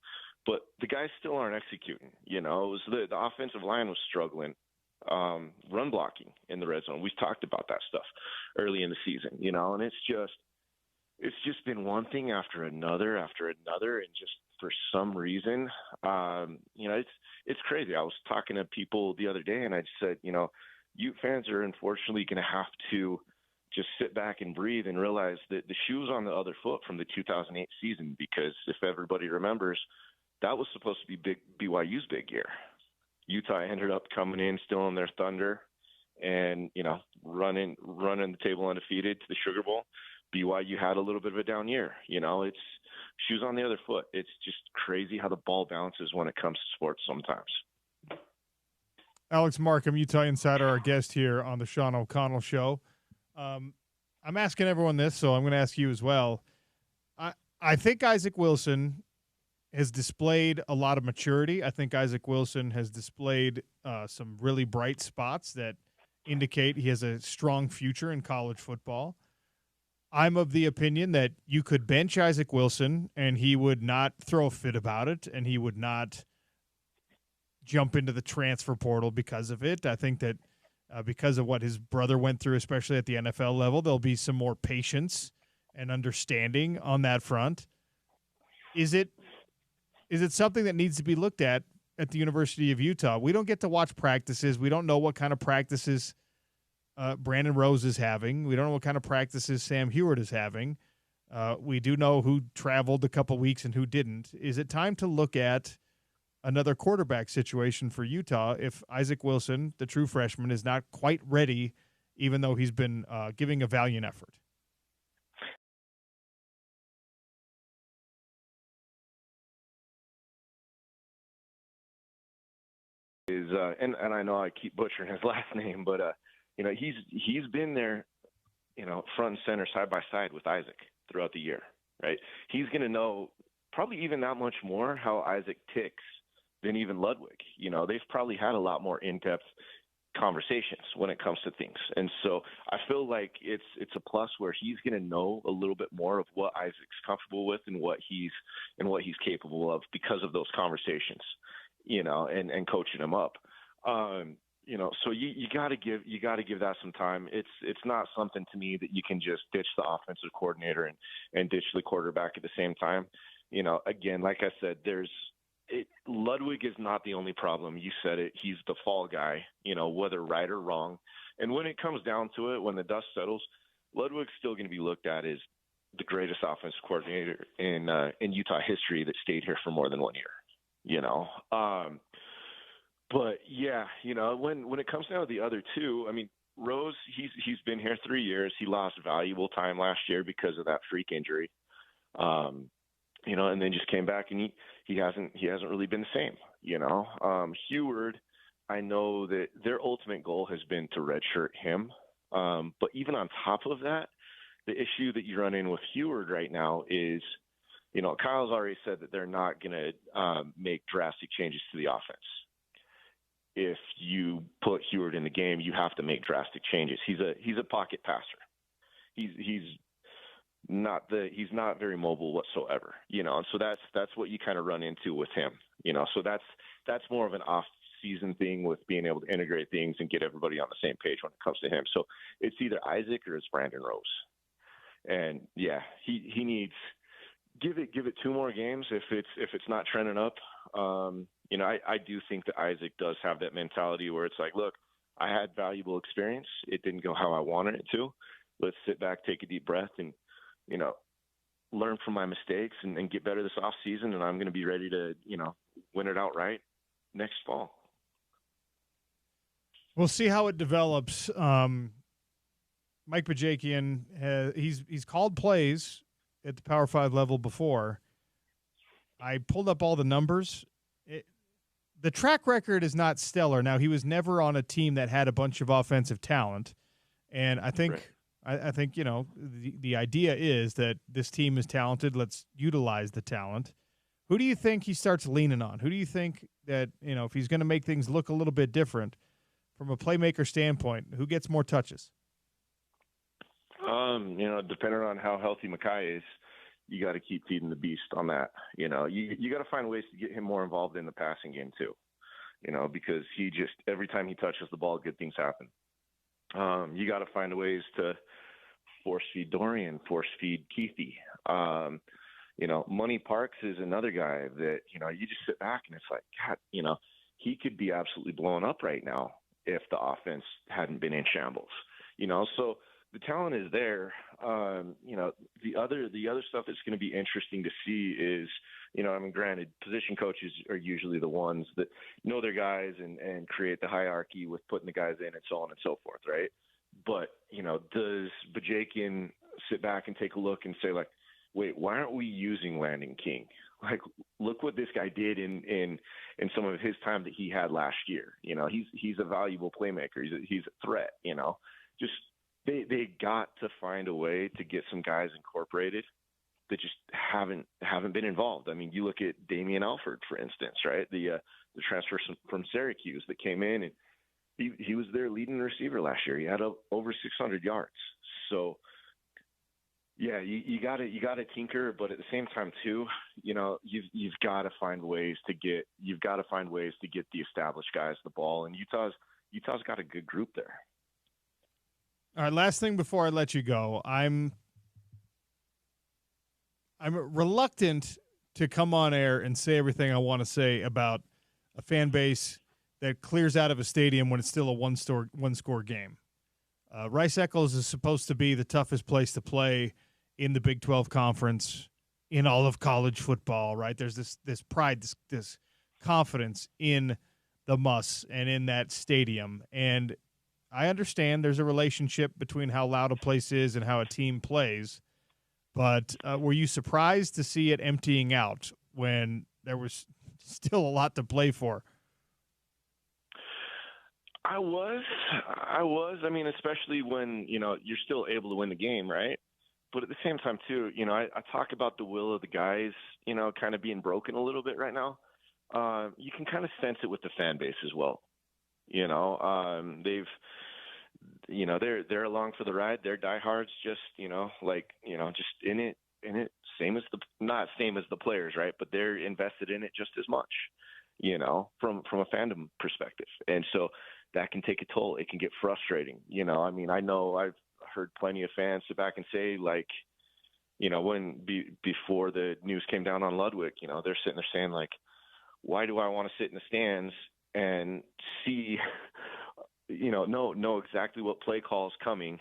But the guys still aren't executing. You know, it was the offensive line was struggling, run blocking in the red zone. We've talked about that stuff early in the season, you know, and it's just been one thing after another, and just for some reason, you know, it's crazy. I was talking to people the other day, and I just said, you know, Ute fans are unfortunately going to have to just sit back and breathe and realize that the shoe's on the other foot from the 2008 season, because if everybody remembers, that was supposed to be BYU's big year. Utah ended up coming in still in their thunder and, you know, running the table undefeated to the Sugar Bowl. BYU had a little bit of a down year. You know, it's shoes on the other foot. It's just crazy how the ball bounces when it comes to sports sometimes. Alex Markham, Utah Insider, our guest here on the Sean O'Connell Show. I'm asking everyone this, so I'm going to ask you as well. I think Isaac Wilson has displayed a lot of maturity. I think Isaac Wilson has displayed some really bright spots that indicate he has a strong future in college football. I'm of the opinion that you could bench Isaac Wilson and he would not throw a fit about it, and he would not jump into the transfer portal because of it. I think that because of what his brother went through, especially at the NFL level, there'll be some more patience and understanding on that front. Is it something that needs to be looked at the University of Utah? We don't get to watch practices. We don't know what kind of practices Brandon Rose is having. We don't know what kind of practices Sam Heward is having. We do know who traveled a couple weeks and who didn't. Is it time to look at another quarterback situation for Utah if Isaac Wilson, the true freshman, is not quite ready, even though he's been giving a valiant effort? And I know I keep butchering his last name, but he's been there, front and center, side by side with Isaac throughout the year, right? He's going to know probably even that much more how Isaac ticks than even Ludwig. They've probably had a lot more in-depth conversations when it comes to things, and so I feel like it's a plus where he's going to know a little bit more of what Isaac's comfortable with and what he's capable of because of those conversations. And coaching him up. So you got to give that some time. It's not something to me that you can just ditch the offensive coordinator and ditch the quarterback at the same time. Again, like I said, Ludwig is not the only problem. You said it. He's the fall guy, whether right or wrong. And when it comes down to it, when the dust settles, Ludwig's still going to be looked at as the greatest offensive coordinator in Utah history that stayed here for more than 1 year. But yeah, when it comes down to the other two, I mean, Rose, he's been here 3 years. He lost valuable time last year because of that freak injury. And then just came back and he hasn't really been the same, Heward, I know that their ultimate goal has been to redshirt him. But even on top of that, the issue that you run in with Heward right now is, Kyle's already said that they're not going to make drastic changes to the offense. If you put Heward in the game, you have to make drastic changes. He's a pocket passer. He's not very mobile whatsoever. And so that's what you kind of run into with him. So that's more of an off-season thing with being able to integrate things and get everybody on the same page when it comes to him. So it's either Isaac or it's Brandon Rose. And yeah, he needs. Give it 2 more games if it's not trending up. I do think that Isaac does have that mentality where it's like, look, I had valuable experience. It didn't go how I wanted it to. Let's sit back, take a deep breath, and learn from my mistakes and get better this off season. And I'm going to be ready to win it outright next fall. We'll see how it develops. Mike Bajakian he's called plays at the Power 5 level before. I pulled up all the numbers. The track record is not stellar. Now, he was never on a team that had a bunch of offensive talent, and I think I think the idea is that this team is talented. Let's utilize the talent. Who do you think he starts leaning on? Who do you think that if he's going to make things look a little bit different from a playmaker standpoint, who gets more touches? Depending on how healthy Makai is, you got to keep feeding the beast on that. You got to find ways to get him more involved in the passing game too. Because every time he touches the ball, good things happen. You got to find ways to force feed Dorian, force feed Keithy. Money Parks is another guy that, you just sit back and it's like, God, he could be absolutely blown up right now if the offense hadn't been in shambles. So the talent is there. The other stuff that's going to be interesting to see is, granted, position coaches are usually the ones that know their guys and create the hierarchy with putting the guys in and so on and so forth, right? But, does Bajakian sit back and take a look and say, like, wait, why aren't we using Landon King? Like, look what this guy did in some of his time that he had last year. He's a valuable playmaker. He's a threat, Just they got to find a way to get some guys incorporated that just haven't been involved. I mean, you look at Damian Alford, for instance, right? The transfer from Syracuse that came in, and he was their leading receiver last year. He had over 600 yards. So yeah, you got to tinker, but at the same time too, you've got to find ways to get the established guys the ball, and Utah's got a good group there. All right, last thing before I let you go. I'm reluctant to come on air and say everything I want to say about a fan base that clears out of a stadium when it's still a one-score game. Rice Eccles is supposed to be the toughest place to play in the Big 12 Conference, in all of college football, right? There's this pride, this confidence in the Muss and in that stadium. And I understand there's a relationship between how loud a place is and how a team plays. But were you surprised to see it emptying out when there was still a lot to play for? I was. I mean, especially when, you're still able to win the game, right? But at the same time, too, I talk about the will of the guys, kind of being broken a little bit right now. You can kind of sense it with the fan base as well. They're along for the ride. They're diehards, just in it. Not same as the players, right? But they're invested in it just as much, from a fandom perspective. And so that can take a toll. It can get frustrating. I know I've heard plenty of fans sit back and say, like, before the news came down on Ludwig, they're sitting there saying, like, why do I want to sit in the stands and see, know exactly what play call is coming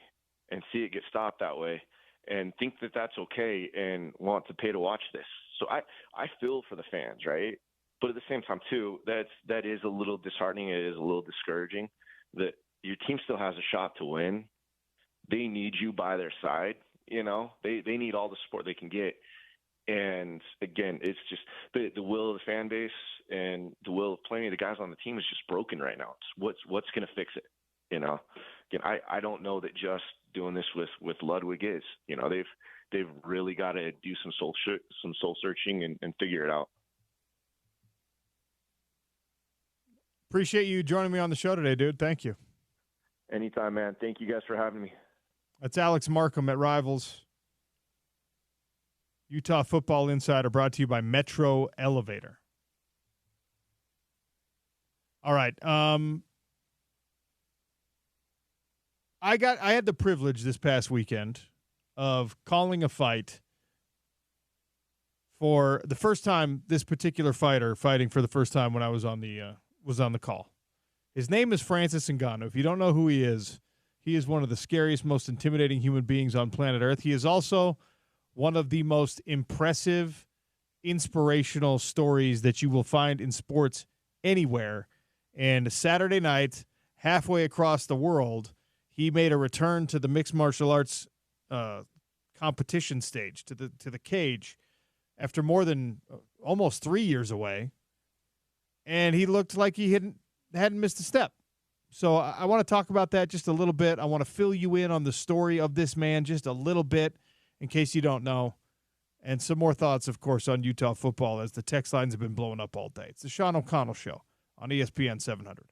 and see it get stopped that way and think that that's okay and want to pay to watch this? So I feel for the fans, right? But at the same time, too, that is a little disheartening. It is a little discouraging that your team still has a shot to win. They need you by their side. They need all the support they can get. And again, it's just the will of the fan base and the will of plenty of the guys on the team is just broken right now. It's what's going to fix it. Again, I don't know that just doing this with Ludwig is. They've really got to do some soul searching and figure it out. Appreciate you joining me on the show today, dude. Thank you. Anytime, man. Thank you guys for having me. That's Alex Markham at Rivals. Utah Football Insider, brought to you by Metro Elevator. All right. I had the privilege this past weekend of calling a fight for the first time. This particular fighter fighting for the first time when I was on the call. His name is Francis Ngannou. If you don't know who he is one of the scariest, most intimidating human beings on planet Earth. He is also one of the most impressive, inspirational stories that you will find in sports anywhere. And Saturday night, halfway across the world, he made a return to the mixed martial arts competition stage, to the cage, after more than almost 3 years away. And he looked like he hadn't missed a step. So I want to talk about that just a little bit. I want to fill you in on the story of this man just a little bit in case you don't know. And some more thoughts, of course, on Utah football as the text lines have been blowing up all day. It's the Sean O'Connell Show on ESPN 700.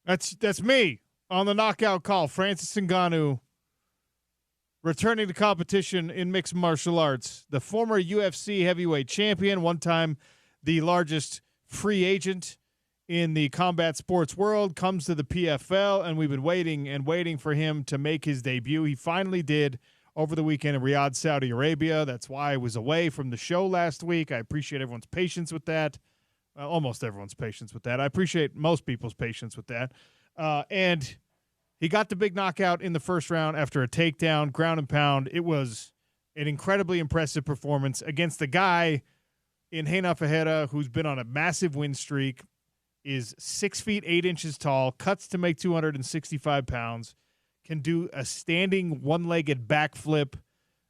That's me on the knockout call. Francis Ngannou returning to competition in mixed martial arts. The former UFC heavyweight champion, one time the largest free agent in the combat sports world, comes to the PFL, and we've been waiting and waiting for him to make his debut. He finally did over the weekend in Riyadh, Saudi Arabia. That's why I was away from the show last week. I appreciate everyone's patience with that. Almost everyone's patience with that. I appreciate most people's patience with that. And he got the big knockout in the first round after a takedown, ground and pound. It was an incredibly impressive performance against the guy in Reina Ferreira who's been on a massive win streak, is 6 feet 8 inches tall, cuts to make 265 pounds, can do a standing one-legged backflip.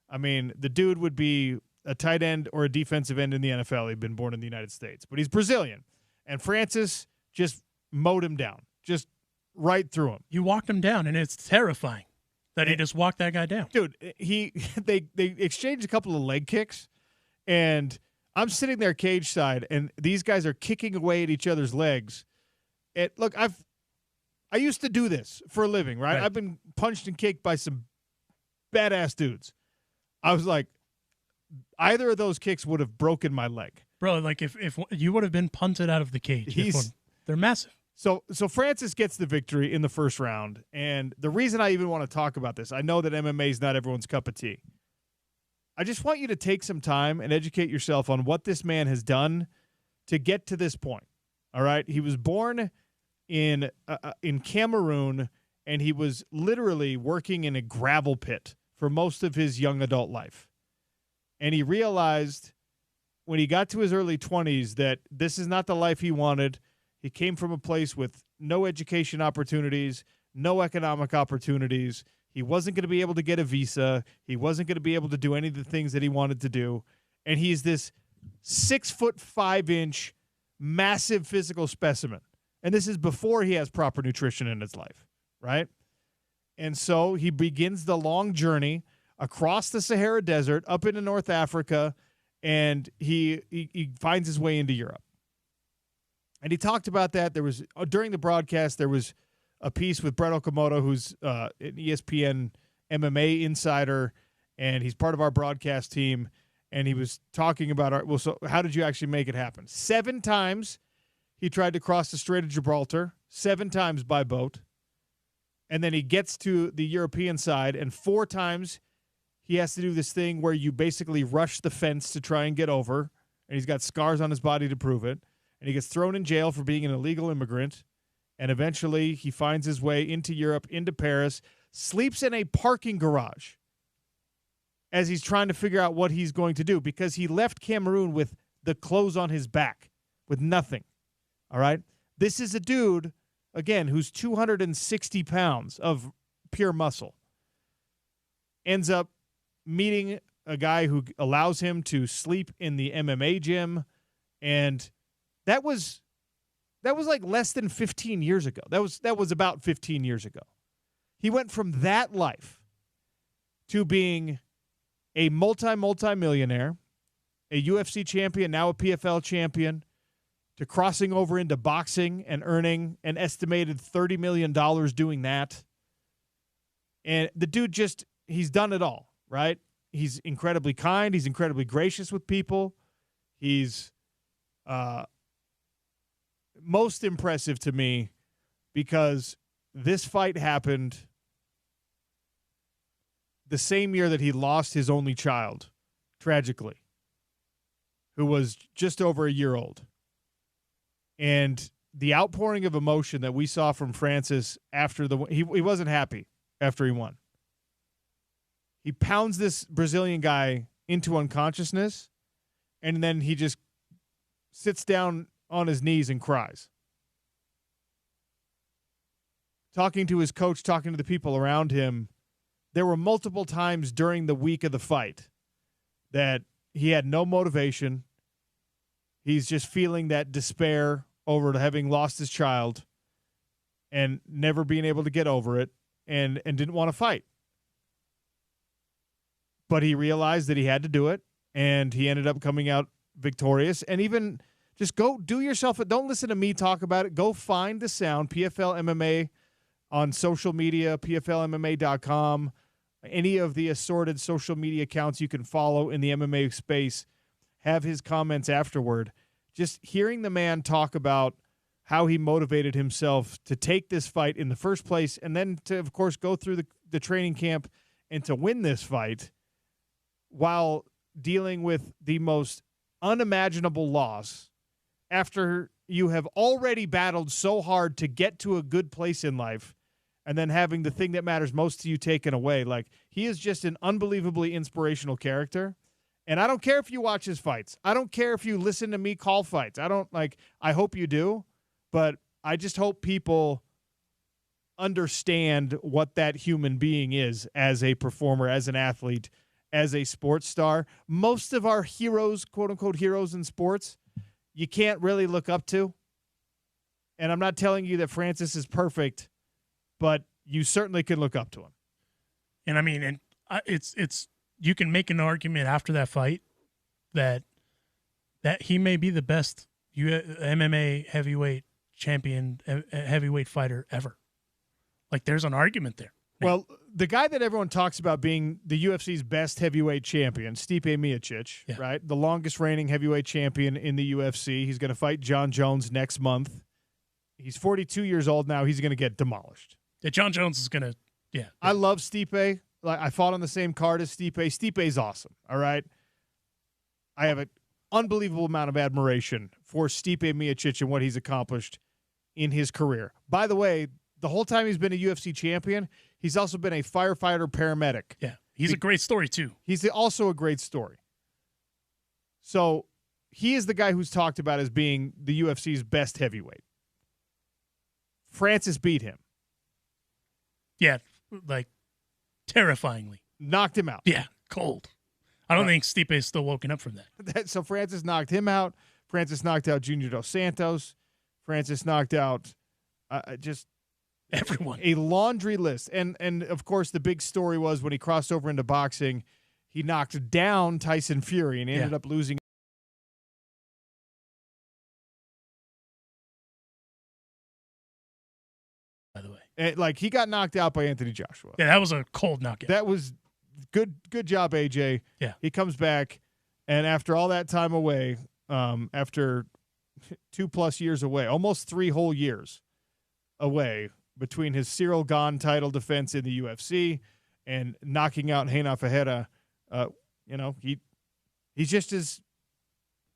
I mean, the dude would be a tight end or a defensive end in the NFL. He'd been born in the United States, but he's Brazilian. And Francis just mowed him down, just right through him. You walked him down, and it's terrifying that he just walked that guy down. Dude, they exchanged a couple of leg kicks, and I'm sitting there cage side, and these guys are kicking away at each other's legs. And look, I used to do this for a living, right? I've been punched and kicked by some badass dudes. I was like, either of those kicks would have broken my leg. Bro, like if you would have been punted out of the cage. They're massive. So Francis gets the victory in the first round, and the reason I even want to talk about this, I know that MMA is not everyone's cup of tea. I just want you to take some time and educate yourself on what this man has done to get to this point. All right? He was born in Cameroon, and he was literally working in a gravel pit for most of his young adult life. And he realized when he got to his early 20s that this is not the life he wanted. He came from a place with no education opportunities, no economic opportunities. He wasn't going to be able to get a visa. He wasn't going to be able to do any of the things that he wanted to do. And he's this 6'5" massive physical specimen. And this is before he has proper nutrition in his life, right? And so he begins the long journey across the Sahara Desert, up into North Africa, and he finds his way into Europe. And he talked about that. There was during the broadcast, there was a piece with Brett Okamoto, who's an ESPN MMA insider, and he's part of our broadcast team. And he was talking about so how did you actually make it happen? 7 times he tried to cross the Strait of Gibraltar, 7 times by boat. And then he gets to the European side, and 4 times he has to do this thing where you basically rush the fence to try and get over, and he's got scars on his body to prove it. And he gets thrown in jail for being an illegal immigrant. And eventually he finds his way into Europe, into Paris, sleeps in a parking garage as he's trying to figure out what he's going to do because he left Cameroon with the clothes on his back, with nothing. All right? This is a dude, again, who's 260 pounds of pure muscle. Ends up meeting a guy who allows him to sleep in the MMA gym, and that was like less than 15 years ago. That was about 15 years ago. He went from that life to being a multi-millionaire, a UFC champion, now a PFL champion, to crossing over into boxing and earning an estimated $30 million doing that. And the dude he's done it all, right? He's incredibly kind. He's incredibly gracious with people. He's most impressive to me because this fight happened the same year that he lost his only child, tragically, who was just over a year old. And the outpouring of emotion that we saw from Francis after he wasn't happy after he won. He pounds this Brazilian guy into unconsciousness, and then he just sits down on his knees and cries. Talking to his coach, talking to the people around him, there were multiple times during the week of the fight that he had no motivation. He's just feeling that despair over having lost his child and never being able to get over it and didn't want to fight. But he realized that he had to do it, and he ended up coming out victorious. And even Just go do yourself. Don't listen to me talk about it. Go find the sound, PFL MMA on social media, pflmma.com, any of the assorted social media accounts you can follow in the MMA space. Have his comments afterward. Just hearing the man talk about how he motivated himself to take this fight in the first place and then to, of course, go through the training camp and to win this fight while dealing with the most unimaginable loss after you have already battled so hard to get to a good place in life and then having the thing that matters most to you taken away. Like, he is just an unbelievably inspirational character. And I don't care if you watch his fights. I don't care if you listen to me call fights. I hope you do, but I just hope people understand what that human being is as a performer, as an athlete, as a sports star. Most of our heroes, quote unquote heroes in sports, you can't really look up to. And I'm not telling you that Francis is perfect, but you certainly can look up to him. And I mean, it's you can make an argument after that fight that he may be the best MMA heavyweight champion, heavyweight fighter ever. Like, there's an argument there. Well, the guy that everyone talks about being the UFC's best heavyweight champion, Stipe Miocic, right? The longest reigning heavyweight champion in the UFC. He's going to fight John Jones next month. He's 42 years old now. He's going to get demolished. Yeah, John Jones is going to, yeah. I love Stipe. Like, I fought on the same card as Stipe. Stipe's awesome, all right? I have an unbelievable amount of admiration for Stipe Miocic and what he's accomplished in his career. By the way, the whole time he's been a UFC champion, he's also been a firefighter paramedic. Yeah, he's a great story too. He's also a great story. So he is the guy who's talked about as being the UFC's best heavyweight. Francis beat him. Yeah, like terrifyingly. Knocked him out. Yeah, cold. I don't think Stipe is still woken up from that. So Francis knocked him out. Francis knocked out Junior Dos Santos. Francis knocked out just everyone. A laundry list. And of course, the big story was when he crossed over into boxing, he knocked down Tyson Fury and ended up losing. By the way. Like, he got knocked out by Anthony Joshua. Yeah, that was a cold knockout. That was good job, AJ. Yeah. He comes back, and after all that time away, after 2+ years away, almost 3 whole years away between his Cyril Gane title defense in the UFC and knocking out Reina Fajeda, he's just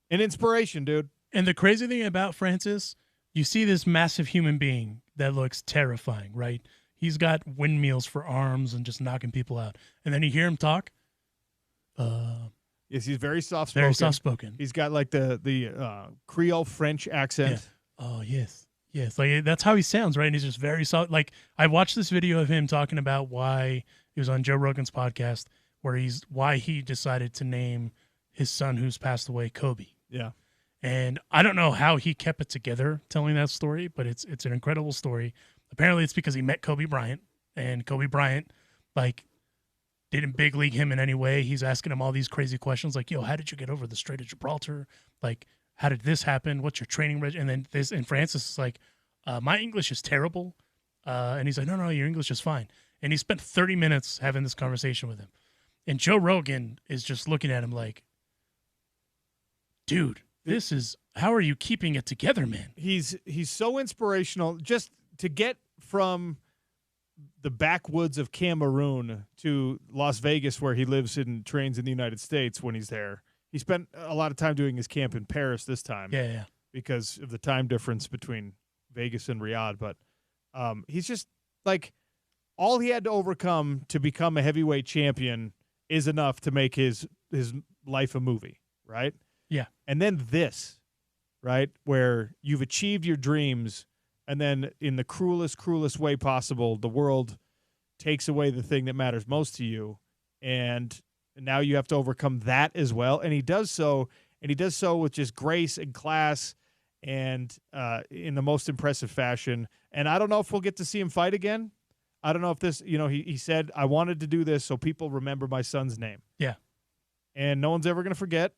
an inspiration, dude. And the crazy thing about Francis, you see this massive human being that looks terrifying, right? He's got windmills for arms and just knocking people out. And then you hear him talk. Yes, he's very soft-spoken. Very soft-spoken. He's got like the Creole French accent. Yeah. Oh, yes. Yes, like that's how he sounds, right? And he's just very soft. Like, I watched this video of him talking about why he was on Joe Rogan's podcast, why he decided to name his son who's passed away Kobe. Yeah. And I don't know how he kept it together telling that story, but it's an incredible story. Apparently it's because he met Kobe Bryant, and Kobe Bryant, like, didn't big league him in any way. He's asking him all these crazy questions like, yo, how did you get over the Strait of Gibraltar? Like, how did this happen? What's your training regimen? And then and Francis is like, my English is terrible. And he's like, no, your English is fine. And he spent 30 minutes having this conversation with him. And Joe Rogan is just looking at him like, dude, how are you keeping it together, man? He's so inspirational. Just to get from the backwoods of Cameroon to Las Vegas, where he lives and trains in the United States when he's there. He spent a lot of time doing his camp in Paris this time. Yeah. Because of the time difference between Vegas and Riyadh. But he's just like, all he had to overcome to become a heavyweight champion is enough to make his life a movie, right? Yeah. And then this, right, where you've achieved your dreams, and then in the cruelest way possible, the world takes away the thing that matters most to you, and now you have to overcome that as well. And he does so with just grace and class and in the most impressive fashion. And I don't know if we'll get to see him fight again. I don't know if this, he said, I wanted to do this so people remember my son's name. Yeah. And no one's ever going to forget.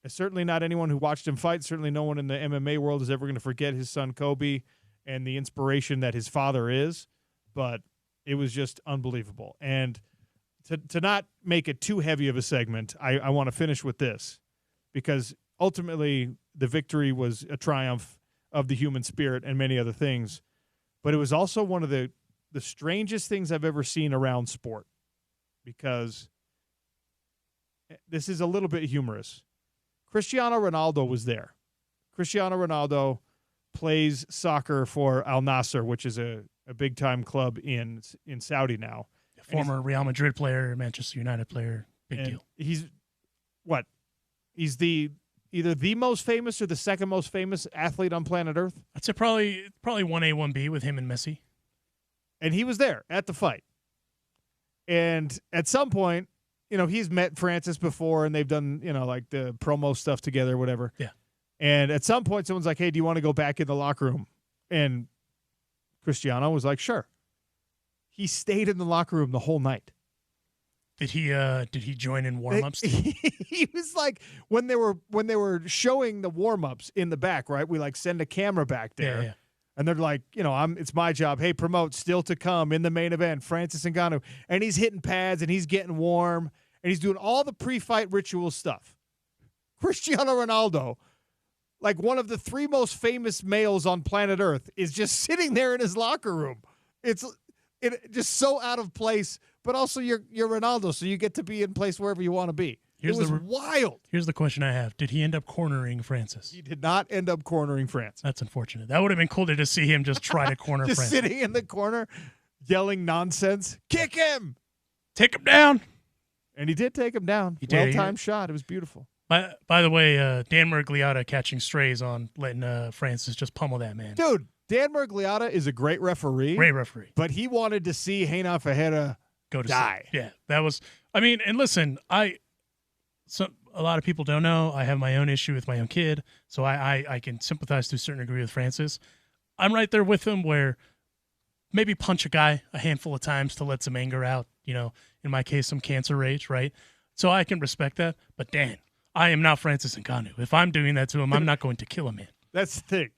Certainly not anyone who watched him fight. Certainly no one in the MMA world is ever going to forget his son Kobe and the inspiration that his father is. But it was just unbelievable. And to not make it too heavy of a segment, I want to finish with this, because ultimately the victory was a triumph of the human spirit and many other things. But it was also one of the strangest things I've ever seen around sport, because this is a little bit humorous. Cristiano Ronaldo was there. Cristiano Ronaldo plays soccer for Al Nassr, which is a big-time club in Saudi now. Former Real Madrid player, Manchester United player, big deal. He's what? He's either the most famous or the second most famous athlete on planet Earth. I'd say probably 1A, 1B with him and Messi. And he was there at the fight. And at some point, he's met Francis before, and they've done, like the promo stuff together, whatever. Yeah. And at some point, someone's like, hey, do you want to go back in the locker room? And Cristiano was like, sure. He stayed in the locker room the whole night. Did he join in warm-ups? He was like, when they were showing the warm-ups in the back, right? We like send a camera back there. Yeah. And they're like, it's my job. Hey, promote, still to come in the main event, Francis Ngannou. And he's hitting pads and he's getting warm and he's doing all the pre-fight ritual stuff. Cristiano Ronaldo, like one of the 3 most famous males on planet Earth, is just sitting there in his locker room. It just so out of place, but also you're Ronaldo, so you get to be in place wherever you want to be. It was wild. Here's the question I have. Did he end up cornering Francis? He did not end up cornering Francis. That's unfortunate. That would have been cool to just see him just try to corner just Francis. Sitting in the corner, yelling nonsense. Kick him! Take him down! And he did take him down. He did. Well-timed shot. It was beautiful. By the way, Dan Miragliotta catching strays on letting Francis just pummel that man. Dude, Dan Miragliotta is a great referee. Great referee. But he wanted to see Reina Ferreira go to die. Yeah, that was – I mean, and listen, a lot of people don't know I have my own issue with my own kid, so I can sympathize to a certain degree with Francis. I'm right there with him where maybe punch a guy a handful of times to let some anger out, in my case, some cancer rage, right? So I can respect that. But Dan, I am not Francis Ngannou. If I'm doing that to him, I'm not going to kill a man. That's the thing.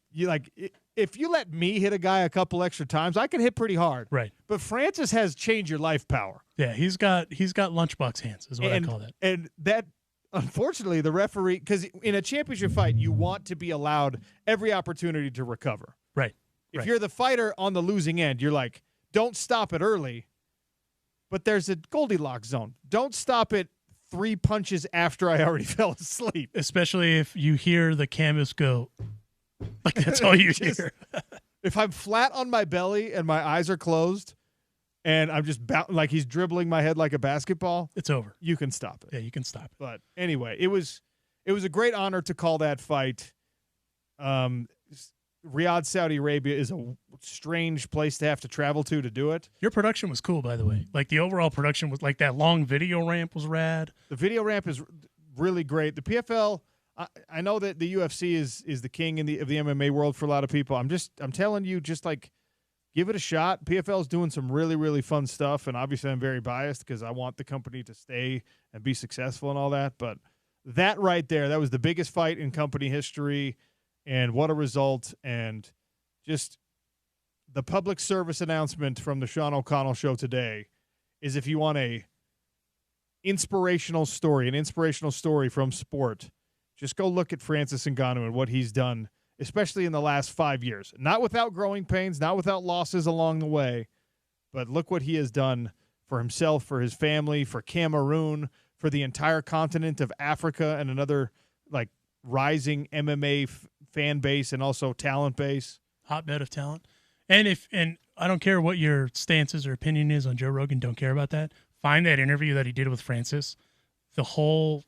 If you let me hit a guy a couple extra times, I can hit pretty hard. Right. But Francis has change your life power. Yeah, he's got lunchbox hands is what I call that. And that, unfortunately, the referee, because in a championship fight, you want to be allowed every opportunity to recover. Right. If you're the fighter on the losing end, you're like, don't stop it early. But there's a Goldilocks zone. Don't stop it 3 punches after I already fell asleep. Especially if you hear the canvas go, like that's all you hear. If I'm flat on my belly and my eyes are closed and I'm just like he's dribbling my head like a basketball, it's over. You can stop it. Yeah, you can stop it. But anyway, it was a great honor to call that fight. Riyadh, Saudi Arabia is a strange place to have to travel to do it. Your production was cool, by the way. Like the overall production was like that long video ramp was rad. The video ramp is really great. The PFL, I know that the UFC is the king of the MMA world for a lot of people. I'm telling you, just like give it a shot. PFL is doing some really, really fun stuff, and obviously I'm very biased because I want the company to stay and be successful and all that. But that right there, that was the biggest fight in company history. And what a result, and just the public service announcement from the Sean O'Connell Show today is if you want an inspirational story from sport, just go look at Francis Ngannou and what he's done, especially in the last 5 years. Not without growing pains, not without losses along the way, but look what he has done for himself, for his family, for Cameroon, for the entire continent of Africa and another like rising MMA fan base and also talent base. Hotbed of talent. And I don't care what your stances or opinion is on Joe Rogan, don't care about that. Find that interview that he did with Francis. The whole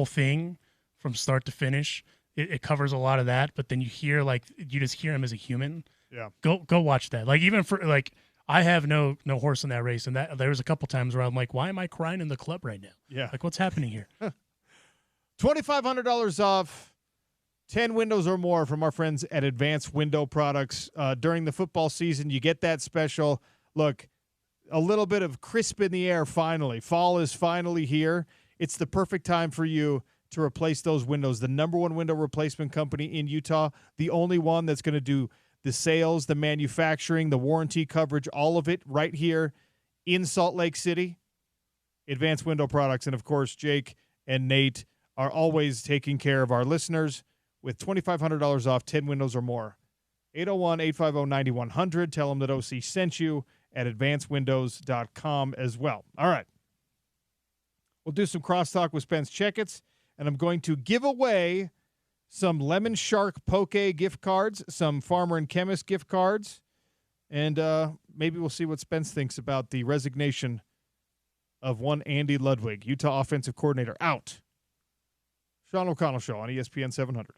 thing from start to finish, it covers a lot of that, but then you just hear him as a human. Yeah. Go watch that. Like even for like I have no horse in that race, and that there was a couple times where I'm like, why am I crying in the club right now? Yeah. Like what's happening here? $2,500 off 10 windows or more from our friends at Advanced Window Products. During the football season, you get that special. Look, a little bit of crisp in the air finally. Fall is finally here. It's the perfect time for you to replace those windows. The number one window replacement company in Utah, the only one that's going to do the sales, the manufacturing, the warranty coverage, all of it right here in Salt Lake City. Advanced Window Products. And, of course, Jake and Nate are always taking care of our listeners with $2,500 off 10 windows or more. 801-850-9100. Tell them that OC sent you at advancedwindows.com as well. All right. We'll do some crosstalk with Spence Checketts, and I'm going to give away some Lemon Shark Poke gift cards, some Farmer and Chemist gift cards, and maybe we'll see what Spence thinks about the resignation of one Andy Ludwig, Utah offensive coordinator, out. Sean O'Connell Show on ESPN 700.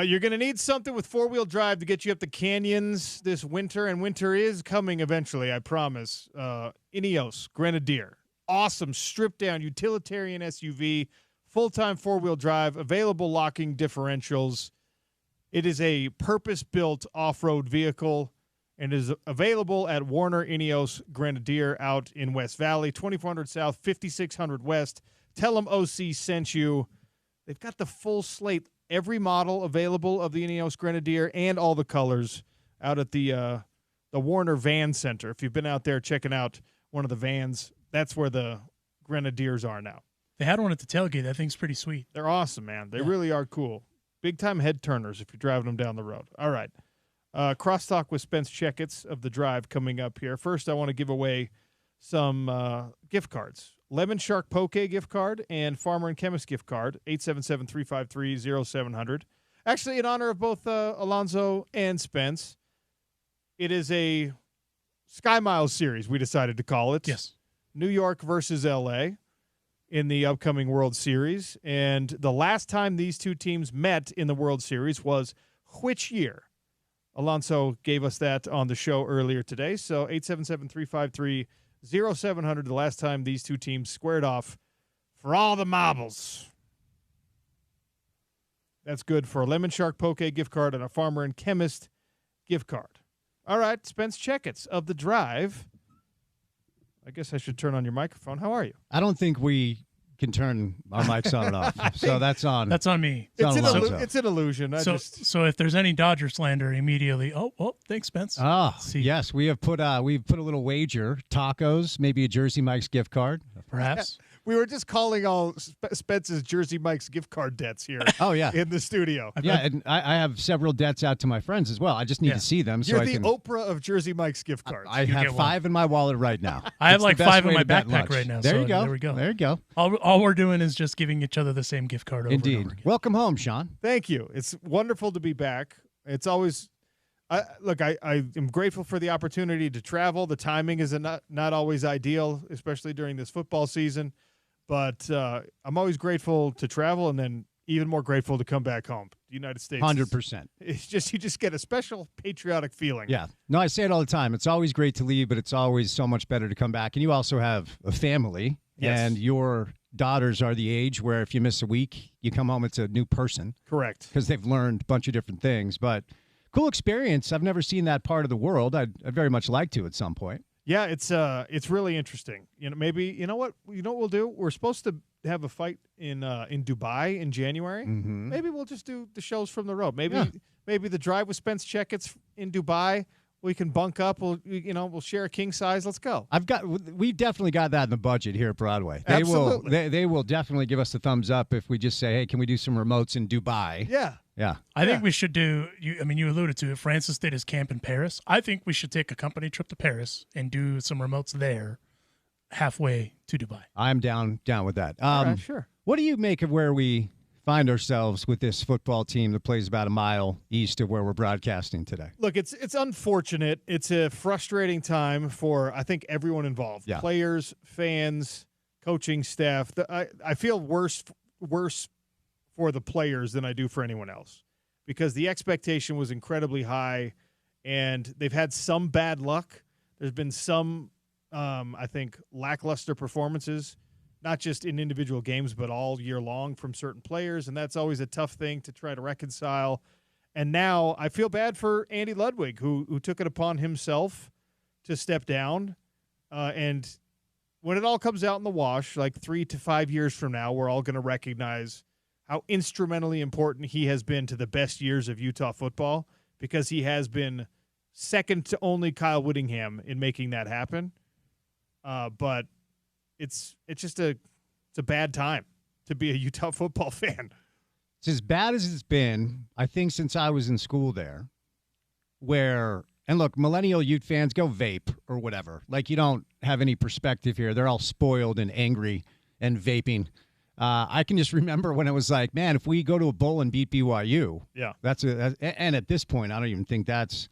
You're going to need something with four-wheel drive to get you up the canyons this winter, and winter is coming eventually, I promise. Ineos Grenadier. Awesome stripped-down utilitarian SUV, full-time four-wheel drive, available locking differentials. It is a purpose-built off-road vehicle and is available at Warner Ineos Grenadier out in West Valley, 2400 South, 5600 West. Tell them OC sent you. They've got the full slate, every model available of the Ineos Grenadier and all the colors out at the Warner Van Center. If you've been out there checking out one of the vans, that's where the Grenadiers are now. They had one at the tailgate. That thing's pretty sweet. They're awesome, man. They really are cool. Big-time head turners if you're driving them down the road. All right. Crosstalk with Spence Checketts of The Drive coming up here. First, I want to give away some gift cards. Lemon Shark Poke gift card and Farmer and Chemist gift card, 877-353-0700. Actually, in honor of both Alonzo and Spence, it is a Sky Miles series, we decided to call it. Yes. New York versus L.A. in the upcoming World Series. And the last time these two teams met in the World Series was which year? Alonso gave us that on the show earlier today. So 877-353-0700, the last time these two teams squared off for all the marbles. That's good for a Lemon Shark Poke gift card and a Farmer and Chemist gift card. All right, Spence Checketts of The Drive. I guess I should turn on your microphone. How are you? I don't think we can turn our mics on and off. So that's on. That's on me. It's an illusion. So if there's any Dodger slander, immediately, thanks, Spence. Yes, we've put a little wager, tacos, maybe a Jersey Mike's gift card. Perhaps. We were just calling all Spence's Jersey Mike's gift card debts here. Oh, yeah. In the studio. Yeah, and I have several debts out to my friends as well. I just need to see them. You're so the I can. Oprah of Jersey Mike's gift cards. I have 5 in my wallet right now. I have It's like the best 5 in way my to bet backpack lunch. right now. There so you go. There we go. There you go. All we're doing is just giving each other the same gift card over Indeed. and over again. Welcome home, Sean. Thank you. It's wonderful to be back. It's always I am grateful for the opportunity to travel. The timing is not always ideal, especially during this football season. But I'm always grateful to travel, and then even more grateful to come back home. The United States. 100%. It's just you just get a special patriotic feeling. Yeah. No, I say it all the time. It's always great to leave, but it's always so much better to come back. And you also have a family, and your daughters are the age where if you miss a week, you come home, it's a new person. Correct. Because they've learned a bunch of different things. But cool experience. I've never seen that part of the world. I'd very much like to at some point. Yeah, it's really interesting. Maybe you know what we'll do. We're supposed to have a fight in Dubai in January. Mm-hmm. Maybe we'll just do the shows from the road. Maybe the drive with Spence Checketts in Dubai. We can bunk up. We'll share a king size. Let's go. We've definitely got that in the budget here at Broadway. Absolutely. They will definitely give us the thumbs up if we just say, hey, can we do some remotes in Dubai? Yeah. Yeah. I think we should do, you alluded to it, Francis did his camp in Paris. I think we should take a company trip to Paris and do some remotes there halfway to Dubai. I'm down with that. All right, sure. What do you make of where we find ourselves with this football team that plays about a mile east of where we're broadcasting today? Look, it's unfortunate. It's a frustrating time for, I think, everyone involved. Yeah. Players, fans, coaching staff. I feel worse for the players than I do for anyone else because the expectation was incredibly high, and they've had some bad luck. There's been some, I think, lackluster performances, not just in individual games, but all year long from certain players, and that's always a tough thing to try to reconcile. And now I feel bad for Andy Ludwig, who took it upon himself to step down. And when it all comes out in the wash, like 3 to 5 years from now, we're all going to recognize how instrumentally important he has been to the best years of Utah football, because he has been second to only Kyle Whittingham in making that happen. But it's a bad time to be a Utah football fan. It's as bad as it's been, I think, since I was in school there, and look, millennial Ute fans, go vape or whatever. Like, you don't have any perspective here. They're all spoiled and angry and vaping. I can just remember when it was like, man, if we go to a bowl and beat BYU, and at this point, I don't even think that's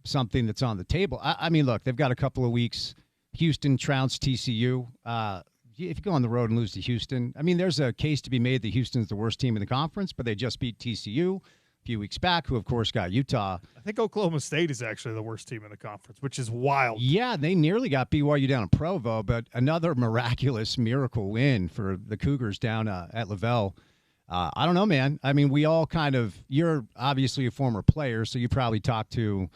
something that's on the table. I mean, look, they've got a couple of weeks. Houston trounced TCU. If you go on the road and lose to Houston, I mean, there's a case to be made that Houston's the worst team in the conference, but they just beat TCU. few weeks back, who, of course, got Utah. I think Oklahoma State is actually the worst team in the conference, which is wild. Yeah, they nearly got BYU down in Provo, but another miraculous miracle win for the Cougars down at Lavelle. I don't know, man. I mean, we all kind of – you're obviously a former player, so you probably talk to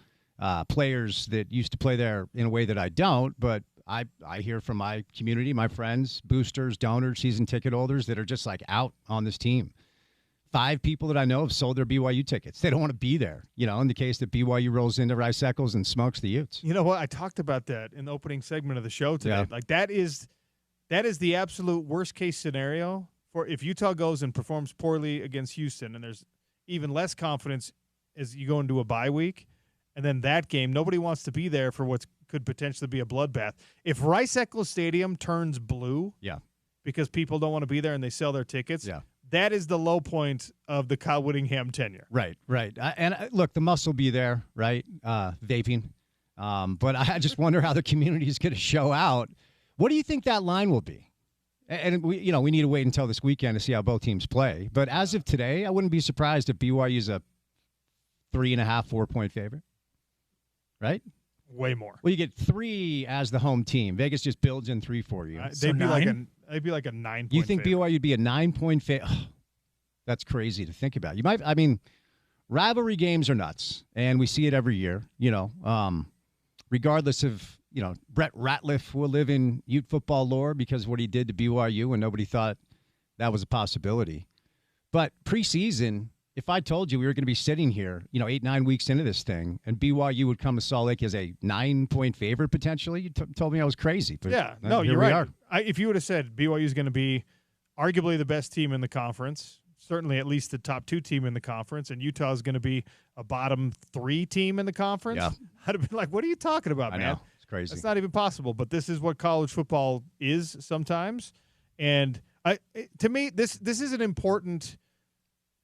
players that used to play there in a way that I don't, but I hear from my community, my friends, boosters, donors, season ticket holders that are just like out on this team. 5 people that I know have sold their BYU tickets. They don't want to be there, in the case that BYU rolls into Rice Eccles and smokes the Utes. You know what? I talked about that in the opening segment of the show today. Yeah. Like that is the absolute worst case scenario for if Utah goes and performs poorly against Houston, and there's even less confidence as you go into a bye week, and then that game, nobody wants to be there for what could potentially be a bloodbath. If Rice Eccles Stadium turns blue, because people don't want to be there and they sell their tickets, that is the low point of the Kyle Whittingham tenure. Right. Look, the must will be there, right? Vaping. But I just wonder how the community is going to show out. What do you think that line will be? And we need to wait until this weekend to see how both teams play. But as of today, I wouldn't be surprised if BYU's a 3.5, 4-point favorite. Right? Way more. Well, you get 3 as the home team. Vegas just builds in 3 for you. They'd be like a 9-point. You think favorite. BYU would be a 9-point favorite? Oh, that's crazy to think about. Rivalry games are nuts, and we see it every year. Regardless of Brett Ratliff will live in Ute football lore because of what he did to BYU, and nobody thought that was a possibility. But preseason, if I told you we were going to be sitting here, 8-9 weeks into this thing, and BYU would come to Salt Lake as a 9-point favorite potentially, you told me I was crazy. But you're right. If you would have said BYU is going to be arguably the best team in the conference, certainly at least the top 2 team in the conference, and Utah is going to be a bottom 3 team in the conference, I'd have been like, what are you talking about, man? I know. It's crazy. It's not even possible, but this is what college football is sometimes. And to me, this is an important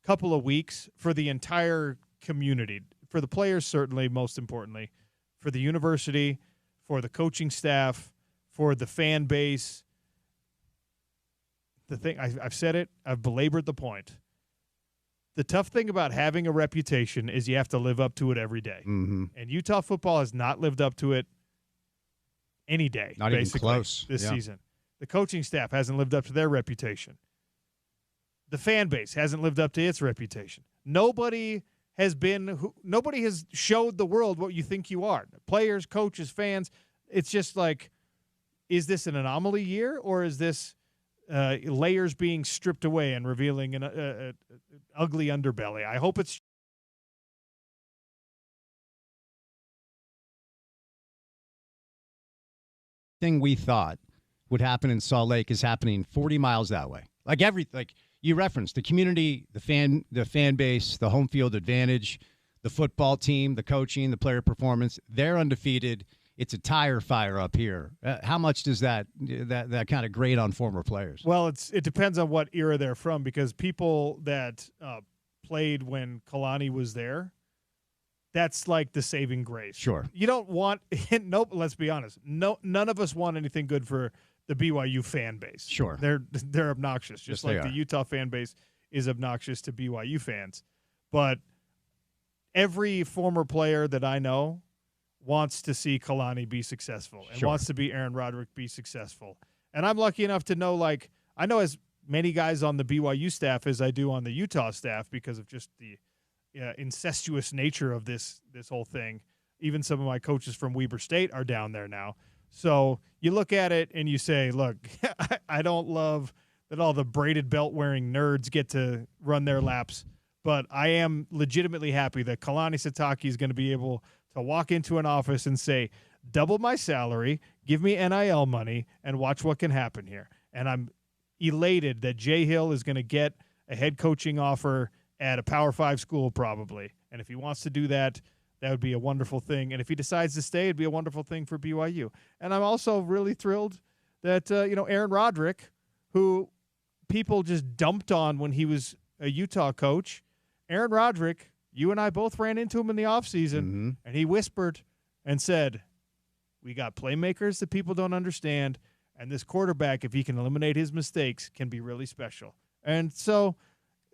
couple of weeks for the entire community, for the players certainly, most importantly, for the university, for the coaching staff, for the fan base. The thing, I've said it, I've belabored the point. The tough thing about having a reputation is you have to live up to it every day. Mm-hmm. And Utah football has not lived up to it any day, not basically, even close this season. The coaching staff hasn't lived up to their reputation. The fan base hasn't lived up to its reputation. Nobody has showed the world what you think you are. Players, coaches, fans. It's just like, is this an anomaly year, or is this layers being stripped away and revealing an ugly underbelly? I hope it's thing we thought would happen in Salt Lake is happening 40 miles that way. Like you referenced the community, the fan base, the home field advantage, the football team, the coaching, the player performance. They're undefeated. It's a tire fire up here. How much does that kind of grate on former players? Well, it depends on what era they're from, because people that played when Kalani was there, that's like the saving grace. Sure. You don't want nope. Let's be honest. No, none of us want anything good for the BYU fan base. Sure. They're obnoxious, just Yes, like the Utah fan base is obnoxious to BYU fans. But every former player that I know wants to see Kalani be successful and wants to be Aaron Roderick be successful. And I'm lucky enough to know, I know as many guys on the BYU staff as I do on the Utah staff because of just the incestuous nature of this whole thing. Even some of my coaches from Weber State are down there now. So you look at it and you say, look, I don't love that all the braided belt wearing nerds get to run their laps, but I am legitimately happy that Kalani Sitake is going to be able to walk into an office and say, double my salary, give me NIL money, and watch what can happen here. And I'm elated that Jay Hill is going to get a head coaching offer at a Power 5 school probably. And if he wants to do that, that would be a wonderful thing. And if he decides to stay, it'd be a wonderful thing for BYU. And I'm also really thrilled that, Aaron Roderick, who people just dumped on when he was a Utah coach, Aaron Roderick, you and I both ran into him in the offseason, and he whispered and said, we got playmakers that people don't understand, and this quarterback, if he can eliminate his mistakes, can be really special. And so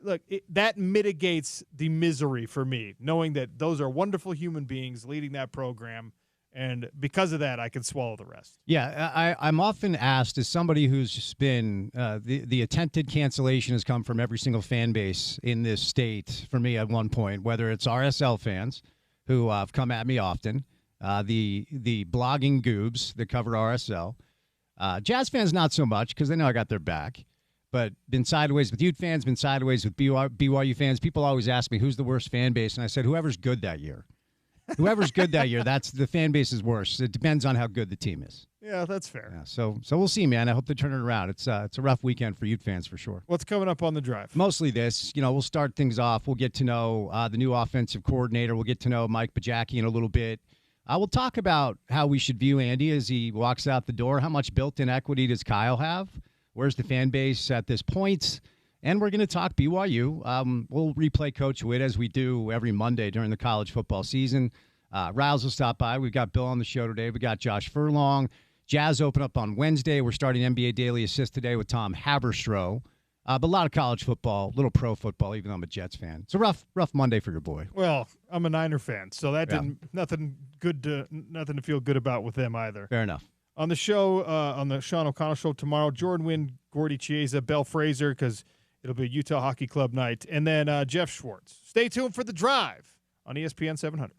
look, that mitigates the misery for me, knowing that those are wonderful human beings leading that program. And because of that, I can swallow the rest. Yeah, I'm often asked, as somebody who's just been the attempted cancellation has come from every single fan base in this state for me at one point, whether it's RSL fans who have come at me often, the blogging goobs that cover RSL, Jazz fans not so much because they know I got their back, but been sideways with Ute fans, been sideways with BYU fans. People always ask me, who's the worst fan base? And I said, whoever's good that year. Whoever's good that year, that's the fan base is worse. It depends on how good the team is. Yeah, that's fair. Yeah, so we'll see, man. I hope they turn it around. It's a rough weekend for Ute fans for sure. What's coming up on the drive? Mostly this. We'll start things off. We'll get to know the new offensive coordinator. We'll get to know Mike Bajacki in a little bit. We'll talk about how we should view Andy as he walks out the door. How much built-in equity does Kyle have? Where's the fan base at this point? And we're going to talk BYU. We'll replay Coach Witt as we do every Monday during the college football season. Riles will stop by. We've got Bill on the show today. We got Josh Furlong. Jazz open up on Wednesday. We're starting NBA Daily Assist today with Tom Haberstroh. But a lot of college football, little pro football, even though I'm a Jets fan. It's a rough Monday for your boy. Well, I'm a Niner fan, so that didn't nothing to feel good about with them either. Fair enough. On the show, on the Sean O'Connell show tomorrow, Jordan Wynn, Gordy Chiesa, Bell Fraser, because it'll be a Utah Hockey Club night, and then Jeff Schwartz. Stay tuned for The Drive on ESPN 700.